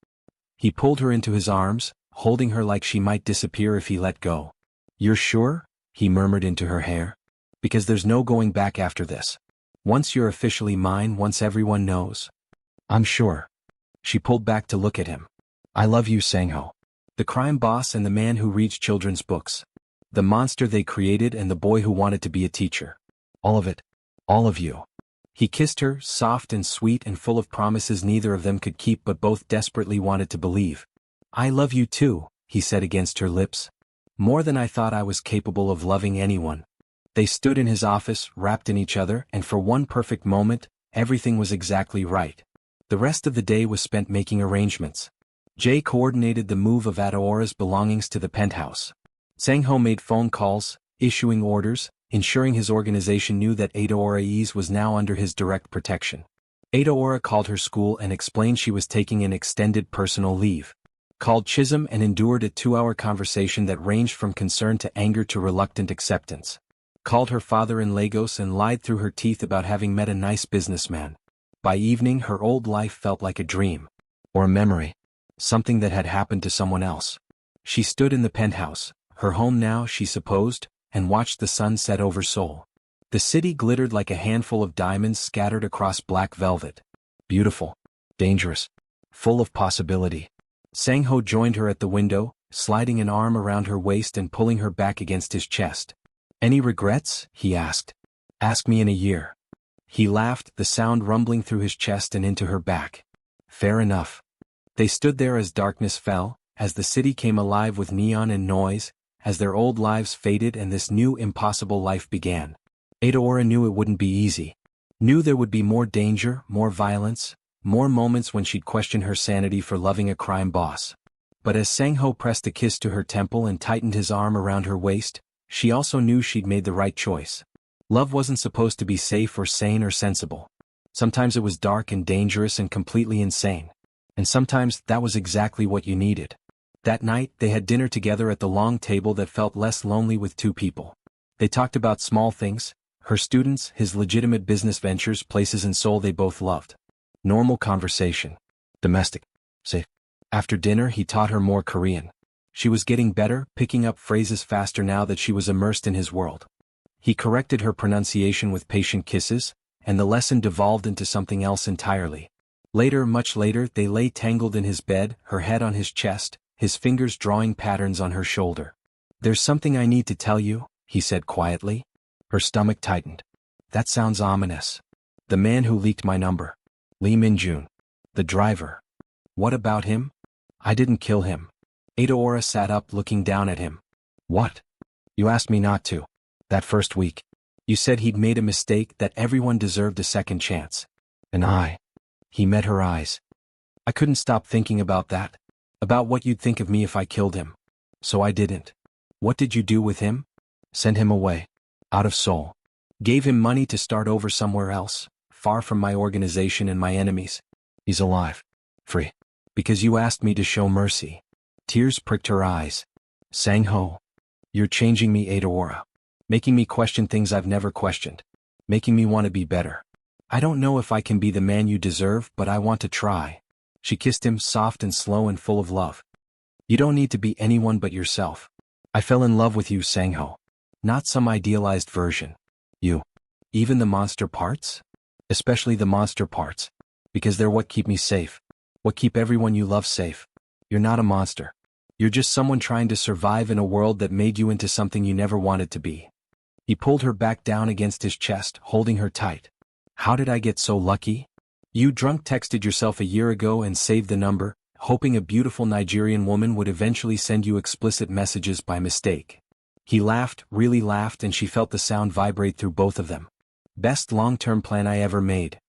He pulled her into his arms, holding her like she might disappear if he let go. You're sure? He murmured into her hair. Because there's no going back after this. Once you're officially mine, once everyone knows. I'm sure. She pulled back to look at him. I love you, Sang-ho. The crime boss and the man who reads children's books. The monster they created and the boy who wanted to be a teacher. All of it. All of you. He kissed her, soft and sweet and full of promises neither of them could keep but both desperately wanted to believe. I love you too, he said against her lips. More than I thought I was capable of loving anyone. They stood in his office, wrapped in each other, and for one perfect moment, everything was exactly right. The rest of the day was spent making arrangements. Jay coordinated the move of Adaora's belongings to the penthouse. Sang-ho made phone calls, issuing orders, ensuring his organization knew that Adaora was now under his direct protection. Adaora called her school and explained she was taking an extended personal leave. Called Chisholm and endured a 2-hour conversation that ranged from concern to anger to reluctant acceptance. Called her father in Lagos and lied through her teeth about having met a nice businessman. By evening her old life felt like a dream. Or a memory. Something that had happened to someone else. She stood in the penthouse, her home now, she supposed, and watched the sun set over Seoul. The city glittered like a handful of diamonds scattered across black velvet. Beautiful. Dangerous. full of possibility. Sang-ho joined her at the window, sliding an arm around her waist and pulling her back against his chest. "Any regrets?" he asked. "Ask me in a year." He laughed, the sound rumbling through his chest and into her back. "Fair enough." They stood there as darkness fell, as the city came alive with neon and noise, as their old lives faded and this new impossible life began. Adaora knew it wouldn't be easy. Knew there would be more danger, more violence, more moments when she'd question her sanity for loving a crime boss. But as Sang-ho pressed a kiss to her temple and tightened his arm around her waist, she also knew she'd made the right choice. Love wasn't supposed to be safe or sane or sensible. Sometimes it was dark and dangerous and completely insane. And sometimes that was exactly what you needed. That night, they had dinner together at the long table that felt less lonely with two people. They talked about small things, her students, his legitimate business ventures, places in Seoul they both loved. Normal conversation. Domestic. Safe. After dinner, he taught her more Korean. She was getting better, picking up phrases faster now that she was immersed in his world. He corrected her pronunciation with patient kisses, and the lesson devolved into something else entirely. Later, much later, they lay tangled in his bed, her head on his chest, his fingers drawing patterns on her shoulder. "There's something I need to tell you," he said quietly. Her stomach tightened. "That sounds ominous." "The man who leaked my number. Lee Min-jun. The driver." "What about him?" "I didn't kill him." Adaora sat up looking down at him. "What?" "You asked me not to. That first week. You said he'd made a mistake, that everyone deserved a second chance. And He met her eyes. "I couldn't stop thinking about that. About what you'd think of me if I killed him. So I didn't." "What did you do with him?" "Sent him away. Out of Seoul. Gave him money to start over somewhere else, far from my organization and my enemies. He's alive. Free. Because you asked me to show mercy." Tears pricked her eyes. "Sang-ho. You're changing me, Adaora. Making me question things I've never questioned. Making me want to be better. I don't know if I can be the man you deserve, but I want to try." She kissed him, soft and slow and full of love. "You don't need to be anyone but yourself. I fell in love with you, Sang-ho. Not some idealized version. You. Even the monster parts? Especially the monster parts. Because they're what keep me safe. What keep everyone you love safe. You're not a monster. You're just someone trying to survive in a world that made you into something you never wanted to be." He pulled her back down against his chest, holding her tight. "How did I get so lucky? You drunk texted yourself a year ago and saved the number, hoping a beautiful Nigerian woman would eventually send you explicit messages by mistake." He laughed, really laughed, and she felt the sound vibrate through both of them. "Best long-term plan I ever made."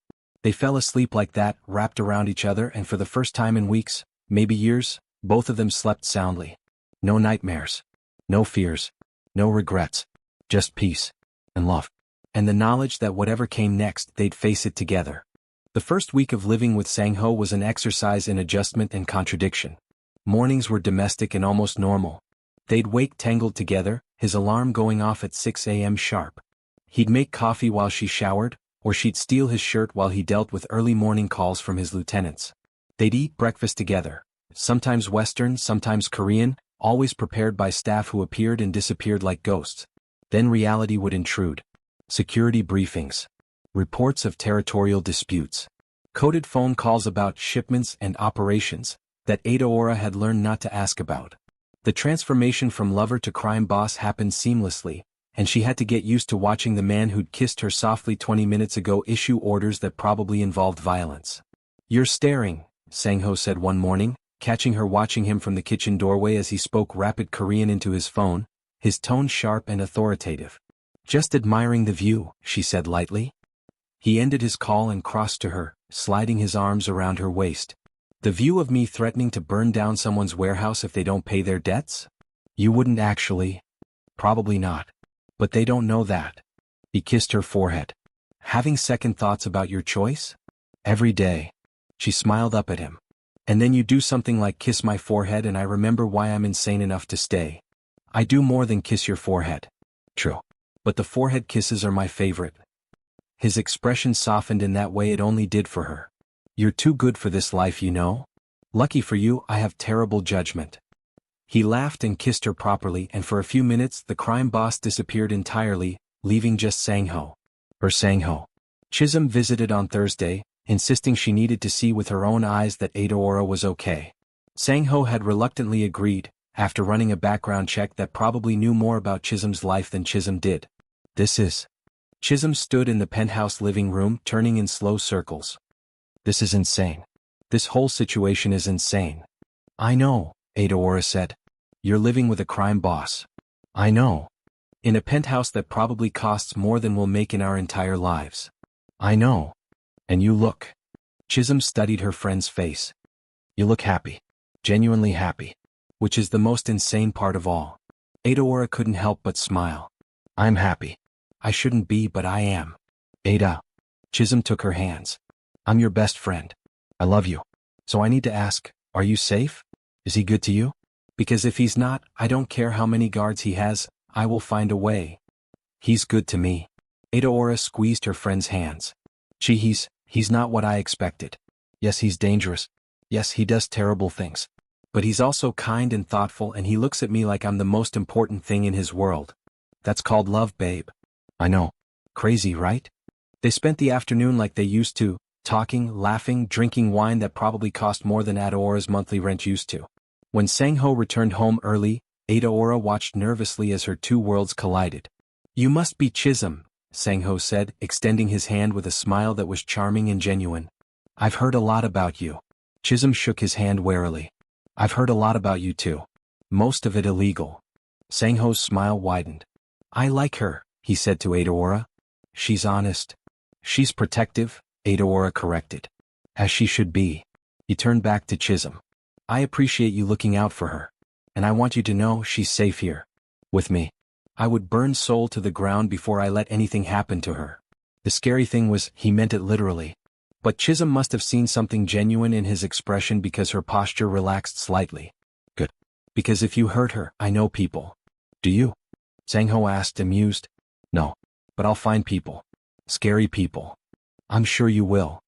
They fell asleep like that, wrapped around each other, and for the first time in weeks, maybe years, both of them slept soundly. No nightmares. No fears. No regrets. Just peace. And love. And the knowledge that whatever came next, they'd face it together. The first week of living with Sang-ho was an exercise in adjustment and contradiction. Mornings were domestic and almost normal. They'd wake tangled together, his alarm going off at 6 a.m. sharp. He'd make coffee while she showered, or she'd steal his shirt while he dealt with early morning calls from his lieutenants. They'd eat breakfast together, sometimes Western, sometimes Korean, always prepared by staff who appeared and disappeared like ghosts. Then reality would intrude. Security briefings. Reports of territorial disputes. Coded phone calls about shipments and operations that Adaora had learned not to ask about. The transformation from lover to crime boss happened seamlessly, and she had to get used to watching the man who'd kissed her softly 20 minutes ago issue orders that probably involved violence. "You're staring," Sang-ho said one morning, catching her watching him from the kitchen doorway as he spoke rapid Korean into his phone, his tone sharp and authoritative. "Just admiring the view," she said lightly. He ended his call and crossed to her, sliding his arms around her waist. "The view of me threatening to burn down someone's warehouse if they don't pay their debts? You wouldn't actually. Probably not. But they don't know that." He kissed her forehead. "Having second thoughts about your choice? Every day." She smiled up at him. "And then you do something like kiss my forehead and I remember why I'm insane enough to stay. I do more than kiss your forehead." "True. But the forehead kisses are my favorite." His expression softened in that way it only did for her. "You're too good for this life, you know? Lucky for you, I have terrible judgment." He laughed and kissed her properly, and for a few minutes the crime boss disappeared entirely, leaving just Sang-ho. Her Sang-ho. Chisholm visited on Thursday, insisting she needed to see with her own eyes that Adaora was okay. Sang-ho had reluctantly agreed, after running a background check that probably knew more about Chisholm's life than Chisholm did. This is. Chisholm stood in the penthouse living room, turning in slow circles. This is insane. This whole situation is insane. I know, Adaora said. You're living with a crime boss. I know. In a penthouse that probably costs more than we'll make in our entire lives. I know. And you look. Chisholm studied her friend's face. You look happy. Genuinely happy. Which is the most insane part of all. Adaora couldn't help but smile. I'm happy. I shouldn't be, but I am. Ada. Chisholm took her hands. I'm your best friend. I love you. So I need to ask, are you safe? Is he good to you? Because if he's not, I don't care how many guards he has, I will find a way. He's good to me. Adaora squeezed her friend's hands. Gee, he's not what I expected. Yes, he's dangerous. Yes, he does terrible things. But he's also kind and thoughtful, and he looks at me like I'm the most important thing in his world. That's called love, babe. I know. Crazy, right? They spent the afternoon like they used to, talking, laughing, drinking wine that probably cost more than Adaora's monthly rent used to. When Sang-ho returned home early, Adaora watched nervously as her two worlds collided. You must be Chisholm, Sang-ho said, extending his hand with a smile that was charming and genuine. I've heard a lot about you. Chisholm shook his hand warily. I've heard a lot about you too. Most of it illegal. Sang-ho's smile widened. I like her, he said to Adaora. She's honest. She's protective, Adaora corrected. As she should be. He turned back to Chisholm. I appreciate you looking out for her. And I want you to know she's safe here. With me. I would burn Seoul to the ground before I let anything happen to her. The scary thing was, he meant it literally. But Chisholm must have seen something genuine in his expression because her posture relaxed slightly. Good. Because if you hurt her, I know people. Do you? Sang-ho asked, amused. No. But I'll find people. Scary people. I'm sure you will.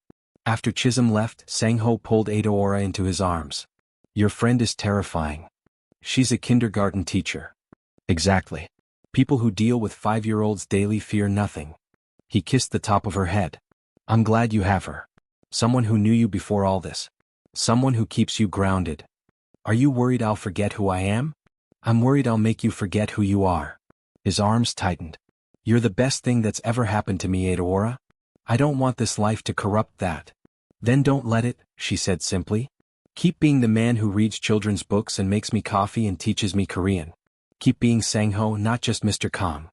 After Chisholm left, Sang-ho pulled Adaora into his arms. Your friend is terrifying. She's a kindergarten teacher. Exactly. People who deal with 5-year-olds daily fear nothing. He kissed the top of her head. I'm glad you have her. Someone who knew you before all this. Someone who keeps you grounded. Are you worried I'll forget who I am? I'm worried I'll make you forget who you are. His arms tightened. You're the best thing that's ever happened to me, Adaora. I don't want this life to corrupt that. Then don't let it, she said simply. Keep being the man who reads children's books and makes me coffee and teaches me Korean. Keep being Sang-ho, not just Mr. Kang.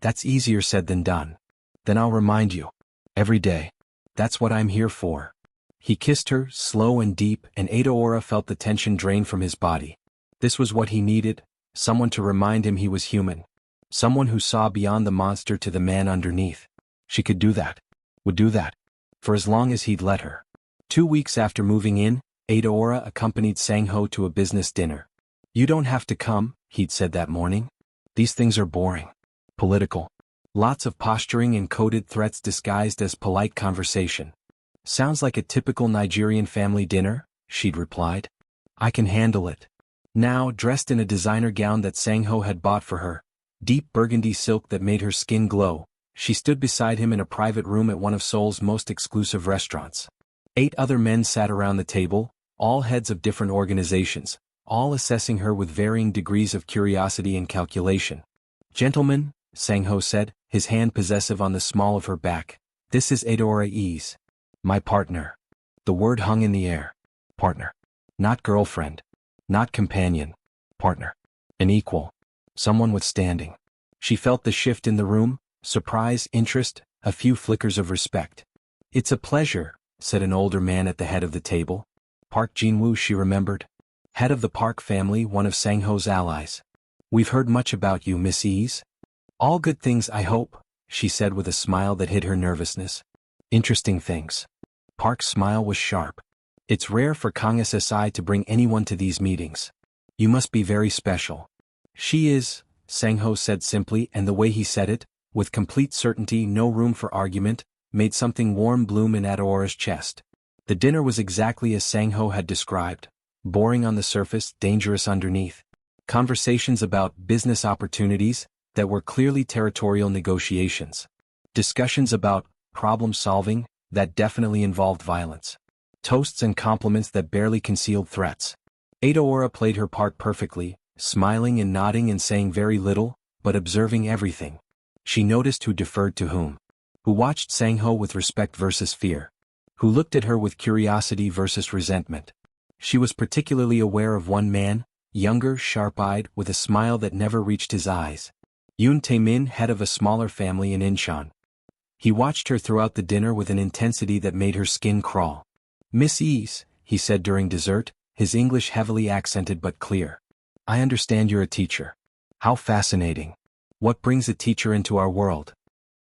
That's easier said than done. Then I'll remind you. Every day. That's what I'm here for. He kissed her, slow and deep, and Adaora felt the tension drain from his body. This was what he needed, someone to remind him he was human. Someone who saw beyond the monster to the man underneath. She could do that. Would do that. For as long as he'd let her. 2 weeks after moving in, Adaora accompanied Sang-ho to a business dinner. You don't have to come, he'd said that morning. These things are boring. Political. Lots of posturing and coded threats disguised as polite conversation. Sounds like a typical Nigerian family dinner, she'd replied. I can handle it. Now, dressed in a designer gown that Sang-ho had bought for her, deep burgundy silk that made her skin glow, she stood beside him in a private room at one of Seoul's most exclusive restaurants. 8 other men sat around the table, all heads of different organizations, all assessing her with varying degrees of curiosity and calculation. Gentlemen, Sang-ho said, his hand possessive on the small of her back, this is Adaora Ease. My partner. The word hung in the air. Partner. Not girlfriend. Not companion. Partner. An equal. Someone with standing. She felt the shift in the room, surprise, interest, a few flickers of respect. It's a pleasure, said an older man at the head of the table. Park Jin-woo, she remembered. Head of the Park family, one of Sang-ho's allies. We've heard much about you, Miss Ease. All good things, I hope, she said with a smile that hid her nervousness. Interesting things. Park's smile was sharp. It's rare for Kang SSI to bring anyone to these meetings. You must be very special. She is, Sang-ho said simply, and the way he said it, with complete certainty, no room for argument, made something warm bloom in Adaora's chest. The dinner was exactly as Sang-ho had described. Boring on the surface, dangerous underneath. Conversations about business opportunities that were clearly territorial negotiations. Discussions about problem solving that definitely involved violence. Toasts and compliments that barely concealed threats. Adaora played her part perfectly, smiling and nodding and saying very little, but observing everything. She noticed who deferred to whom. Who watched Sang-ho with respect versus fear. Who looked at her with curiosity versus resentment. She was particularly aware of one man, younger, sharp-eyed, with a smile that never reached his eyes. Yoon Tae-min, head of a smaller family in Incheon. He watched her throughout the dinner with an intensity that made her skin crawl. "Miss Ease," he said during dessert, his English heavily accented but clear. "I understand you're a teacher. How fascinating. What brings a teacher into our world?"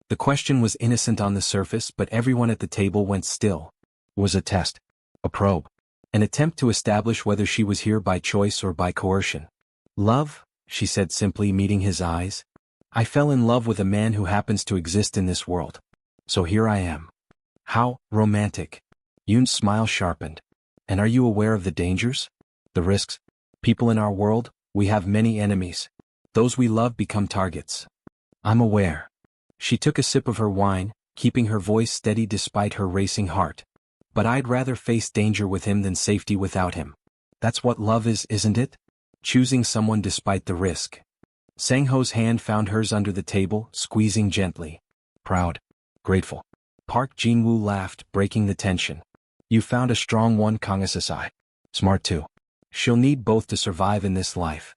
The question was innocent on the surface, but everyone at the table went still. It was a test. A probe. An attempt to establish whether she was here by choice or by coercion. "Love," she said simply, meeting his eyes. "I fell in love with a man who happens to exist in this world. So here I am." "How romantic." Yoon's smile sharpened. "And are you aware of the dangers? The risks? People in our world, we have many enemies. Those we love become targets." "I'm aware." She took a sip of her wine, keeping her voice steady despite her racing heart. "But I'd rather face danger with him than safety without him. That's what love is, isn't it? Choosing someone despite the risk." Sang-ho's hand found hers under the table, squeezing gently. "Proud. Grateful." Park Jin-woo laughed, breaking the tension. "You found a strong one, Kang-sasai. Smart too. She'll need both to survive in this life."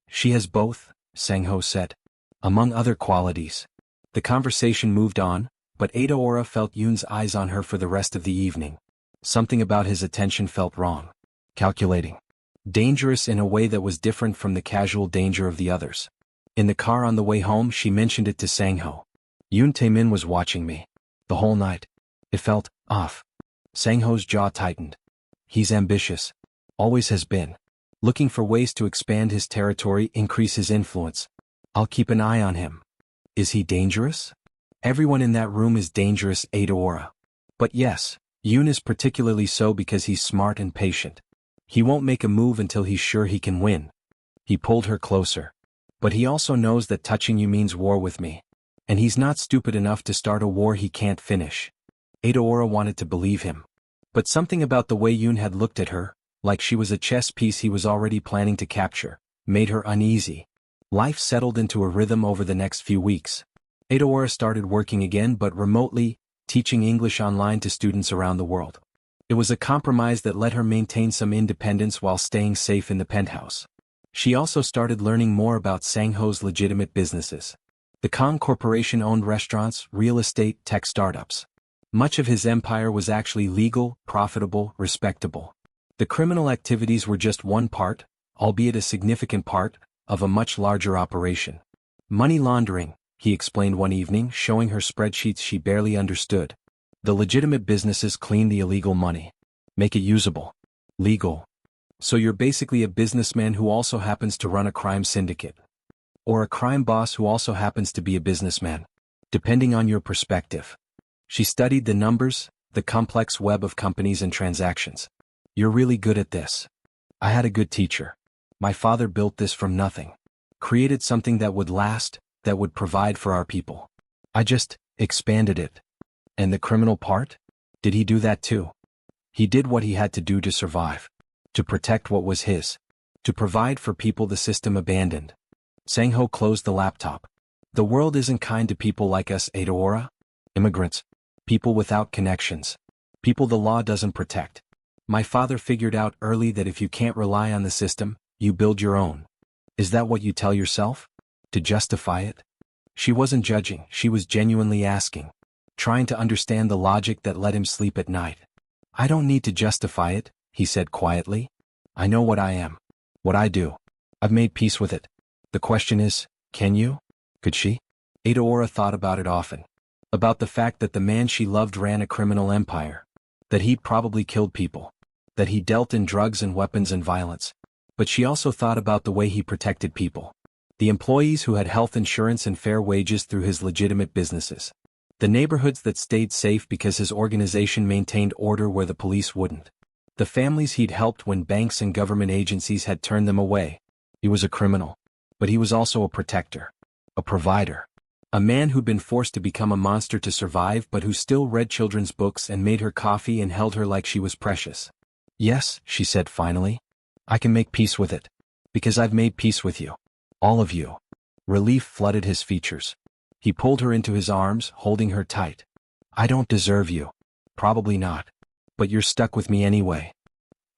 "She has both," Sang-ho said. "Among other qualities." The conversation moved on, but Adaora felt Yoon's eyes on her for the rest of the evening. Something about his attention felt wrong. Calculating. Dangerous in a way that was different from the casual danger of the others. In the car on the way home she mentioned it to Sang-ho. "Yoon Tae-min was watching me. The whole night. It felt off." Sang-ho's jaw tightened. "He's ambitious. Always has been. Looking for ways to expand his territory, increase his influence. I'll keep an eye on him." "Is he dangerous?" "Everyone in that room is dangerous, Adaora. But yes, Yoon is particularly so because he's smart and patient. He won't make a move until he's sure he can win." He pulled her closer. "But he also knows that touching you means war with me. And he's not stupid enough to start a war he can't finish." Adaora wanted to believe him. But something about the way Yoon had looked at her, like she was a chess piece he was already planning to capture, made her uneasy. Life settled into a rhythm over the next few weeks. Adaora started working again but remotely, teaching English online to students around the world. It was a compromise that let her maintain some independence while staying safe in the penthouse. She also started learning more about Sang-ho's legitimate businesses. The Kang Corporation owned restaurants, real estate, tech startups. Much of his empire was actually legal, profitable, respectable. The criminal activities were just one part, albeit a significant part, of a much larger operation. "Money laundering," he explained one evening, showing her spreadsheets she barely understood. "The legitimate businesses clean the illegal money. Make it usable. Legal. So you're basically a businessman who also happens to run a crime syndicate. Or a crime boss who also happens to be a businessman. Depending on your perspective." She studied the numbers, the complex web of companies and transactions. "You're really good at this. I had a good teacher. My father built this from nothing. Created something that would last, that would provide for our people. I just expanded it." "And the criminal part? Did he do that too?" "He did what he had to do to survive. To protect what was his. To provide for people the system abandoned." Sang-ho closed the laptop. "The world isn't kind to people like us, Adaora. Immigrants. People without connections. People the law doesn't protect. My father figured out early that if you can't rely on the system, you build your own." "Is that what you tell yourself? To justify it?" She wasn't judging, she was genuinely asking. Trying to understand the logic that let him sleep at night. "I don't need to justify it," he said quietly. "I know what I am. What I do. I've made peace with it. The question is, can you? Could she?" Adaora thought about it often. About the fact that the man she loved ran a criminal empire. That he'd probably killed people. That he dealt in drugs and weapons and violence. But she also thought about the way he protected people. The employees who had health insurance and fair wages through his legitimate businesses. The neighborhoods that stayed safe because his organization maintained order where the police wouldn't. The families he'd helped when banks and government agencies had turned them away. He was a criminal. But he was also a protector. A provider. A man who'd been forced to become a monster to survive but who still read children's books and made her coffee and held her like she was precious. Yes, she said finally. I can make peace with it. Because I've made peace with you. All of you. Relief flooded his features. He pulled her into his arms, holding her tight. I don't deserve you. Probably not. But you're stuck with me anyway.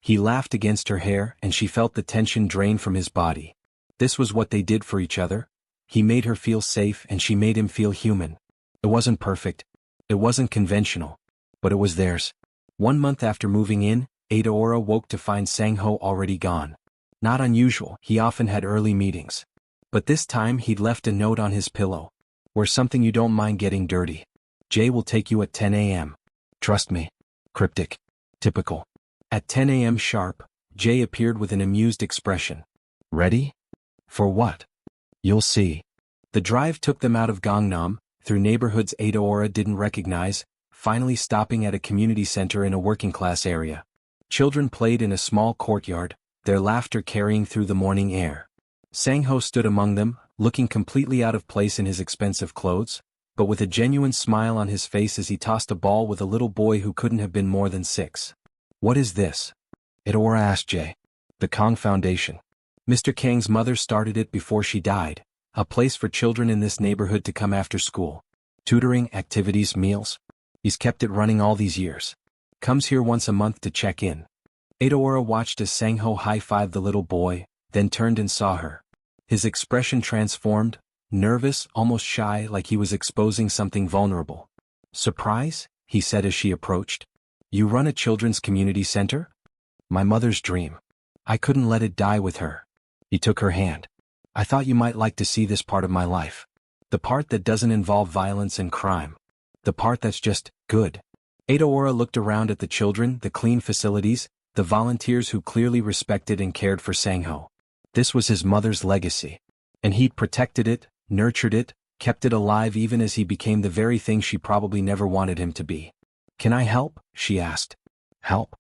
He laughed against her hair and she felt the tension drain from his body. This was what they did for each other. He made her feel safe and she made him feel human. It wasn't perfect. It wasn't conventional. But it was theirs. 1 month after moving in, Adaora woke to find Sang-ho already gone. Not unusual, he often had early meetings. But this time he'd left a note on his pillow. Wear something you don't mind getting dirty. Jay will take you at 10 a.m. Trust me. Cryptic. Typical. At 10 a.m. sharp, Jay appeared with an amused expression. Ready? For what? You'll see. The drive took them out of Gangnam, through neighborhoods Adaora didn't recognize, finally stopping at a community center in a working-class area. Children played in a small courtyard, their laughter carrying through the morning air. Sang-ho stood among them, looking completely out of place in his expensive clothes, but with a genuine smile on his face as he tossed a ball with a little boy who couldn't have been more than 6. What is this? Adaora asked Jay. The Kang Foundation. Mr. Kang's mother started it before she died, a place for children in this neighborhood to come after school. Tutoring, activities, meals. He's kept it running all these years. Comes here once a month to check in. Adaora watched as Sang-ho high-fived the little boy, then turned and saw her. His expression transformed, nervous, almost shy, like he was exposing something vulnerable. Surprise? He said as she approached. You run a children's community center? My mother's dream. I couldn't let it die with her. He took her hand. I thought you might like to see this part of my life. The part that doesn't involve violence and crime. The part that's just good. Adaora looked around at the children, the clean facilities, the volunteers who clearly respected and cared for Sang-ho. This was his mother's legacy. And he'd protected it, nurtured it, kept it alive even as he became the very thing she probably never wanted him to be. Can I help? She asked. Help?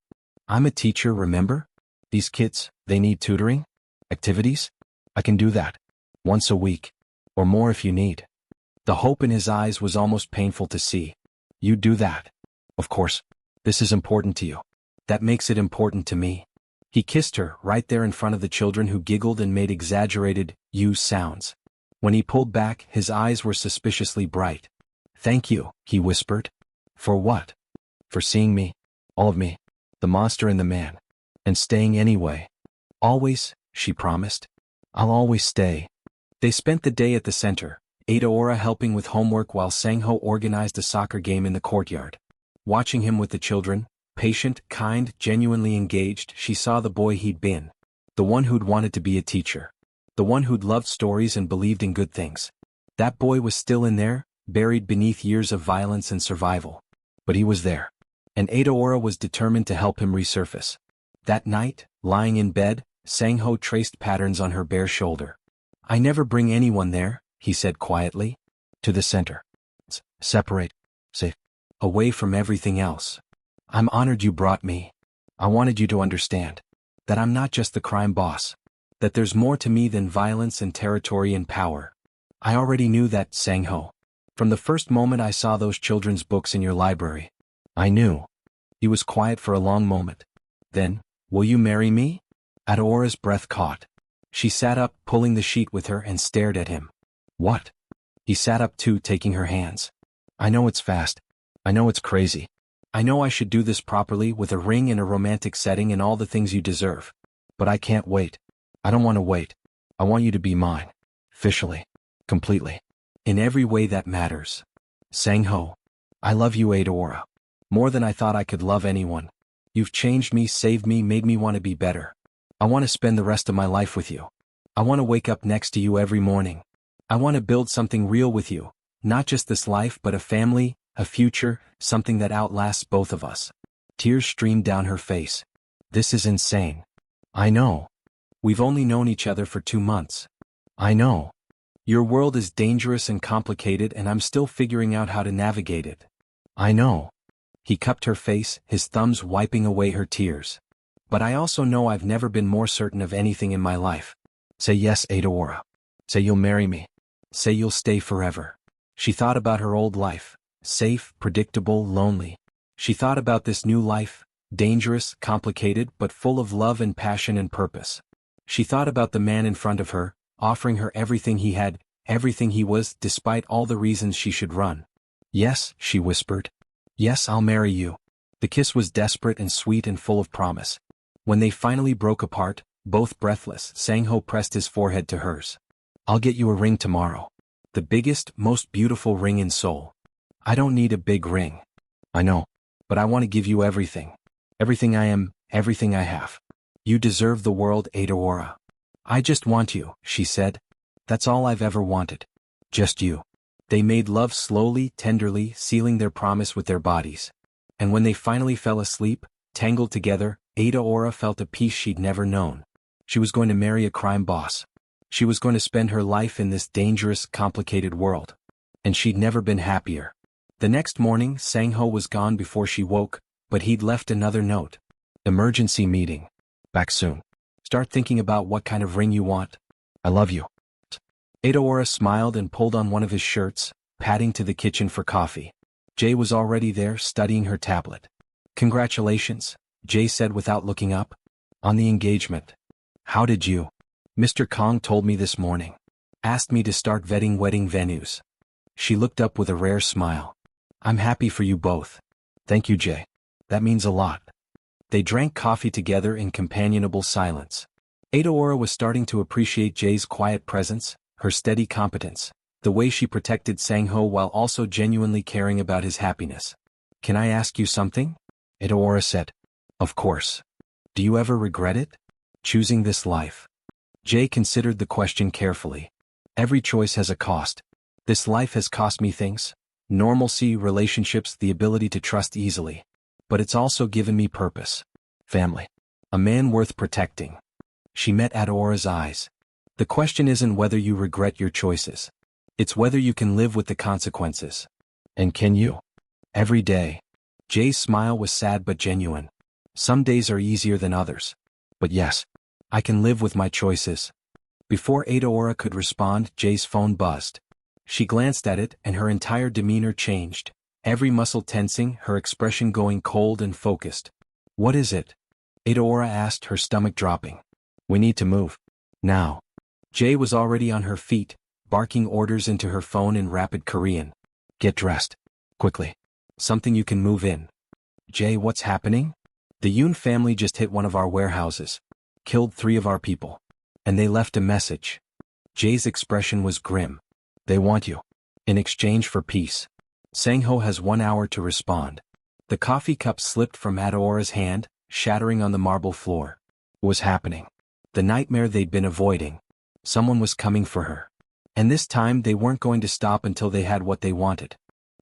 I'm a teacher, remember? These kids, they need tutoring? Activities? I can do that. Once a week. Or more if you need. The hope in his eyes was almost painful to see. You do that. Of course. This is important to you. That makes it important to me. He kissed her right there in front of the children who giggled and made exaggerated, sounds. When he pulled back, his eyes were suspiciously bright. Thank you, he whispered. For what? For seeing me. All of me. The monster and the man. And staying anyway. Always, she promised. I'll always stay. They spent the day at the center, Adaora helping with homework while Sang-ho organized a soccer game in the courtyard. Watching him with the children, patient, kind, genuinely engaged, she saw the boy he'd been. The one who'd wanted to be a teacher. The one who'd loved stories and believed in good things. That boy was still in there, buried beneath years of violence and survival. But he was there. And Adaora was determined to help him resurface. That night, lying in bed, Sang-ho traced patterns on her bare shoulder. I never bring anyone there, he said quietly. To the center. Separate. Safe. Away from everything else. I'm honored you brought me. I wanted you to understand. That I'm not just the crime boss. That there's more to me than violence and territory and power. I already knew that, Sang-ho. From the first moment I saw those children's books in your library. I knew. He was quiet for a long moment. Then, will you marry me? Adaora's breath caught. She sat up, pulling the sheet with her, and stared at him. What? He sat up too, taking her hands. I know it's fast. I know it's crazy. I know I should do this properly with a ring in a romantic setting and all the things you deserve. But I can't wait. I don't want to wait. I want you to be mine. Officially. Completely. In every way that matters. Sang-ho. I love you, Adaora. More than I thought I could love anyone. You've changed me, saved me, made me want to be better. I want to spend the rest of my life with you. I want to wake up next to you every morning. I want to build something real with you. Not just this life but a family, a future, something that outlasts both of us. Tears streamed down her face. This is insane. I know. We've only known each other for 2 months. I know. Your world is dangerous and complicated and I'm still figuring out how to navigate it. I know. He cupped her face, his thumbs wiping away her tears. But I also know I've never been more certain of anything in my life. Say yes, Adaora. Say you'll marry me. Say you'll stay forever. She thought about her old life. Safe, predictable, lonely. She thought about this new life. Dangerous, complicated, but full of love and passion and purpose. She thought about the man in front of her, offering her everything he had, everything he was, despite all the reasons she should run. "Yes," she whispered. "Yes, I'll marry you." The kiss was desperate and sweet and full of promise. When they finally broke apart, both breathless, Sang-ho pressed his forehead to hers. "I'll get you a ring tomorrow. The biggest, most beautiful ring in Seoul." "I don't need a big ring." "I know. But I want to give you everything. Everything I am, everything I have." "You deserve the world, Adaora." "I just want you," she said. "That's all I've ever wanted. Just you." They made love slowly, tenderly, sealing their promise with their bodies. And when they finally fell asleep, tangled together, Adaora felt a peace she'd never known. She was going to marry a crime boss. She was going to spend her life in this dangerous, complicated world. And she'd never been happier. The next morning, Sang-ho was gone before she woke, but he'd left another note. "Emergency meeting. Back soon. Start thinking about what kind of ring you want. I love you." Adaora smiled and pulled on one of his shirts, padding to the kitchen for coffee. Jay was already there, studying her tablet. "Congratulations," Jay said without looking up. "On the engagement. How did you?" "Mr. Kong told me this morning. Asked me to start vetting wedding venues." She looked up with a rare smile. "I'm happy for you both." "Thank you, Jay. That means a lot." They drank coffee together in companionable silence. Adaora was starting to appreciate Jay's quiet presence, her steady competence, the way she protected Sang-ho while also genuinely caring about his happiness. "Can I ask you something?" Adaora said. "Of course. Do you ever regret it? Choosing this life?" Jay considered the question carefully. "Every choice has a cost. This life has cost me things. Normalcy, relationships, the ability to trust easily. But it's also given me purpose. Family. A man worth protecting." She met Adaora's eyes. "The question isn't whether you regret your choices. It's whether you can live with the consequences." "And can you?" "Every day." Jay's smile was sad but genuine. "Some days are easier than others. But yes, I can live with my choices." Before Adaora could respond, Jay's phone buzzed. She glanced at it and her entire demeanor changed, every muscle tensing, her expression going cold and focused. "What is it?" Adaora asked, her stomach dropping. "We need to move. Now." Jay was already on her feet, barking orders into her phone in rapid Korean. "Get dressed. Quickly. Something you can move in." "Jay, what's happening?" "The Yoon family just hit one of our warehouses. Killed 3 of our people. And they left a message." Jay's expression was grim. "They want you. In exchange for peace. Sang-ho has 1 hour to respond." The coffee cup slipped from Adaora's hand, shattering on the marble floor. What was happening? The nightmare they'd been avoiding. Someone was coming for her. And this time they weren't going to stop until they had what they wanted.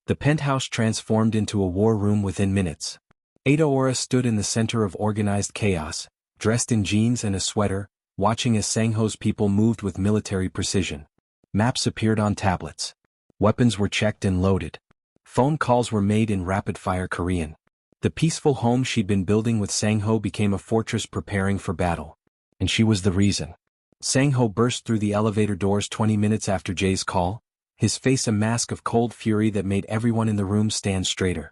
The penthouse transformed into a war room within minutes. Adaora stood in the center of organized chaos, dressed in jeans and a sweater, watching as Sang-ho's people moved with military precision. Maps appeared on tablets. Weapons were checked and loaded. Phone calls were made in rapid-fire Korean. The peaceful home she'd been building with Sang-ho became a fortress preparing for battle. And she was the reason. Sang-ho burst through the elevator doors 20 minutes after Jay's call, his face a mask of cold fury that made everyone in the room stand straighter.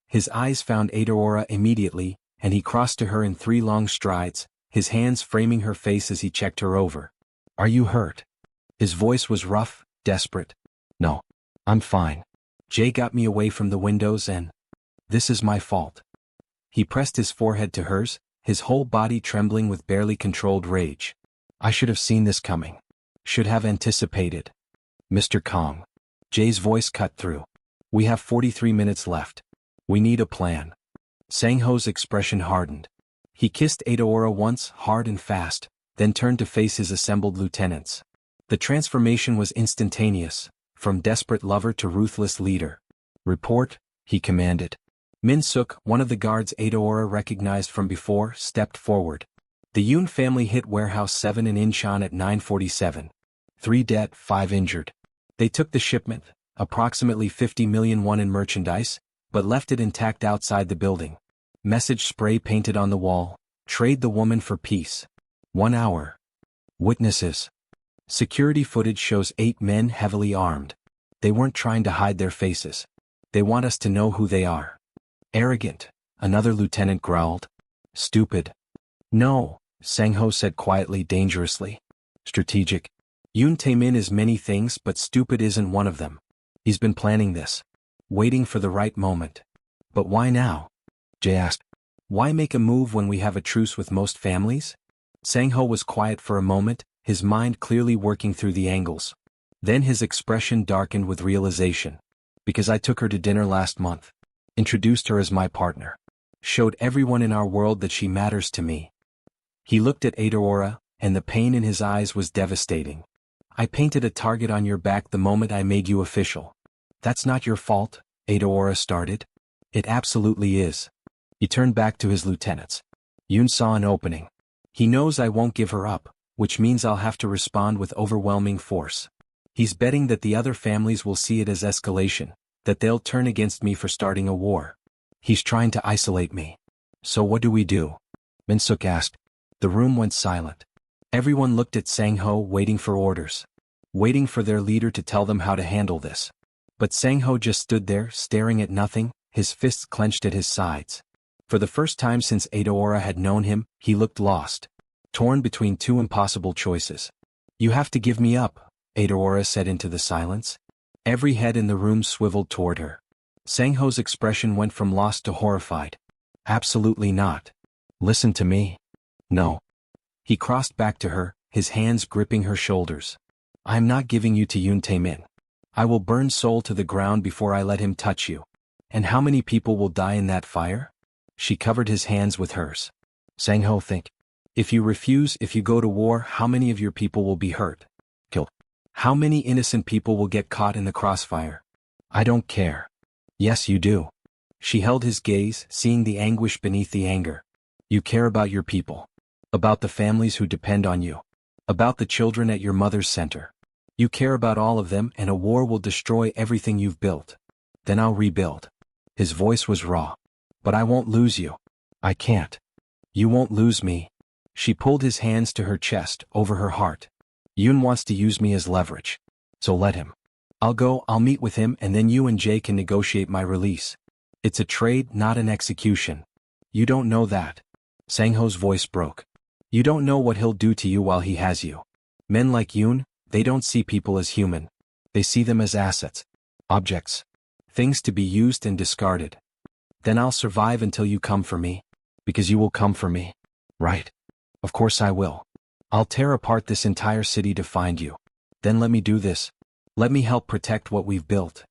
His eyes found Adaora immediately, and he crossed to her in 3 long strides, his hands framing her face as he checked her over. "Are you hurt?" His voice was rough, desperate. "No. I'm fine. Jay got me away from the windows and... this is my fault." He pressed his forehead to hers, his whole body trembling with barely controlled rage. "I should have seen this coming. Should have anticipated." "Mr. Kong." Jay's voice cut through. "We have 43 minutes left. We need a plan." Sang-ho's expression hardened. He kissed Adaora once, hard and fast, then turned to face his assembled lieutenants. The transformation was instantaneous, from desperate lover to ruthless leader. "Report," he commanded. Min-suk, one of the guards Adaora recognized from before, stepped forward. "The Yoon family hit Warehouse 7 in Incheon at 9:47. 3 dead, 5 injured. They took the shipment, approximately 50 million won in merchandise, but left it intact outside the building. Message spray painted on the wall, trade the woman for peace. 1 hour. Witnesses. Security footage shows 8 men heavily armed. They weren't trying to hide their faces. They want us to know who they are. Arrogant, another lieutenant growled. Stupid. No, Sang-ho said quietly, dangerously. Strategic. Yoon Tae-min is many things, but stupid isn't one of them. He's been planning this. Waiting for the right moment. But why now? Jae asked. Why make a move when we have a truce with most families? Sang-ho was quiet for a moment, his mind clearly working through the angles. Then his expression darkened with realization. Because I took her to dinner last month. Introduced her as my partner. Showed everyone in our world that she matters to me. He looked at Adaora, and the pain in his eyes was devastating. I painted a target on your back the moment I made you official. That's not your fault, Adaora started. It absolutely is. He turned back to his lieutenants. Yoon saw an opening. He knows I won't give her up, which means I'll have to respond with overwhelming force. He's betting that the other families will see it as escalation, that they'll turn against me for starting a war. He's trying to isolate me. So what do we do? Min-suk asked. The room went silent. Everyone looked at Sang-ho, waiting for orders. Waiting for their leader to tell them how to handle this. But Sang-ho just stood there, staring at nothing, his fists clenched at his sides. For the first time since Adaora had known him, he looked lost. Torn between two impossible choices. You have to give me up, Adaora said into the silence. Every head in the room swiveled toward her. Sang-ho's expression went from lost to horrified. Absolutely not. Listen to me. No. He crossed back to her, his hands gripping her shoulders. I'm not giving you to Yoon Tae-min. I will burn Seoul to the ground before I let him touch you. And how many people will die in that fire? She covered his hands with hers. Sang-ho, think. If you refuse, if you go to war, how many of your people will be hurt? Killed. How many innocent people will get caught in the crossfire? I don't care. Yes, you do. She held his gaze, seeing the anguish beneath the anger. You care about your people. About the families who depend on you. About the children at your mother's center. You care about all of them, and a war will destroy everything you've built. Then I'll rebuild. His voice was raw. But I won't lose you. I can't. You won't lose me. She pulled his hands to her chest, over her heart. Yoon wants to use me as leverage. So let him. I'll meet with him, and then you and Jay can negotiate my release. It's a trade, not an execution. You don't know that. Sang-ho's voice broke. You don't know what he'll do to you while he has you. Men like Yoon, they don't see people as human. They see them as assets. Objects. Things to be used and discarded. Then I'll survive until you come for me. Because you will come for me. Right? Of course I will. I'll tear apart this entire city to find you. Then let me do this. Let me help protect what we've built.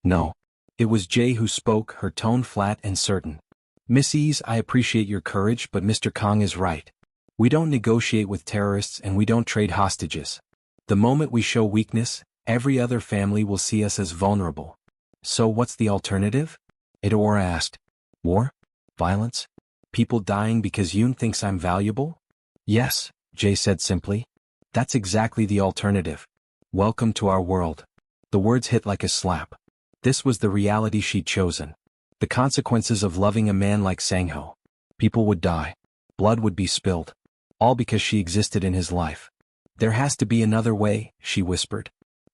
No. It was Jay who spoke, her tone flat and certain. Miss Ease, I appreciate your courage, but Mr. Kong is right. We don't negotiate with terrorists and we don't trade hostages. The moment we show weakness, every other family will see us as vulnerable. So what's the alternative? Adaora asked. War? Violence? People dying because Yoon thinks I'm valuable? Yes, Jay said simply. That's exactly the alternative. Welcome to our world. The words hit like a slap. This was the reality she'd chosen. The consequences of loving a man like Sang-ho. People would die. Blood would be spilled. All because she existed in his life. There has to be another way, she whispered.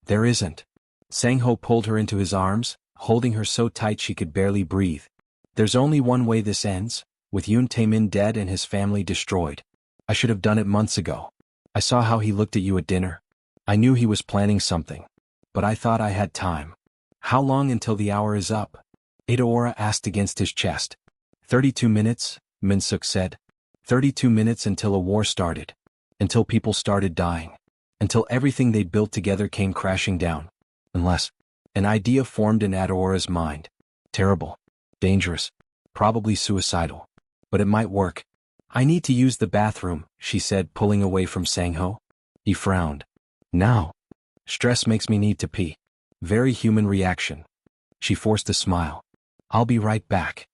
There isn't. Sang-ho pulled her into his arms, holding her so tight she could barely breathe. There's only one way this ends, with Yoon Tae-min dead and his family destroyed. I should have done it months ago. I saw how he looked at you at dinner. I knew he was planning something. But I thought I had time. How long until the hour is up? Adaora asked against his chest. 32 minutes, Min-suk said. 32 minutes until a war started. Until people started dying. Until everything they'd built together came crashing down. Unless an idea formed in Adaora's mind. Terrible. Dangerous. Probably suicidal. But it might work. I need to use the bathroom, she said, pulling away from Sang-ho. He frowned. Now. Stress makes me need to pee. Very human reaction. She forced a smile. I'll be right back.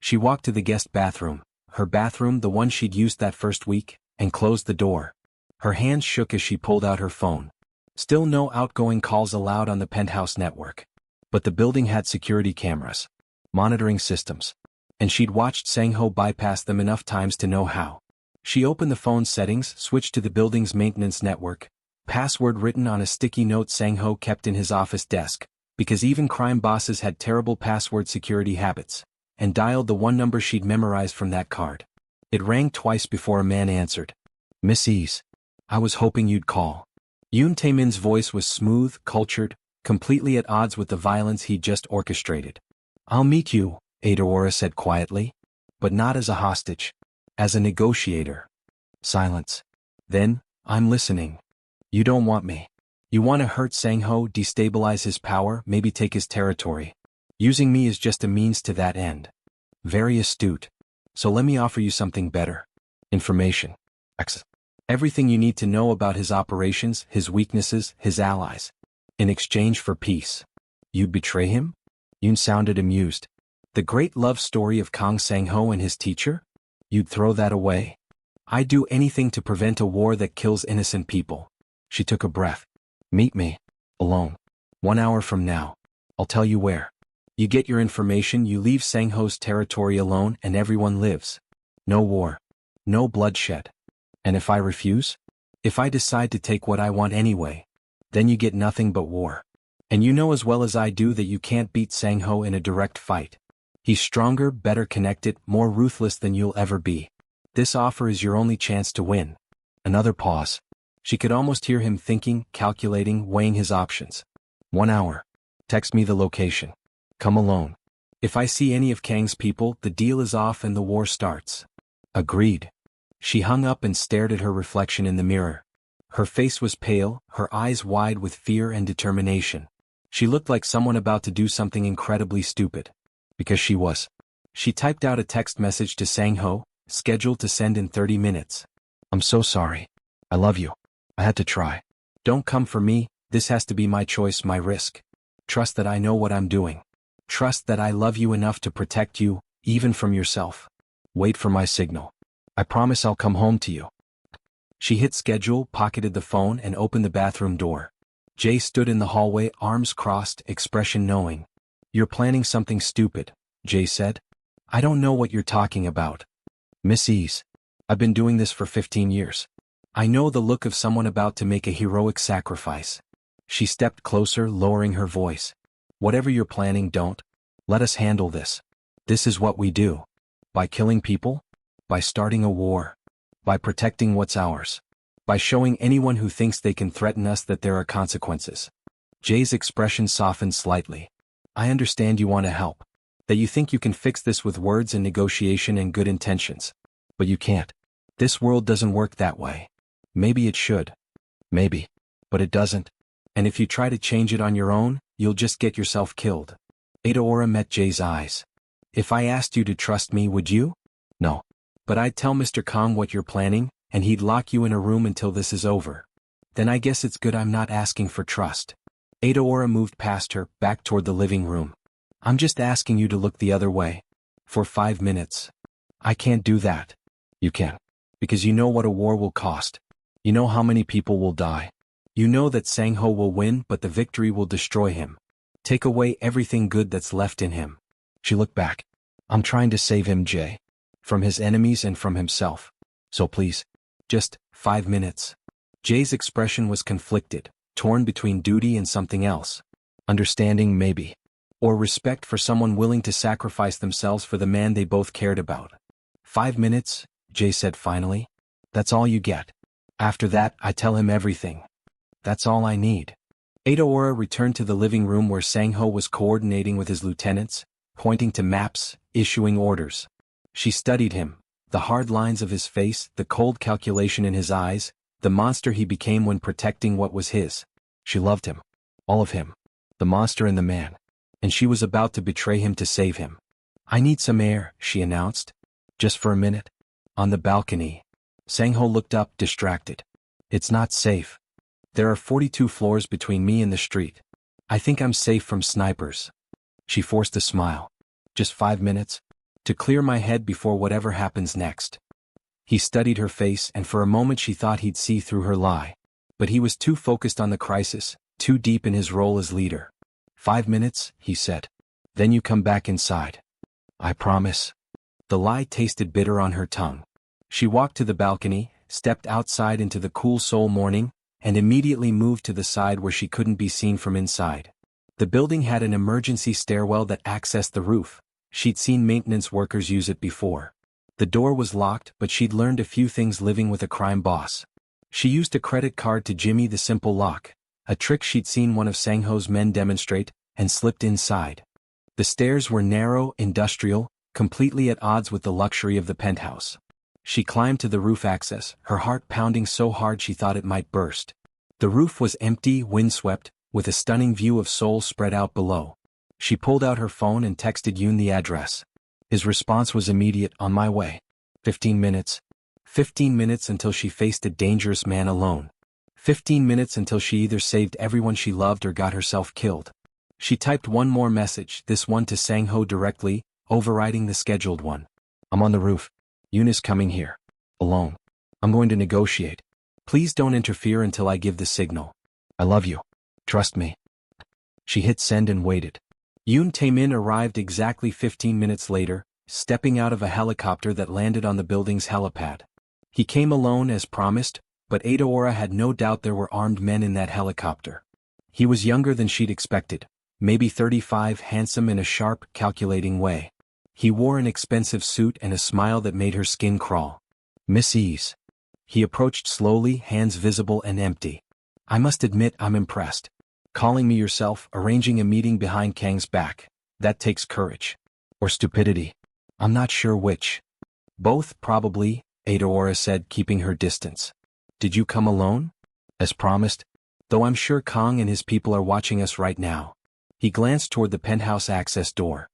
She walked to the guest bathroom, her bathroom, the one she'd used that first week, and closed the door. Her hands shook as she pulled out her phone. Still no outgoing calls allowed on the penthouse network. But the building had security cameras. Monitoring systems. And she'd watched Sang-ho bypass them enough times to know how. She opened the phone settings, switched to the building's maintenance network. Password written on a sticky note Sang-ho kept in his office desk. because even crime bosses had terrible password security habits, and dialed the one number she'd memorized from that card. It rang twice before a man answered. "Miss Ease. I was hoping you'd call." Yoon Tae-min's voice was smooth, cultured, completely at odds with the violence he'd just orchestrated. "I'll meet you," Adaora said quietly. "But not as a hostage. As a negotiator." Silence. Then, "I'm listening. You don't want me. You want to hurt Sang-ho, destabilize his power, maybe take his territory. Using me is just a means to that end. Very astute. So let me offer you something better. Information. Everything you need to know about his operations, his weaknesses, his allies. In exchange for peace. You'd betray him?" Yoon sounded amused. "The great love story of Kang Sang-ho and his teacher? You'd throw that away? I'd do anything to prevent a war that kills innocent people." She took a breath. "Meet me. Alone. 1 hour from now. I'll tell you where. You get your information, you leave Sang-ho's territory alone, and everyone lives. No war. No bloodshed. And if I refuse? If I decide to take what I want anyway? Then you get nothing but war. And you know as well as I do that you can't beat Sang-ho in a direct fight. He's stronger, better connected, more ruthless than you'll ever be. This offer is your only chance to win." Another pause. She could almost hear him thinking, calculating, weighing his options. 1 hour. Text me the location. Come alone. If I see any of Kang's people, the deal is off and the war starts. Agreed. She hung up and stared at her reflection in the mirror. Her face was pale, her eyes wide with fear and determination. She looked like someone about to do something incredibly stupid. Because she was. She typed out a text message to Sang-ho, scheduled to send in 30 minutes. "I'm so sorry. I love you. I had to try. Don't come for me, this has to be my choice, my risk. Trust that I know what I'm doing. Trust that I love you enough to protect you, even from yourself. Wait for my signal. I promise I'll come home to you." She hit schedule, pocketed the phone, and opened the bathroom door. Jay stood in the hallway, arms crossed, expression knowing. "You're planning something stupid," Jay said. "I don't know what you're talking about. Miss Ease. I've been doing this for 15 years. I know the look of someone about to make a heroic sacrifice." She stepped closer, lowering her voice. "Whatever you're planning, don't. Let us handle this. This is what we do. By killing people? By starting a war. By protecting what's ours. By showing anyone who thinks they can threaten us that there are consequences." Jay's expression softened slightly. "I understand you want to help. That you think you can fix this with words and negotiation and good intentions. But you can't. This world doesn't work that way. Maybe it should. Maybe. But it doesn't. And if you try to change it on your own, you'll just get yourself killed." Adaora met Jay's eyes. "If I asked you to trust me, would you?" "No. But I'd tell Mr. Kang what you're planning, and he'd lock you in a room until this is over. Then I guess it's good I'm not asking for trust." Adaora moved past her, back toward the living room. "I'm just asking you to look the other way. For 5 minutes. I can't do that." "You can. Because you know what a war will cost. You know how many people will die. You know that Sang-ho will win, but the victory will destroy him. Take away everything good that's left in him." She looked back. "I'm trying to save him, Jay. From his enemies and from himself. So please. Just 5 minutes." Jay's expression was conflicted, torn between duty and something else. Understanding, maybe. Or respect for someone willing to sacrifice themselves for the man they both cared about. 5 minutes, Jay said finally. "That's all you get. After that, I tell him everything. That's all I need." Adaora returned to the living room where Sang-ho was coordinating with his lieutenants, pointing to maps, issuing orders. She studied him, the hard lines of his face, the cold calculation in his eyes, the monster he became when protecting what was his. She loved him. All of him. The monster and the man. And she was about to betray him to save him. "I need some air," she announced. "Just for a minute." On the balcony. Sang-ho looked up, distracted. "It's not safe. There are 42 floors between me and the street. I think I'm safe from snipers." She forced a smile. "Just 5 minutes? To clear my head before whatever happens next." He studied her face, and for a moment she thought he'd see through her lie. But he was too focused on the crisis, too deep in his role as leader. 5 minutes, he said. "Then you come back inside." "I promise." The lie tasted bitter on her tongue. She walked to the balcony, stepped outside into the cool Seoul morning, and immediately moved to the side where she couldn't be seen from inside. The building had an emergency stairwell that accessed the roof. She'd seen maintenance workers use it before. The door was locked, but she'd learned a few things living with a crime boss. She used a credit card to jimmy the simple lock, a trick she'd seen one of Sang-ho's men demonstrate, and slipped inside. The stairs were narrow, industrial, completely at odds with the luxury of the penthouse. She climbed to the roof access, her heart pounding so hard she thought it might burst. The roof was empty, windswept, with a stunning view of Seoul spread out below. She pulled out her phone and texted Yoon the address. His response was immediate: "On my way." 15 minutes. 15 minutes until she faced a dangerous man alone. 15 minutes until she either saved everyone she loved or got herself killed. She typed one more message, this one to Sang-ho directly, overriding the scheduled one. "I'm on the roof. Yoon is coming here. Alone. I'm going to negotiate. Please don't interfere until I give the signal. I love you. Trust me." She hit send and waited. Yoon Tae-min arrived exactly 15 minutes later, stepping out of a helicopter that landed on the building's helipad. He came alone as promised, but Adaora had no doubt there were armed men in that helicopter. He was younger than she'd expected, maybe 35, handsome in a sharp, calculating way. He wore an expensive suit and a smile that made her skin crawl. "Miss Ease." He approached slowly, hands visible and empty. "I must admit I'm impressed. Calling me yourself, arranging a meeting behind Kang's back. That takes courage. Or stupidity. I'm not sure which." "Both, probably," Adaora said, keeping her distance. "Did you come alone?" "As promised. Though I'm sure Kang and his people are watching us right now." He glanced toward the penthouse access door.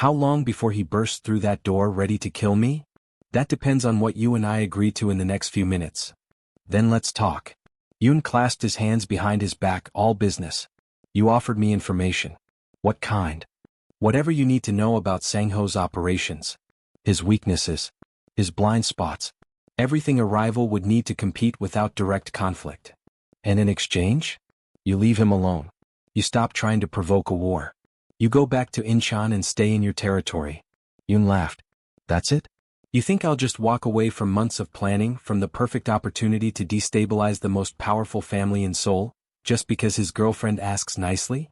"How long before he bursts through that door ready to kill me?" "That depends on what you and I agree to in the next few minutes." "Then let's talk." Yoon clasped his hands behind his back. "All business. You offered me information." "What kind?" "Whatever you need to know about Sang-ho's operations. His weaknesses. His blind spots. Everything a rival would need to compete without direct conflict." "And in exchange?" "You leave him alone. You stop trying to provoke a war. You go back to Incheon and stay in your territory." Yoon laughed. "That's it? You think I'll just walk away from months of planning, from the perfect opportunity to destabilize the most powerful family in Seoul, just because his girlfriend asks nicely?"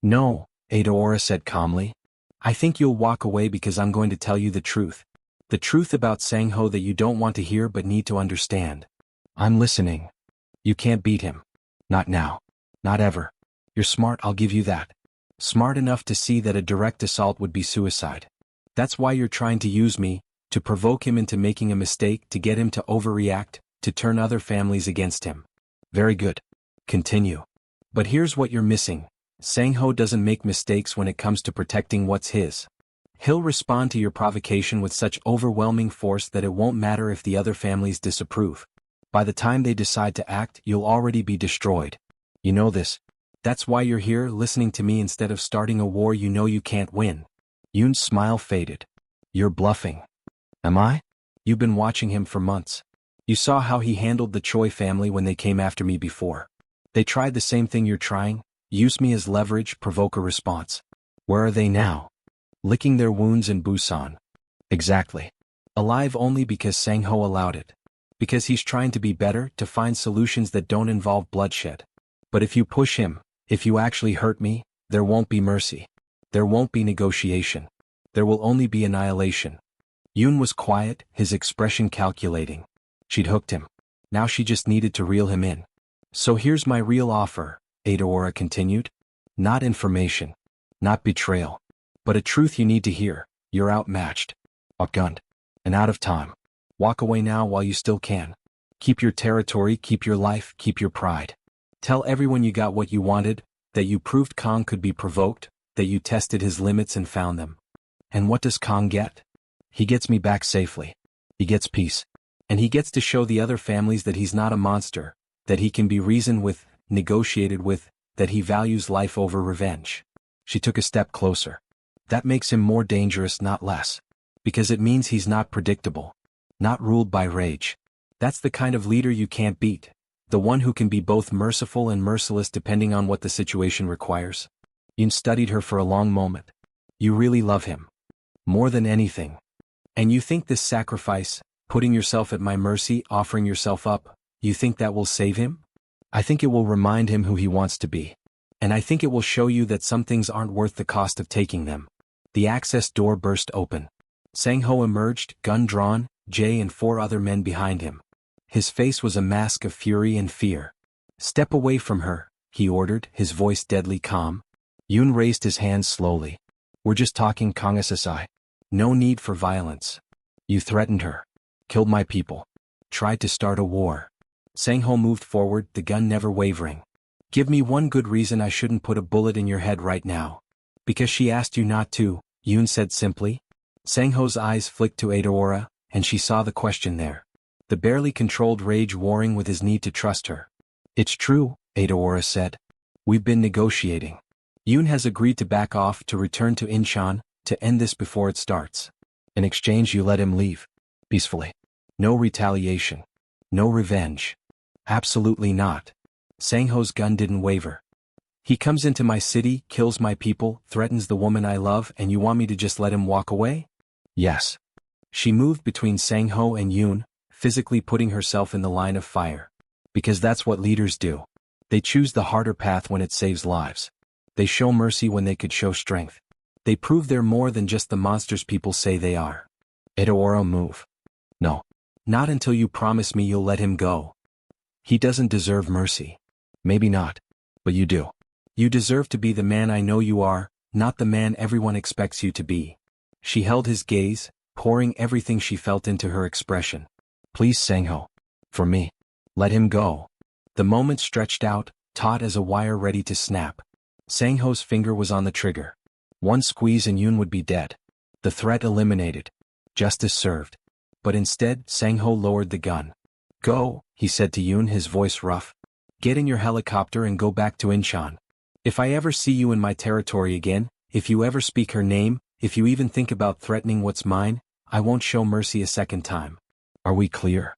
"No," Adaora said calmly. "I think you'll walk away because I'm going to tell you the truth. The truth about Sang-ho that you don't want to hear but need to understand." "I'm listening." "You can't beat him. Not now. Not ever. You're smart, I'll give you that. Smart enough to see that a direct assault would be suicide. That's why you're trying to use me, to provoke him into making a mistake, to get him to overreact, to turn other families against him." "Very good. Continue." "But here's what you're missing. Sang-ho doesn't make mistakes when it comes to protecting what's his. He'll respond to your provocation with such overwhelming force that it won't matter if the other families disapprove. By the time they decide to act, you'll already be destroyed. You know this. That's why you're here, listening to me instead of starting a war you know you can't win." Yoon's smile faded. "You're bluffing." "Am I?" "You've been watching him for months. You saw how he handled the Choi family when they came after me before. They tried the same thing you're trying, use me as leverage, provoke a response. Where are they now? Licking their wounds in Busan." "Exactly. Alive only because Sang-ho allowed it. Because he's trying to be better, to find solutions that don't involve bloodshed. But if you push him, if you actually hurt me, there won't be mercy. There won't be negotiation. There will only be annihilation." Yoon was quiet, his expression calculating. She'd hooked him. Now she just needed to reel him in. "So here's my real offer," Adaora continued. "Not information. Not betrayal. But a truth you need to hear. You're outmatched. Outgunned. And out of time. Walk away now while you still can. Keep your territory, keep your life, keep your pride. Tell everyone you got what you wanted, that you proved Kang could be provoked, that you tested his limits and found them. And what does Kang get? He gets me back safely. He gets peace. And he gets to show the other families that he's not a monster, that he can be reasoned with, negotiated with, that he values life over revenge." She took a step closer. "That makes him more dangerous, not less. Because it means he's not predictable. Not ruled by rage. That's the kind of leader you can't beat. The one who can be both merciful and merciless depending on what the situation requires." Yoon studied her for a long moment. "You really love him. More than anything. And you think this sacrifice, putting yourself at my mercy, offering yourself up, you think that will save him?" "I think it will remind him who he wants to be. And I think it will show you that some things aren't worth the cost of taking them. The access door burst open. Sang-ho emerged, gun drawn, Jay and 4 other men behind him. His face was a mask of fury and fear. "Step away from her," he ordered, his voice deadly calm. Yoon raised his hands slowly. "We're just talking, Kang-sasai. No need for violence. You threatened her. Killed my people. Tried to start a war." Sang-ho moved forward, the gun never wavering. "Give me one good reason I shouldn't put a bullet in your head right now." "Because she asked you not to," Yoon said simply. Sang-ho's eyes flicked to Adaora, and she saw the question there. The barely controlled rage warring with his need to trust her. "It's true," Adaora said. "We've been negotiating. Yoon has agreed to back off, to return to Incheon, to end this before it starts. In exchange you let him leave. Peacefully. No retaliation. No revenge." "Absolutely not." Sang-ho's gun didn't waver. "He comes into my city, kills my people, threatens the woman I love, and you want me to just let him walk away?" "Yes." She moved between Sang-ho and Yoon, physically putting herself in the line of fire. "Because that's what leaders do. They choose the harder path when it saves lives. They show mercy when they could show strength. They prove they're more than just the monsters people say they are." "Adaora, move." "No. Not until you promise me you'll let him go. He doesn't deserve mercy." "Maybe not. But you do. You deserve to be the man I know you are, not the man everyone expects you to be." She held his gaze, pouring everything she felt into her expression. "Please, Sang-ho. For me. Let him go." The moment stretched out, taut as a wire ready to snap. Sang-ho's finger was on the trigger. One squeeze and Yoon would be dead. The threat eliminated. Justice served. But instead, Sang-ho lowered the gun. "Go," he said to Yoon, his voice rough. "Get in your helicopter and go back to Incheon. If I ever see you in my territory again, if you ever speak her name, if you even think about threatening what's mine, I won't show mercy a second time. Are we clear?"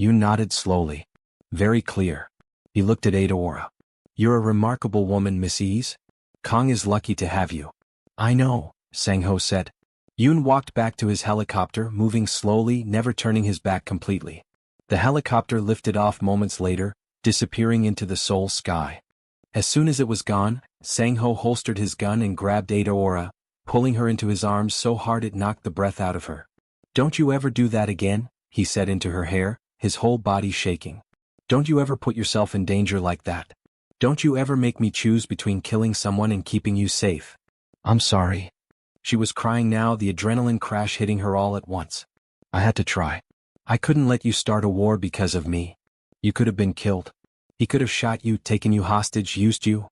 Yoon nodded slowly. "Very clear." He looked at Adaora. "You're a remarkable woman, Miss Ease. Kang is lucky to have you." "I know," Sang-ho said. Yoon walked back to his helicopter, moving slowly, never turning his back completely. The helicopter lifted off moments later, disappearing into the Seoul sky. As soon as it was gone, Sang-ho holstered his gun and grabbed Adaora, pulling her into his arms so hard it knocked the breath out of her. "Don't you ever do that again," he said into her hair, his whole body shaking. "Don't you ever put yourself in danger like that. Don't you ever make me choose between killing someone and keeping you safe." "I'm sorry." She was crying now, the adrenaline crash hitting her all at once. "I had to try. I couldn't let you start a war because of me. You could have been killed. He could have shot you, taken you hostage, used you.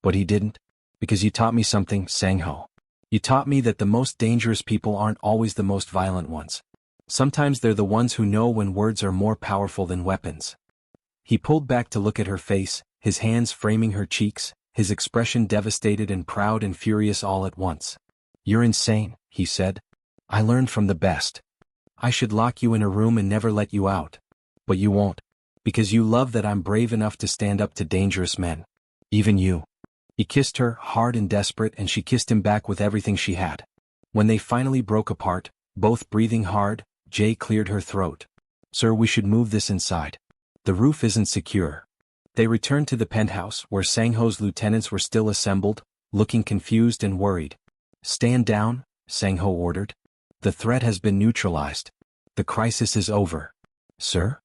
But he didn't. Because you taught me something, Sang-ho. You taught me that the most dangerous people aren't always the most violent ones. Sometimes they're the ones who know when words are more powerful than weapons." He pulled back to look at her face, his hands framing her cheeks, his expression devastated and proud and furious all at once. "You're insane," he said. "I learned from the best. I should lock you in a room and never let you out. But you won't. Because you love that I'm brave enough to stand up to dangerous men. Even you." He kissed her, hard and desperate, and she kissed him back with everything she had. When they finally broke apart, both breathing hard, Jay cleared her throat. "Sir, we should move this inside. The roof isn't secure." They returned to the penthouse, where Sang-ho's lieutenants were still assembled, looking confused and worried. "Stand down," Sang-ho ordered. "The threat has been neutralized. The crisis is over." "Sir?"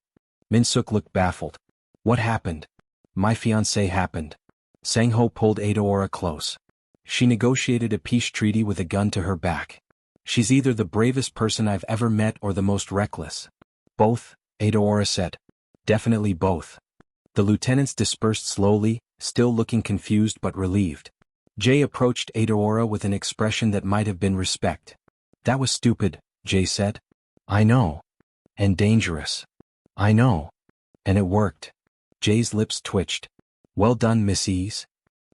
Min-suk looked baffled. "What happened?" "My fiancé happened." Sang-ho pulled Adaora close. "She negotiated a peace treaty with a gun to her back. She's either the bravest person I've ever met or the most reckless." "Both," Adaora said. "Definitely both." The lieutenants dispersed slowly, still looking confused but relieved. Jay approached Adaora with an expression that might have been respect. "That was stupid," Jay said. "I know. And dangerous." "I know. And it worked." Jay's lips twitched. "Well done, Miss Ease."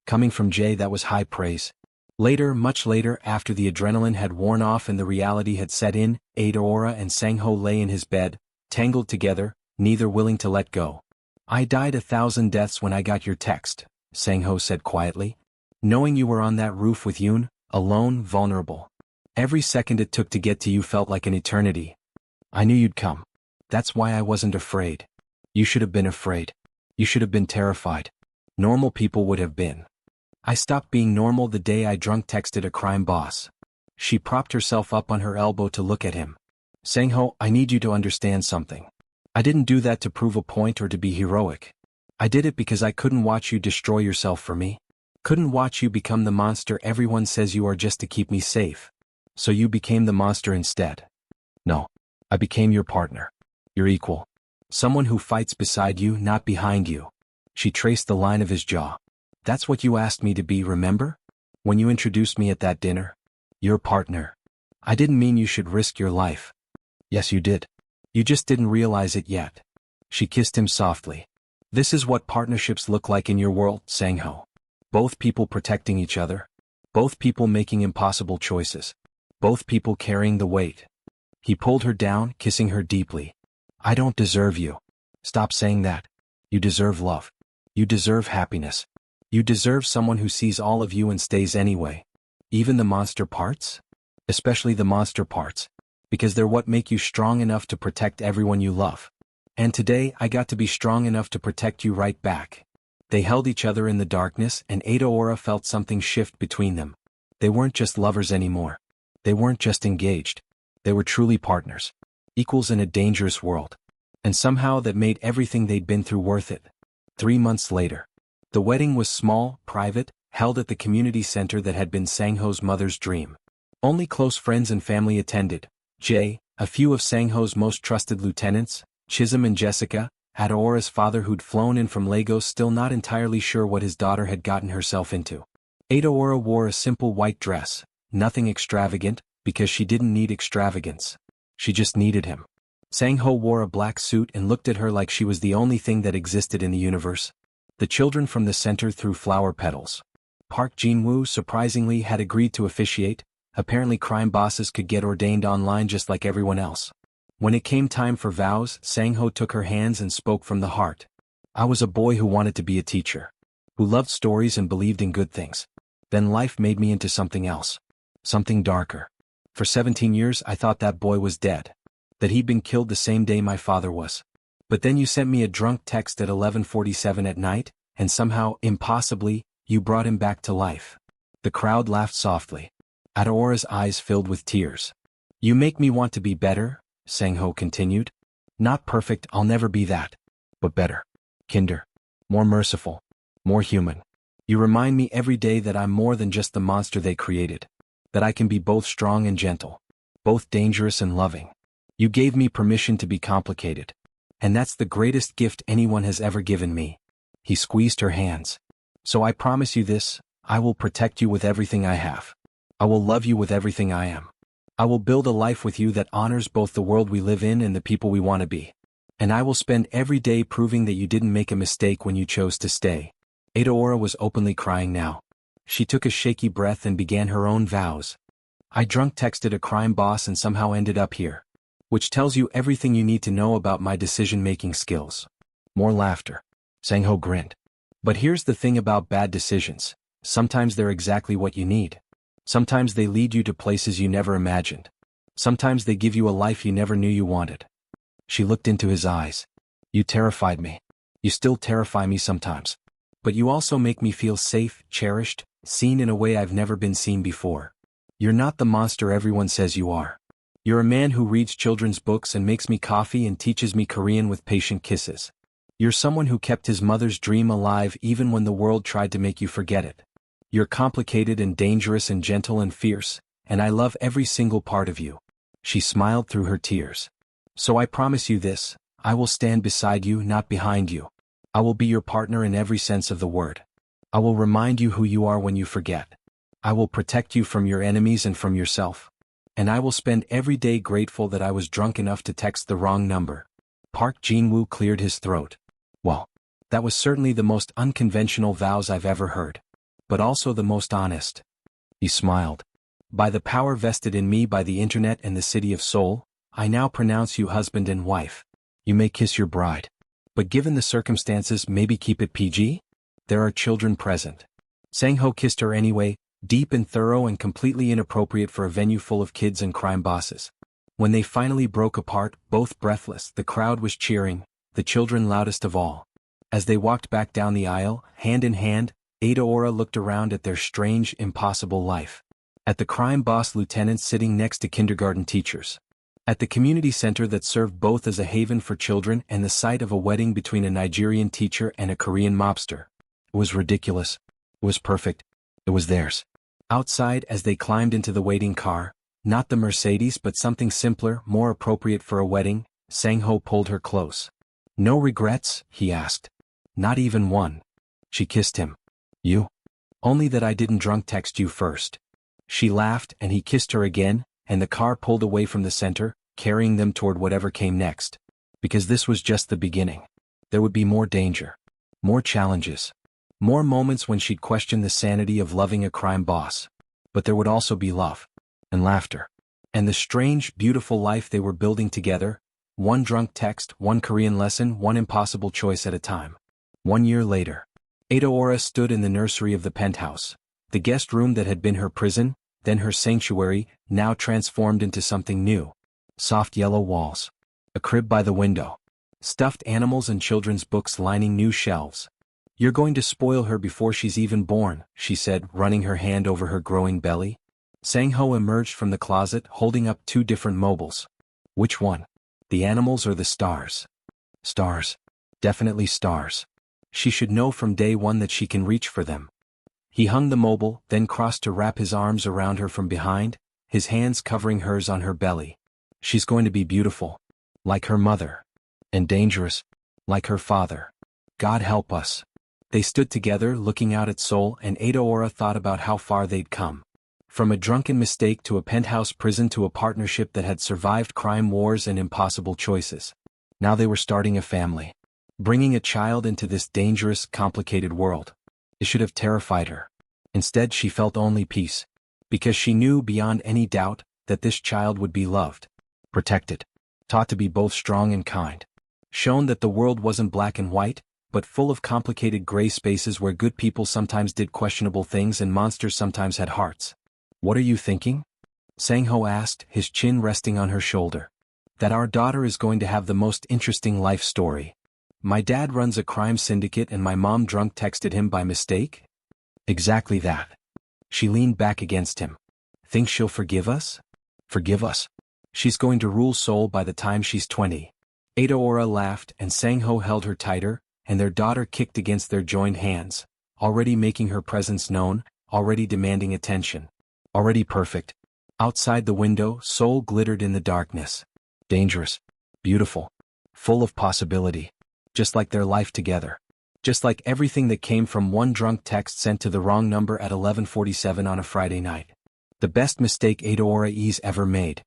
Coming from Jay, that was high praise. Later, much later, after the adrenaline had worn off and the reality had set in, Adaora and Sang-ho lay in his bed, tangled together, neither willing to let go. "I died 1,000 deaths when I got your text," Sang-ho said quietly. "Knowing you were on that roof with Yoon, alone, vulnerable. Every second it took to get to you felt like an eternity. I knew you'd come. That's why I wasn't afraid. You should have been afraid. You should have been terrified. Normal people would have been. I stopped being normal the day I drunk texted a crime boss. She propped herself up on her elbow to look at him. Sang-ho, I need you to understand something. I didn't do that to prove a point or to be heroic. I did it because I couldn't watch you destroy yourself for me. Couldn't watch you become the monster everyone says you are just to keep me safe. So you became the monster instead. No. I became your partner. Your equal. Someone who fights beside you, not behind you. She traced the line of his jaw. That's what you asked me to be, remember? When you introduced me at that dinner? Your partner. I didn't mean you should risk your life. Yes, you did. You just didn't realize it yet. She kissed him softly. This is what partnerships look like in your world, Sang-ho. Both people protecting each other. Both people making impossible choices. Both people carrying the weight. He pulled her down, kissing her deeply. I don't deserve you. Stop saying that. You deserve love. You deserve happiness. You deserve someone who sees all of you and stays anyway. Even the monster parts? Especially the monster parts. Because they're what make you strong enough to protect everyone you love. And today I got to be strong enough to protect you right back. They held each other in the darkness and Adaora felt something shift between them. They weren't just lovers anymore. They weren't just engaged. They were truly partners. Equals in a dangerous world. And somehow that made everything they'd been through worth it. 3 months later. The wedding was small, private, held at the community center that had been Sang-ho's mother's dream. Only close friends and family attended. A few of Sang-ho's most trusted lieutenants, Chisholm and Jessica, Adaora's father who'd flown in from Lagos still not entirely sure what his daughter had gotten herself into. Adaora wore a simple white dress, nothing extravagant, because she didn't need extravagance. She just needed him. Sang-ho wore a black suit and looked at her like she was the only thing that existed in the universe. The children from the center threw flower petals. Park Jin-woo surprisingly had agreed to officiate. Apparently crime bosses could get ordained online just like everyone else. When it came time for vows, Sang-ho took her hands and spoke from the heart. I was a boy who wanted to be a teacher. Who loved stories and believed in good things. Then life made me into something else. Something darker. For 17 years I thought that boy was dead. That he'd been killed the same day my father was. But then you sent me a drunk text at 11:47 at night, and somehow, impossibly, you brought him back to life. The crowd laughed softly. Adaora's eyes filled with tears. You make me want to be better, Sang-ho continued. Not perfect, I'll never be that. But better. Kinder. More merciful. More human. You remind me every day that I'm more than just the monster they created. That I can be both strong and gentle. Both dangerous and loving. You gave me permission to be complicated. And that's the greatest gift anyone has ever given me. He squeezed her hands. So I promise you this, I will protect you with everything I have. I will love you with everything I am. I will build a life with you that honors both the world we live in and the people we want to be. And I will spend every day proving that you didn't make a mistake when you chose to stay. Adaora was openly crying now. She took a shaky breath and began her own vows. I drunk texted a crime boss and somehow ended up here. Which tells you everything you need to know about my decision-making skills. More laughter. Sang-ho grinned. But here's the thing about bad decisions. Sometimes they're exactly what you need. Sometimes they lead you to places you never imagined. Sometimes they give you a life you never knew you wanted. She looked into his eyes. You terrified me. You still terrify me sometimes. But you also make me feel safe, cherished, seen in a way I've never been seen before. You're not the monster everyone says you are. You're a man who reads children's books and makes me coffee and teaches me Korean with patient kisses. You're someone who kept his mother's dream alive even when the world tried to make you forget it. You're complicated and dangerous and gentle and fierce, and I love every single part of you. She smiled through her tears. So I promise you this, I will stand beside you, not behind you. I will be your partner in every sense of the word. I will remind you who you are when you forget. I will protect you from your enemies and from yourself. And I will spend every day grateful that I was drunk enough to text the wrong number. Park Jin-woo cleared his throat. Well, that was certainly the most unconventional vows I've ever heard. But also the most honest. He smiled. By the power vested in me by the internet and the city of Seoul, I now pronounce you husband and wife. You may kiss your bride. But given the circumstances, maybe keep it PG? There are children present. Sang-ho kissed her anyway, deep and thorough and completely inappropriate for a venue full of kids and crime bosses. When they finally broke apart, both breathless, the crowd was cheering, the children loudest of all. As they walked back down the aisle, hand in hand, Adaora looked around at their strange, impossible life. At the crime boss lieutenants sitting next to kindergarten teachers. At the community center that served both as a haven for children and the site of a wedding between a Nigerian teacher and a Korean mobster. It was ridiculous. It was perfect. It was theirs. Outside, as they climbed into the waiting car, not the Mercedes but something simpler, more appropriate for a wedding, Sang-ho pulled her close. "No regrets?" he asked. "Not even one." She kissed him. "You? Only that I didn't drunk text you first." She laughed and he kissed her again, and the car pulled away from the center, carrying them toward whatever came next. Because this was just the beginning. There would be more danger. More challenges. More moments when she'd question the sanity of loving a crime boss. But there would also be love. And laughter. And the strange, beautiful life they were building together. One drunk text, one Korean lesson, one impossible choice at a time. 1 year later. Adaora stood in the nursery of the penthouse. The guest room that had been her prison, then her sanctuary, now transformed into something new. Soft yellow walls. A crib by the window. Stuffed animals and children's books lining new shelves. "You're going to spoil her before she's even born," she said, running her hand over her growing belly. Sang-ho emerged from the closet holding up 2 different mobiles. "Which one? The animals or the stars?" "Stars. Definitely stars. She should know from day one that she can reach for them." He hung the mobile, then crossed to wrap his arms around her from behind, his hands covering hers on her belly. "She's going to be beautiful. Like her mother. And dangerous. Like her father. God help us." They stood together looking out at Seoul, and Adaora thought about how far they'd come. From a drunken mistake to a penthouse prison to a partnership that had survived crime wars and impossible choices. Now they were starting a family. Bringing a child into this dangerous, complicated world. It should have terrified her. Instead she felt only peace. Because she knew beyond any doubt that this child would be loved. Protected. Taught to be both strong and kind. Shown that the world wasn't black and white, but full of complicated gray spaces where good people sometimes did questionable things and monsters sometimes had hearts. "What are you thinking?" Sang-ho asked, his chin resting on her shoulder. "That our daughter is going to have the most interesting life story. My dad runs a crime syndicate and my mom drunk texted him by mistake?" "Exactly that." She leaned back against him. "Think she'll forgive us?" "Forgive us? She's going to rule Seoul by the time she's 20. Adaora laughed and Sang-ho held her tighter, and their daughter kicked against their joined hands, already making her presence known, already demanding attention. Already perfect. Outside the window, Seoul glittered in the darkness. Dangerous. Beautiful. Full of possibility. Just like their life together. Just like everything that came from one drunk text sent to the wrong number at 11:47 on a Friday night. The best mistake Adaora's ever made.